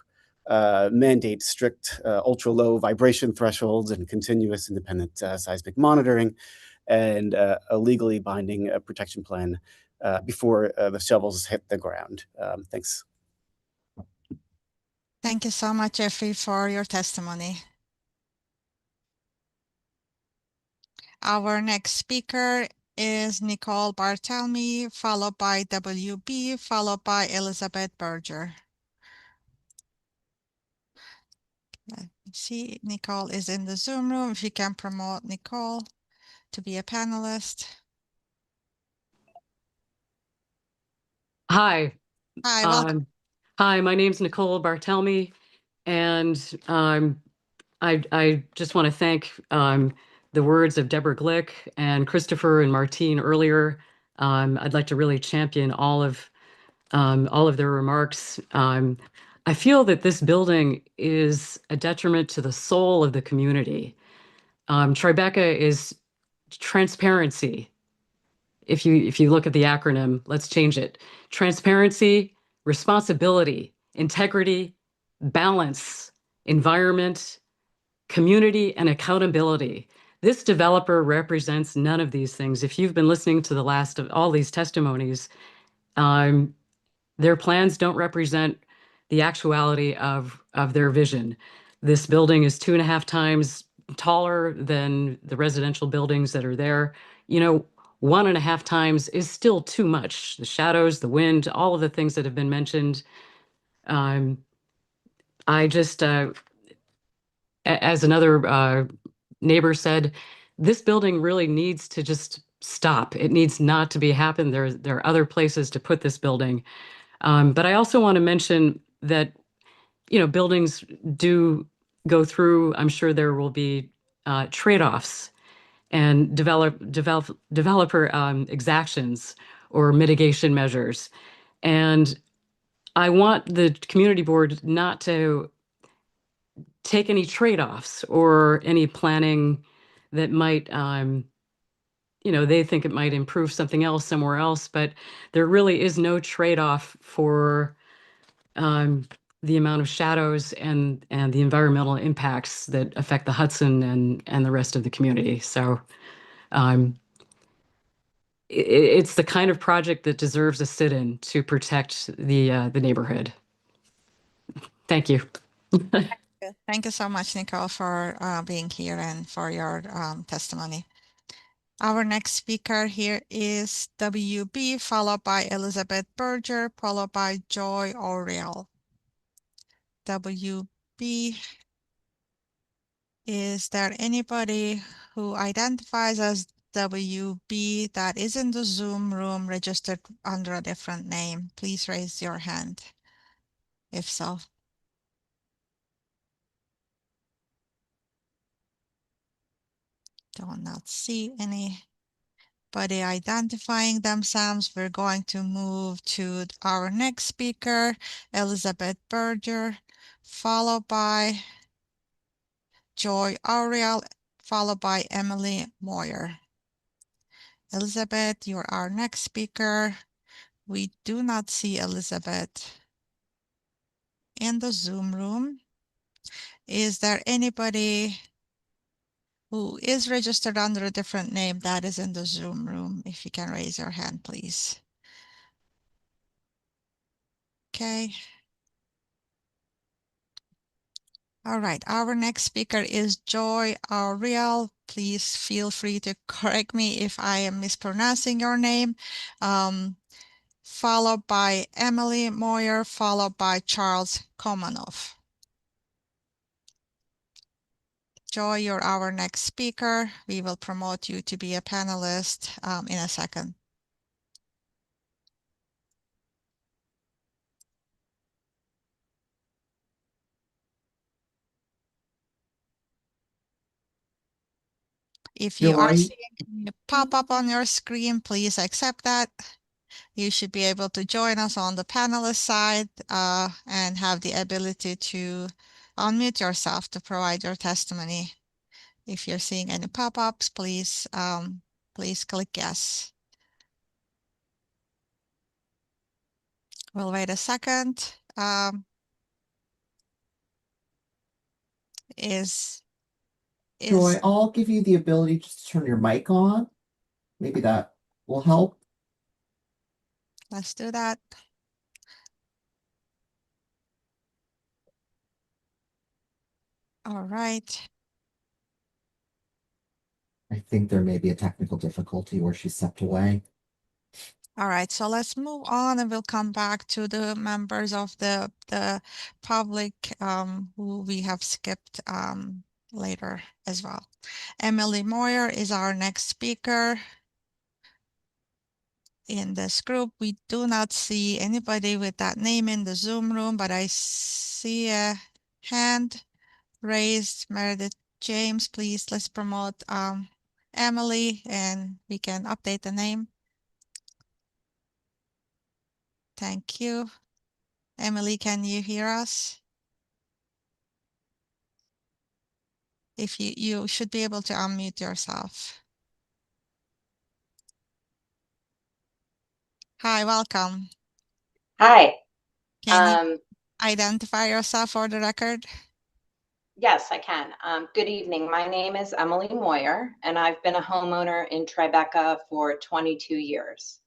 Speaker 6: mandate strict ultra-low vibration thresholds and continuous independent seismic monitoring, and a legally binding protection plan before the shovels hit the ground. Thanks.
Speaker 1: Thank you so much, Jeffrey, for your testimony. Our next speaker is Nicole Bartelme, followed by WB, followed by Elizabeth Berger. Let me see, Nicole is in the Zoom room. If you can promote Nicole to be a panelist.
Speaker 7: Hi.
Speaker 1: Hi, welcome.
Speaker 7: Hi, my name's Nicole Bartelme, and I just want to thank the words of Deborah Glick and Christopher and Martine earlier. I'd like to really champion all of their remarks. I feel that this building is a detriment to the soul of the community. Tribeca is transparency. If you look at the acronym, let's change it. Transparency, responsibility, integrity, balance, environment, community, and accountability. This developer represents none of these things. If you've been listening to the last of all these testimonies, their plans don't represent the actuality of their vision. This building is 2.5 times taller than the residential buildings that are there. 1.5 times is still too much. The shadows, the wind, all of the things that have been mentioned. I just, as another neighbor said, this building really needs to just stop. It needs not to be happen. There are other places to put this building. But I also want to mention that, buildings do go through, I'm sure there will be trade-offs and developer exactions or mitigation measures. And I want the community board not to take any trade-offs or any planning that might, they think it might improve something else somewhere else, but there really is no trade-off for the amount of shadows and the environmental impacts that affect the Hudson and the rest of the community. So it's the kind of project that deserves a sit-in to protect the neighborhood. Thank you.
Speaker 1: Thank you so much, Nicole, for being here and for your testimony. Our next speaker here is WB, followed by Elizabeth Berger, followed by Joy Oriel. WB, is there anybody who identifies as WB that is in the Zoom room registered under a different name? Please raise your hand if so. Do not see anybody identifying themselves. We're going to move to our next speaker, Elizabeth Berger, followed by Joy Auriel, followed by Emily Moyer. Elizabeth, you're our next speaker. We do not see Elizabeth in the Zoom room. Is there anybody who is registered under a different name that is in the Zoom room? If you can raise your hand, please. Okay. All right, our next speaker is Joy Auriel. Please feel free to correct me if I am mispronouncing your name. Followed by Emily Moyer, followed by Charles Komanov. Joy, you're our next speaker. We will promote you to be a panelist in a second. If you are seeing a pop-up on your screen, please accept that. You should be able to join us on the panelist side and have the ability to unmute yourself to provide your testimony. If you're seeing any pop-ups, please click yes. We'll wait a second.
Speaker 10: Joy, I'll give you the ability just to turn your mic on. Maybe that will help.
Speaker 1: Let's do that. All right.
Speaker 10: I think there may be a technical difficulty where she stepped away.
Speaker 1: All right, so let's move on and we'll come back to the members of the public who we have skipped later as well. Emily Moyer is our next speaker in this group. We do not see anybody with that name in the Zoom room, but I see a hand raised. Meredith James, please, let's promote Emily and we can update the name. Thank you. Emily, can you hear us? If you should be able to unmute yourself. Hi, welcome.
Speaker 8: Hi.
Speaker 1: Can you identify yourself for the record?
Speaker 8: Yes, I can. Good evening. My name is Emily Moyer, and I've been a homeowner in Tribeca for 22 years.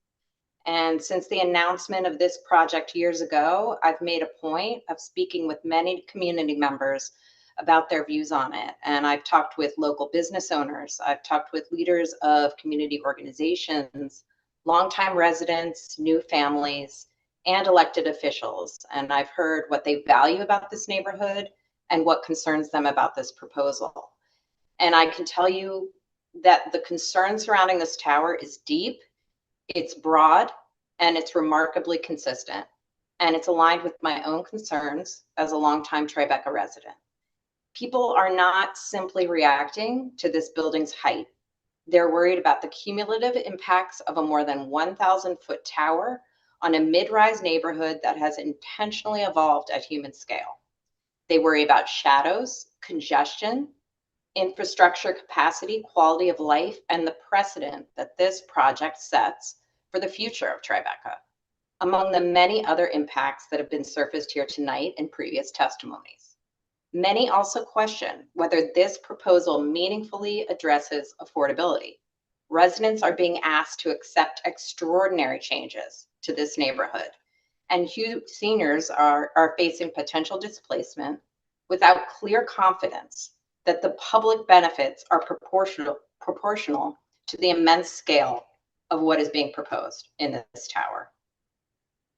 Speaker 8: And since the announcement of this project years ago, I've made a point of speaking with many community members about their views on it. And I've talked with local business owners. I've talked with leaders of community organizations, longtime residents, new families, and elected officials. And I've heard what they value about this neighborhood and what concerns them about this proposal. And I can tell you that the concern surrounding this tower is deep, it's broad, and it's remarkably consistent. And it's aligned with my own concerns as a longtime Tribeca resident. People are not simply reacting to this building's height. They're worried about the cumulative impacts of a more than 1,000-foot tower on a mid-rise neighborhood that has intentionally evolved at human scale. They worry about shadows, congestion, infrastructure capacity, quality of life, and the precedent that this project sets for the future of Tribeca, among the many other impacts that have been surfaced here tonight in previous testimonies. Many also question whether this proposal meaningfully addresses affordability. Residents are being asked to accept extraordinary changes to this neighborhood, and seniors are facing potential displacement, without clear confidence that the public benefits are proportional to the immense scale of what is being proposed in this tower.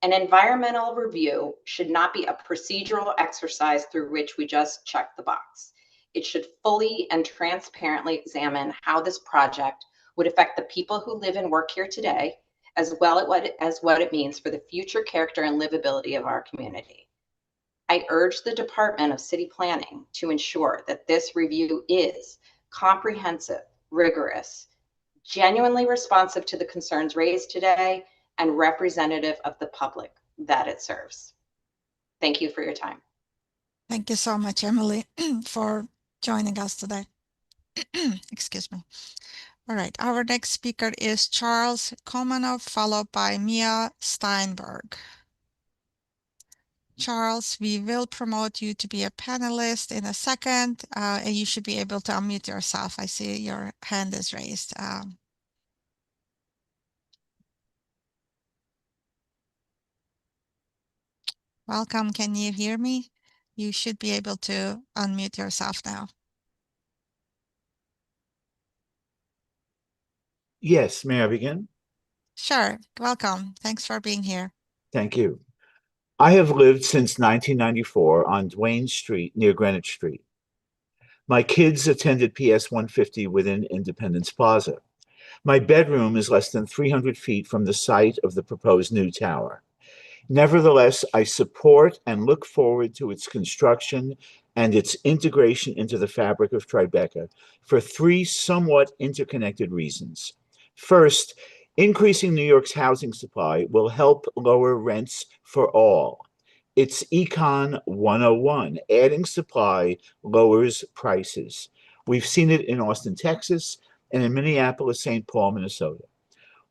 Speaker 8: An environmental review should not be a procedural exercise through which we just check the box. It should fully and transparently examine how this project would affect the people who live and work here today, as well as what it means for the future character and livability of our community. I urge the Department of City Planning to ensure that this review is comprehensive, rigorous, genuinely responsive to the concerns raised today, and representative of the public that it serves. Thank you for your time.
Speaker 1: Thank you so much, Emily, for joining us today. Excuse me. All right, our next speaker is Charles Komanov, followed by Mia Steinberg. Charles, we will promote you to be a panelist in a second, and you should be able to unmute yourself. I see your hand is raised. Welcome, can you hear me? You should be able to unmute yourself now.
Speaker 9: Yes, may I begin?
Speaker 1: Sure, welcome. Thanks for being here.
Speaker 9: Thank you. I have lived since 1994 on Duane Street near Greenwich Street. My kids attended PS 150 within Independence Plaza. My bedroom is less than 300 feet from the site of the proposed new tower. Nevertheless, I support and look forward to its construction and its integration into the fabric of Tribeca for three somewhat interconnected reasons. First, increasing New York's housing supply will help lower rents for all. It's Econ 101. Adding supply lowers prices. We've seen it in Austin, Texas, and in Minneapolis, St. Paul, Minnesota.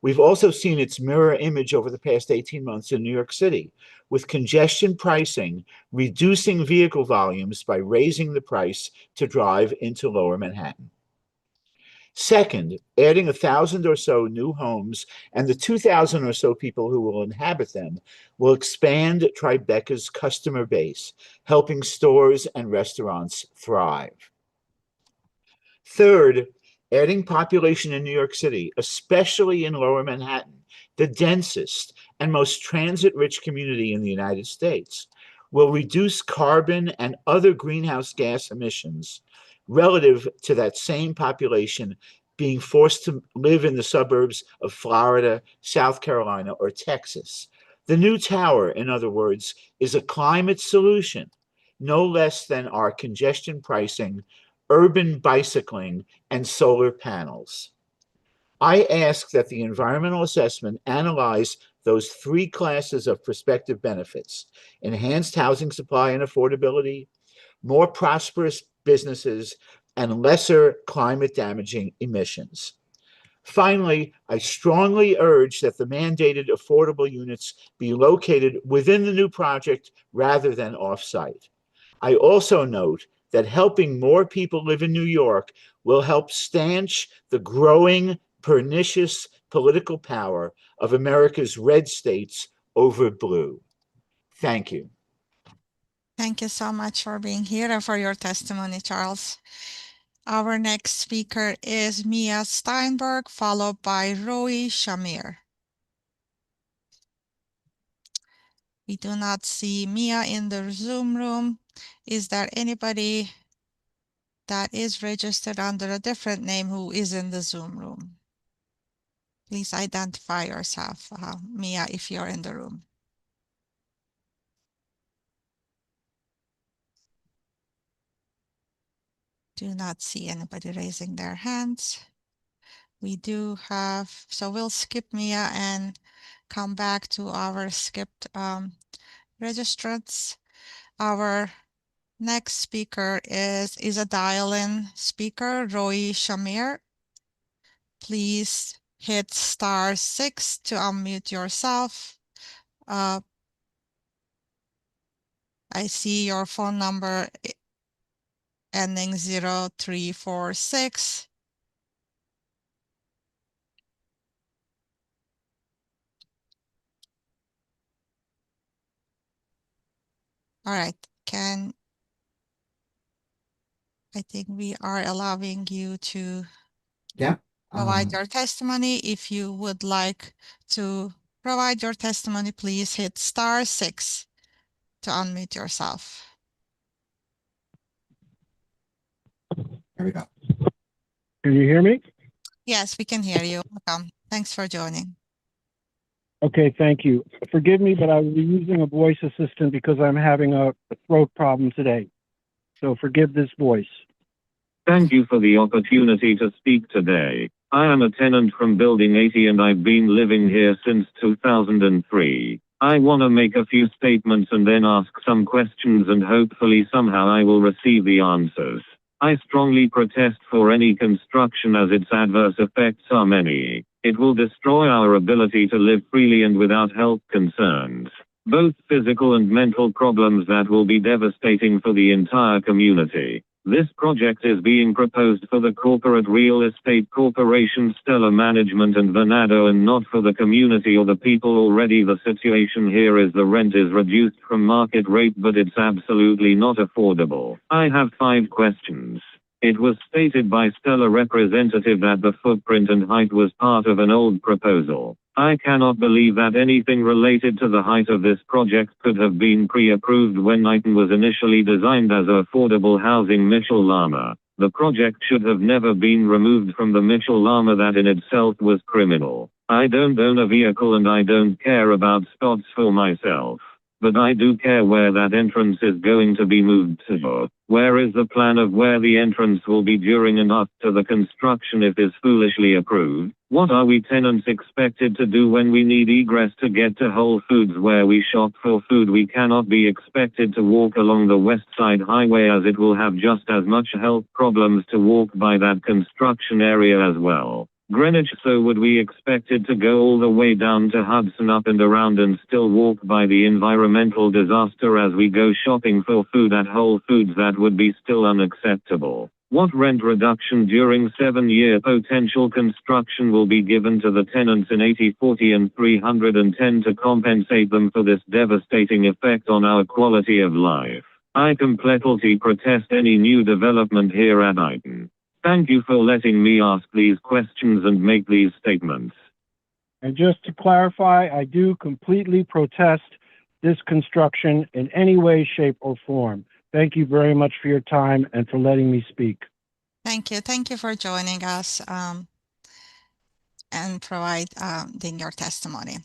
Speaker 9: We've also seen its mirror image over the past 18 months in New York City, with congestion pricing reducing vehicle volumes by raising the price to drive into lower Manhattan. Second, adding 1,000 or so new homes and the 2,000 or so people who will inhabit them will expand Tribeca's customer base, helping stores and restaurants thrive. Third, adding population in New York City, especially in lower Manhattan, the densest and most transit-rich community in the United States, will reduce carbon and other greenhouse gas emissions relative to that same population being forced to live in the suburbs of Florida, South Carolina, or Texas. The new tower, in other words, is a climate solution, no less than our congestion pricing, urban bicycling, and solar panels. I ask that the environmental assessment analyze those three classes of prospective benefits: enhanced housing supply and affordability, more prosperous businesses, and lesser climate damaging emissions. Finally, I strongly urge that the mandated affordable units be located within the new project rather than off-site. I also note that helping more people live in New York will help stanch the growing pernicious political power of America's red states over blue. Thank you.
Speaker 1: Thank you so much for being here and for your testimony, Charles. Our next speaker is Mia Steinberg, followed by Roy Shamir. We do not see Mia in the Zoom room. Is there anybody that is registered under a different name who is in the Zoom room? Please identify yourself, Mia, if you're in the room. Do not see anybody raising their hands. We do have, so we'll skip Mia and come back to our skipped registrants. Our next speaker is a dial-in speaker, Roy Shamir. Please hit *6 to unmute yourself. I see your phone number ending 0346. All right, can I think we are allowing you to
Speaker 10: Yeah.
Speaker 1: provide your testimony. If you would like to provide your testimony, please hit *6 to unmute yourself.
Speaker 10: There we go.
Speaker 11: Can you hear me?
Speaker 1: Yes, we can hear you. Welcome. Thanks for joining.
Speaker 11: Okay, thank you. Forgive me, but I will be using a voice assistant because I'm having a throat problem today. So forgive this voice.
Speaker 12: Thank you for the opportunity to speak today. I am a tenant from Building 80 and I've been living here since 2003. I want to make a few statements and then ask some questions and hopefully somehow I will receive the answers. I strongly protest for any construction as its adverse effects are many. It will destroy our ability to live freely and without health concerns, both physical and mental problems that will be devastating for the entire community. This project is being proposed for the corporate real estate corporation Stellar Management and Venado and not for the community or the people. Already the situation here is the rent is reduced from market rate but it's absolutely not affordable. I have 5 questions. It was stated by Stellar representative that the footprint and height was part of an old proposal. I cannot believe that anything related to the height of this project could have been pre-approved when Knighton was initially designed as affordable housing Mitchell Lama. The project should have never been removed from the Mitchell Lama. That in itself was criminal. I don't own a vehicle and I don't care about spots for myself. But I do care where that entrance is going to be moved to. Where is the plan of where the entrance will be during and after the construction if is foolishly approved? What are we tenants expected to do when we need egress to get to Whole Foods where we shop for food? We cannot be expected to walk along the West Side Highway as it will have just as much health problems to walk by that construction area as well. Greenwich, so would we expected to go all the way down to Hudson up and around and still walk by the environmental disaster as we go shopping for food at Whole Foods? That would be still unacceptable. What rent reduction during 7-year potential construction will be given to the tenants in 80, 40 and 310 to compensate them for this devastating effect on our quality of life? I completely protest any new development here at Knighton. Thank you for letting me ask these questions and make these statements.
Speaker 11: And just to clarify, I do completely protest this construction in any way, shape, or form. Thank you very much for your time and for letting me speak.
Speaker 1: Thank you. Thank you for joining us and providing your testimony.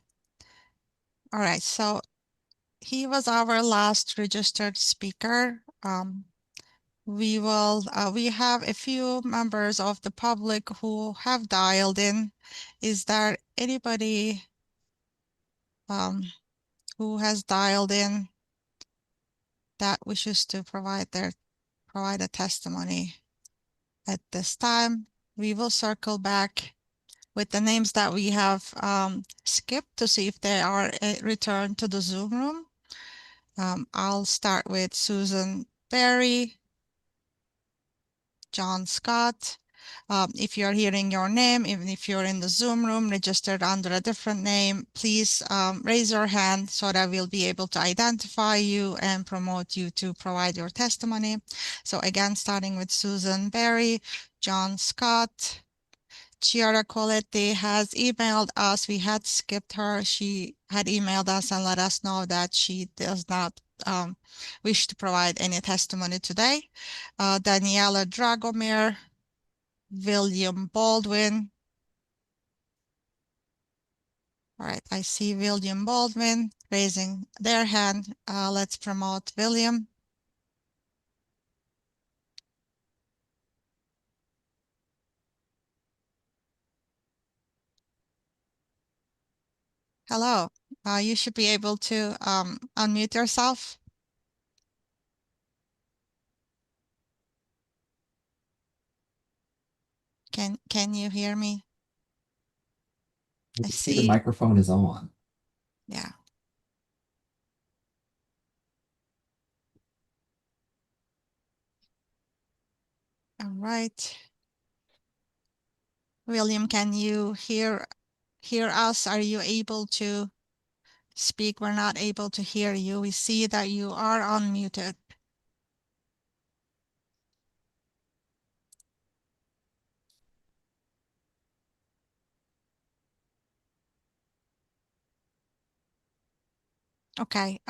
Speaker 1: All right, so he was our last registered speaker. We have a few members of the public who have dialed in. Is there anybody who has dialed in that wishes to provide a testimony at this time? We will circle back with the names that we have skipped to see if they are returned to the Zoom room. I'll start with Susan Berry, John Scott. If you're hearing your name, even if you're in the Zoom room registered under a different name, please raise your hand so that we'll be able to identify you and promote you to provide your testimony. So again, starting with Susan Berry, John Scott, Chiara Coletti has emailed us. We had skipped her. She had emailed us and let us know that she does not wish to provide any testimony today. Daniela Dragomir, William Baldwin. All right, I see William Baldwin raising their hand. Let's promote William. Hello, you should be able to unmute yourself. Can you hear me?
Speaker 10: I see the microphone is on.
Speaker 1: Yeah. All right. William, can you hear us? Are you able to speak? We're not able to hear you. We see that you are unmuted. Okay,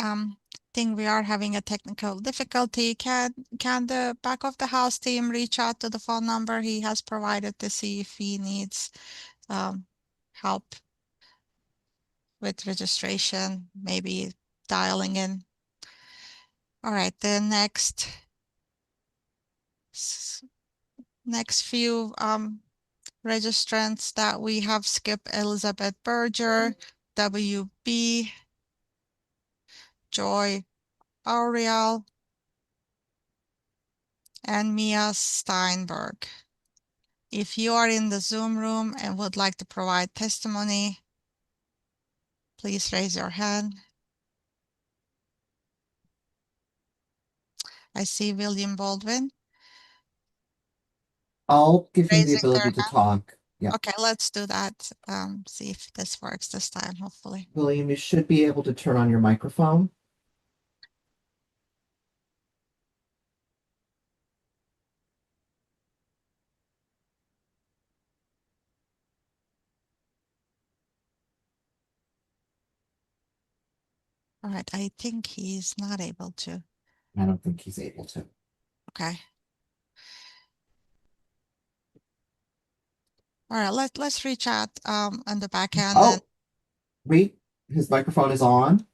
Speaker 1: think we are having a technical difficulty. Can the back of the house team reach out to the phone number he has provided to see if he needs help with registration, maybe dialing in? All right, the next few registrants that we have: Skip Elizabeth Berger, WB, Joy Auriel, and Mia Steinberg. If you are in the Zoom room and would like to provide testimony, please raise your hand. I see William Baldwin.
Speaker 10: I'll give him the
Speaker 1: Raising their
Speaker 10: ability to
Speaker 1: hand.
Speaker 10: talk. Yeah.
Speaker 1: Okay, let's do that. See if this works this time, hopefully.
Speaker 10: William, you should be able to turn on your microphone.
Speaker 1: All right, I think he's not able to.
Speaker 10: I don't think he's able to.
Speaker 1: Okay. All right, let's reach out on the back end.
Speaker 10: Oh, wait, his microphone is on.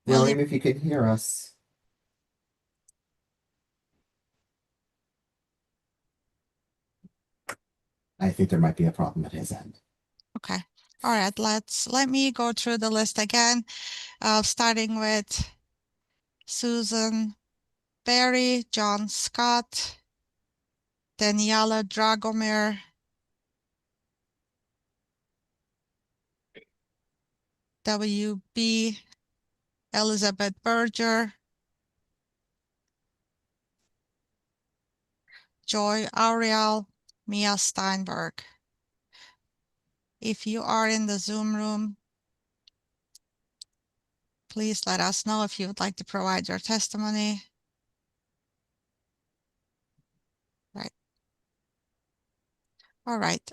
Speaker 1: William,
Speaker 10: If you can hear us. I think there might be a problem at his end.
Speaker 1: okay. All right, let me go through the list again, starting with Susan Berry, John Scott, Daniela Dragomir, WB, Elizabeth Berger, Joy Ariel, Mia Steinberg. If you are in the Zoom room, please let us know if you would like to provide your testimony. Right. All right.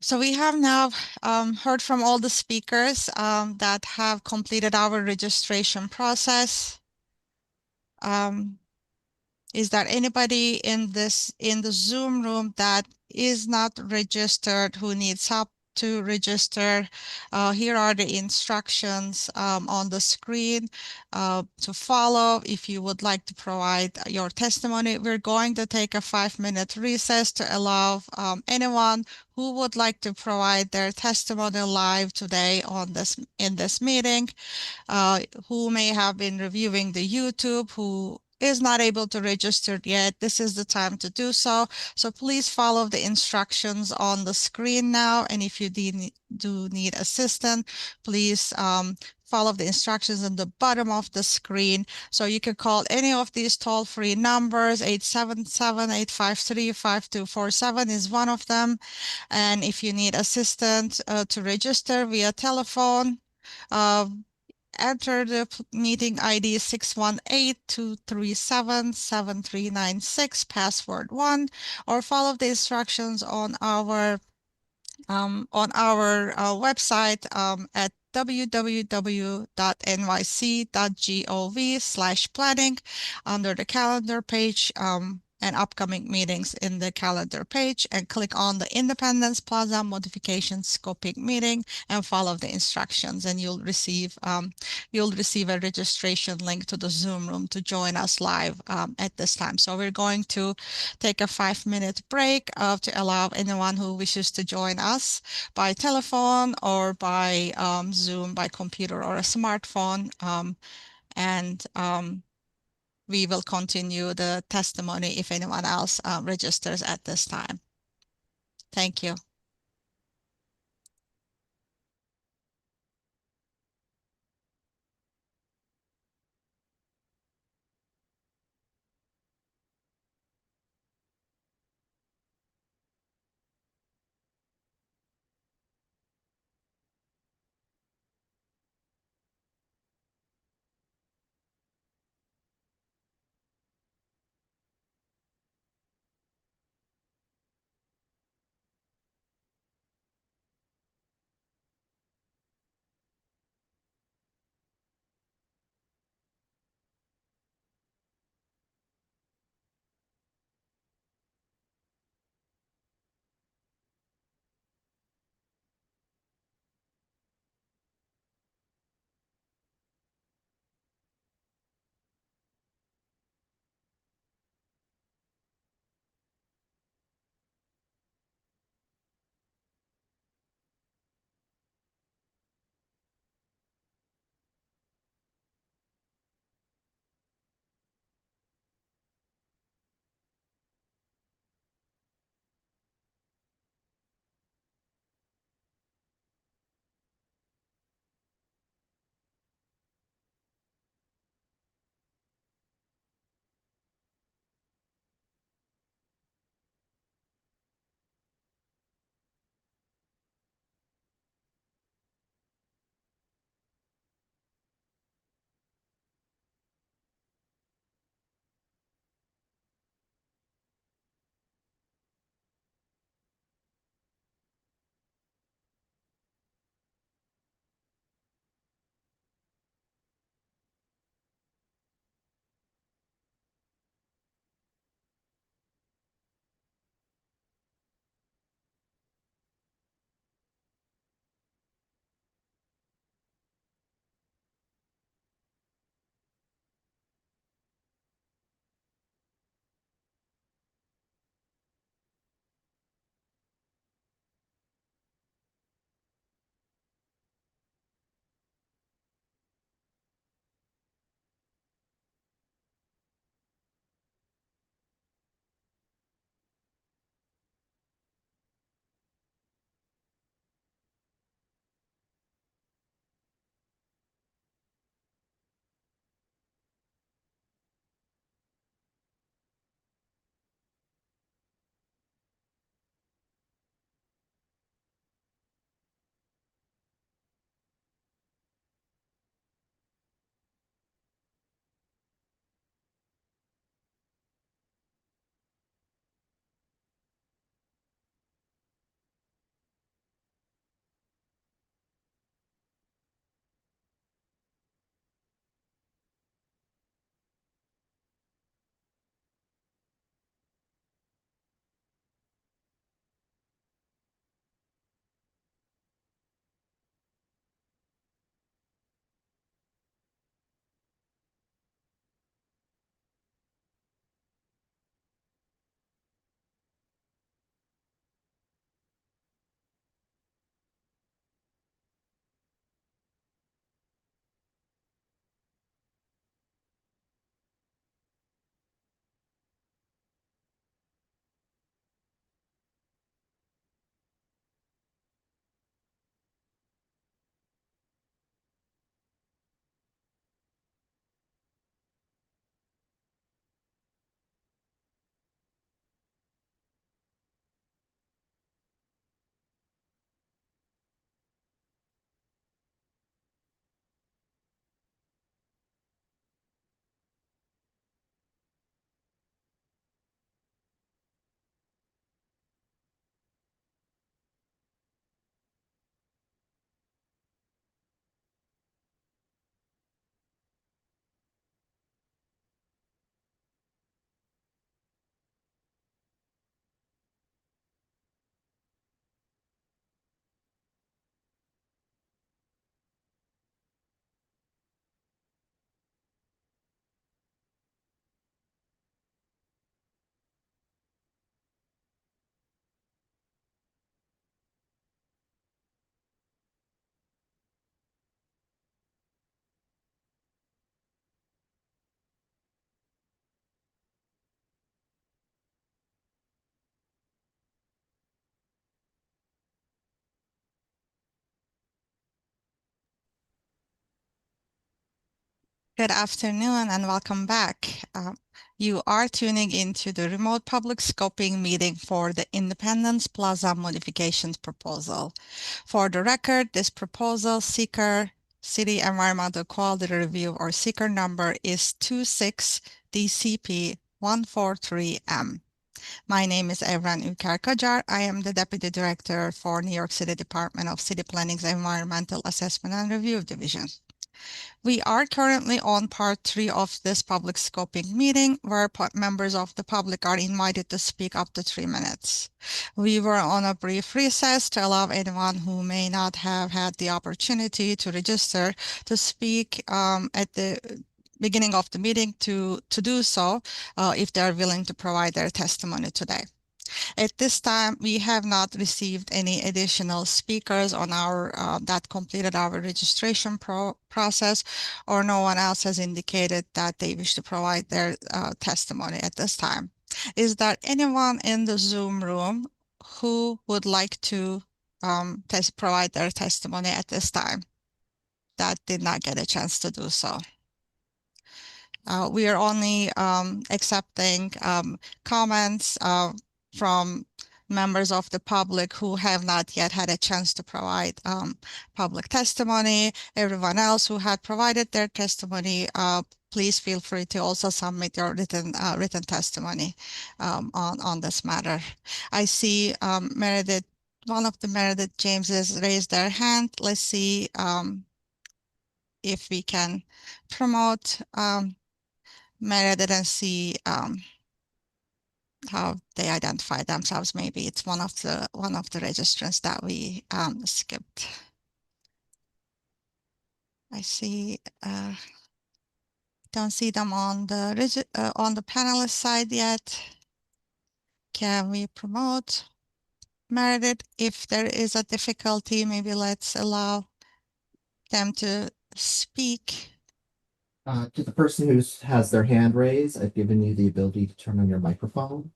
Speaker 1: So we have now heard from all the speakers that have completed our registration process. Is there anybody in the Zoom room that is not registered who needs help to register? Here are the instructions on the screen to follow if you would like to provide your testimony. We're going to take a 5-minute recess to allow anyone who would like to provide their testimony live today in this meeting, who may have been reviewing the YouTube, who is not able to register yet. This is the time to do so. So please follow the instructions on the screen now. And if you do need assistance, please follow the instructions on the bottom of the screen. So you can call any of these toll-free numbers. 877-853-5247 is one of them. And if you need assistance to register via telephone, enter the meeting ID 618-237-7396, password 1, or follow the instructions on our website at www.nyc.gov/planning under the calendar page and upcoming meetings in the calendar page, and click on the Independence Plaza modification scoping meeting and follow the instructions, and you'll receive a registration link to the Zoom room to join us live at this time. So we're going to take a 5-minute break to allow anyone who wishes to join us by telephone or by Zoom, by computer or a smartphone, and we will continue the testimony if anyone else registers at this time. Thank you. Good afternoon and welcome back. You are tuning into the remote public scoping meeting for the Independence Plaza modifications proposal. For the record, this proposal seeker City Environmental Quality Review or seeker number is 26 DCP 143M. My name is Evren Ülker-Kacar. I am the Deputy Director for New York City Department of City Planning's Environmental Assessment and Review Division. We are currently on part 3 of this public scoping meeting, where members of the public are invited to speak up to 3 minutes. We were on a brief recess to allow anyone who may not have had the opportunity to register to speak at the beginning of the meeting to do so if they are willing to provide their testimony today. At this time, we have not received any additional speakers on our that completed our registration process, or no one else has indicated that they wish to provide their testimony at this time. Is there anyone in the Zoom room who would like to provide their testimony at this time that did not get a chance to do so? We are only accepting comments from members of the public who have not yet had a chance to provide public testimony. Everyone else who had provided their testimony, please feel free to also submit your written testimony on this matter. I see Meredith, one of the Meredith Jameses raised their hand. Let's see if we can promote Meredith and see how they identify themselves. Maybe it's one of the registrants that we skipped. I see. Don't see them on the panelist side yet. Can we promote Meredith? If there is a difficulty, maybe let's allow them to speak.
Speaker 10: To the person who has their hand raised, I've given you the ability to turn on your microphone.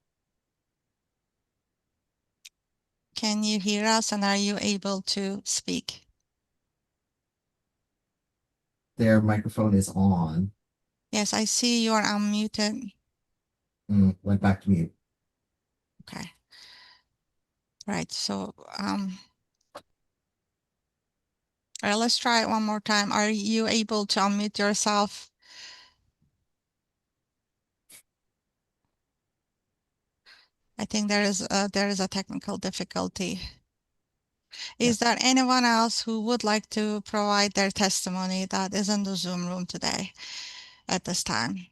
Speaker 1: Can you hear us, and are you able to speak?
Speaker 10: Their microphone is on.
Speaker 1: Yes, I see you are unmuted.
Speaker 10: Went back to mute.
Speaker 1: Okay. Right, so all right, let's try it one more time. Are you able to unmute yourself? I think there is a technical difficulty. Is there anyone else who would like to provide their testimony that is in the Zoom room today at this time?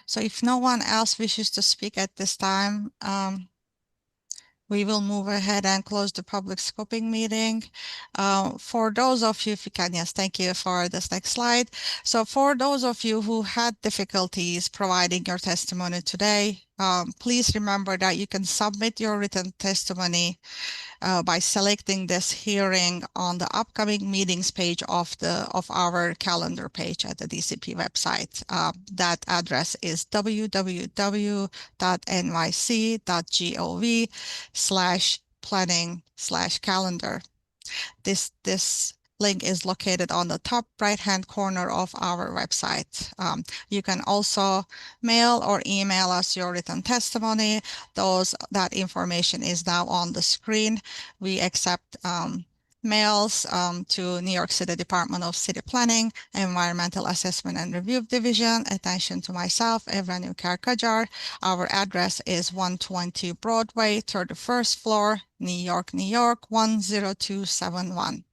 Speaker 1: So if no one else wishes to speak at this time, we will move ahead and close the public scoping meeting. For those of you, if you can, yes, thank you for this next slide. So for those of you who had difficulties providing your testimony today, please remember that you can submit your written testimony by selecting this hearing on the upcoming meetings page of our calendar page at the DCP website. That address is www.nyc.gov/planning/calendar. This link is located on the top right-hand corner of our website. You can also mail or email us your written testimony. That information is now on the screen. We accept mails to New York City Department of City Planning, Environmental Assessment and Review Division. Attention to myself, Evren Ülker-Kacar. Our address is 120 Broadway, 31st floor, New York, New York, 10271.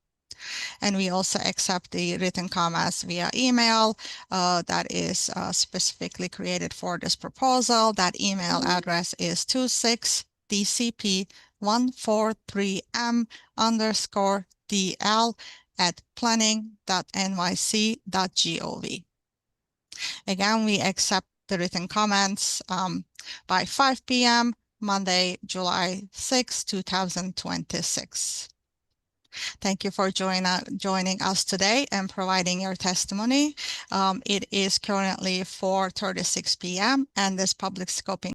Speaker 1: And we also accept the written comments via email that is specifically created for this proposal. That email address is 26dcp143m_dl@planning.nyc.gov. Again, we accept the written comments by 5 p.m. Monday, July 6, 2026. Thank you for joining us today and providing your testimony. It is currently 4:36 p.m. and this public scoping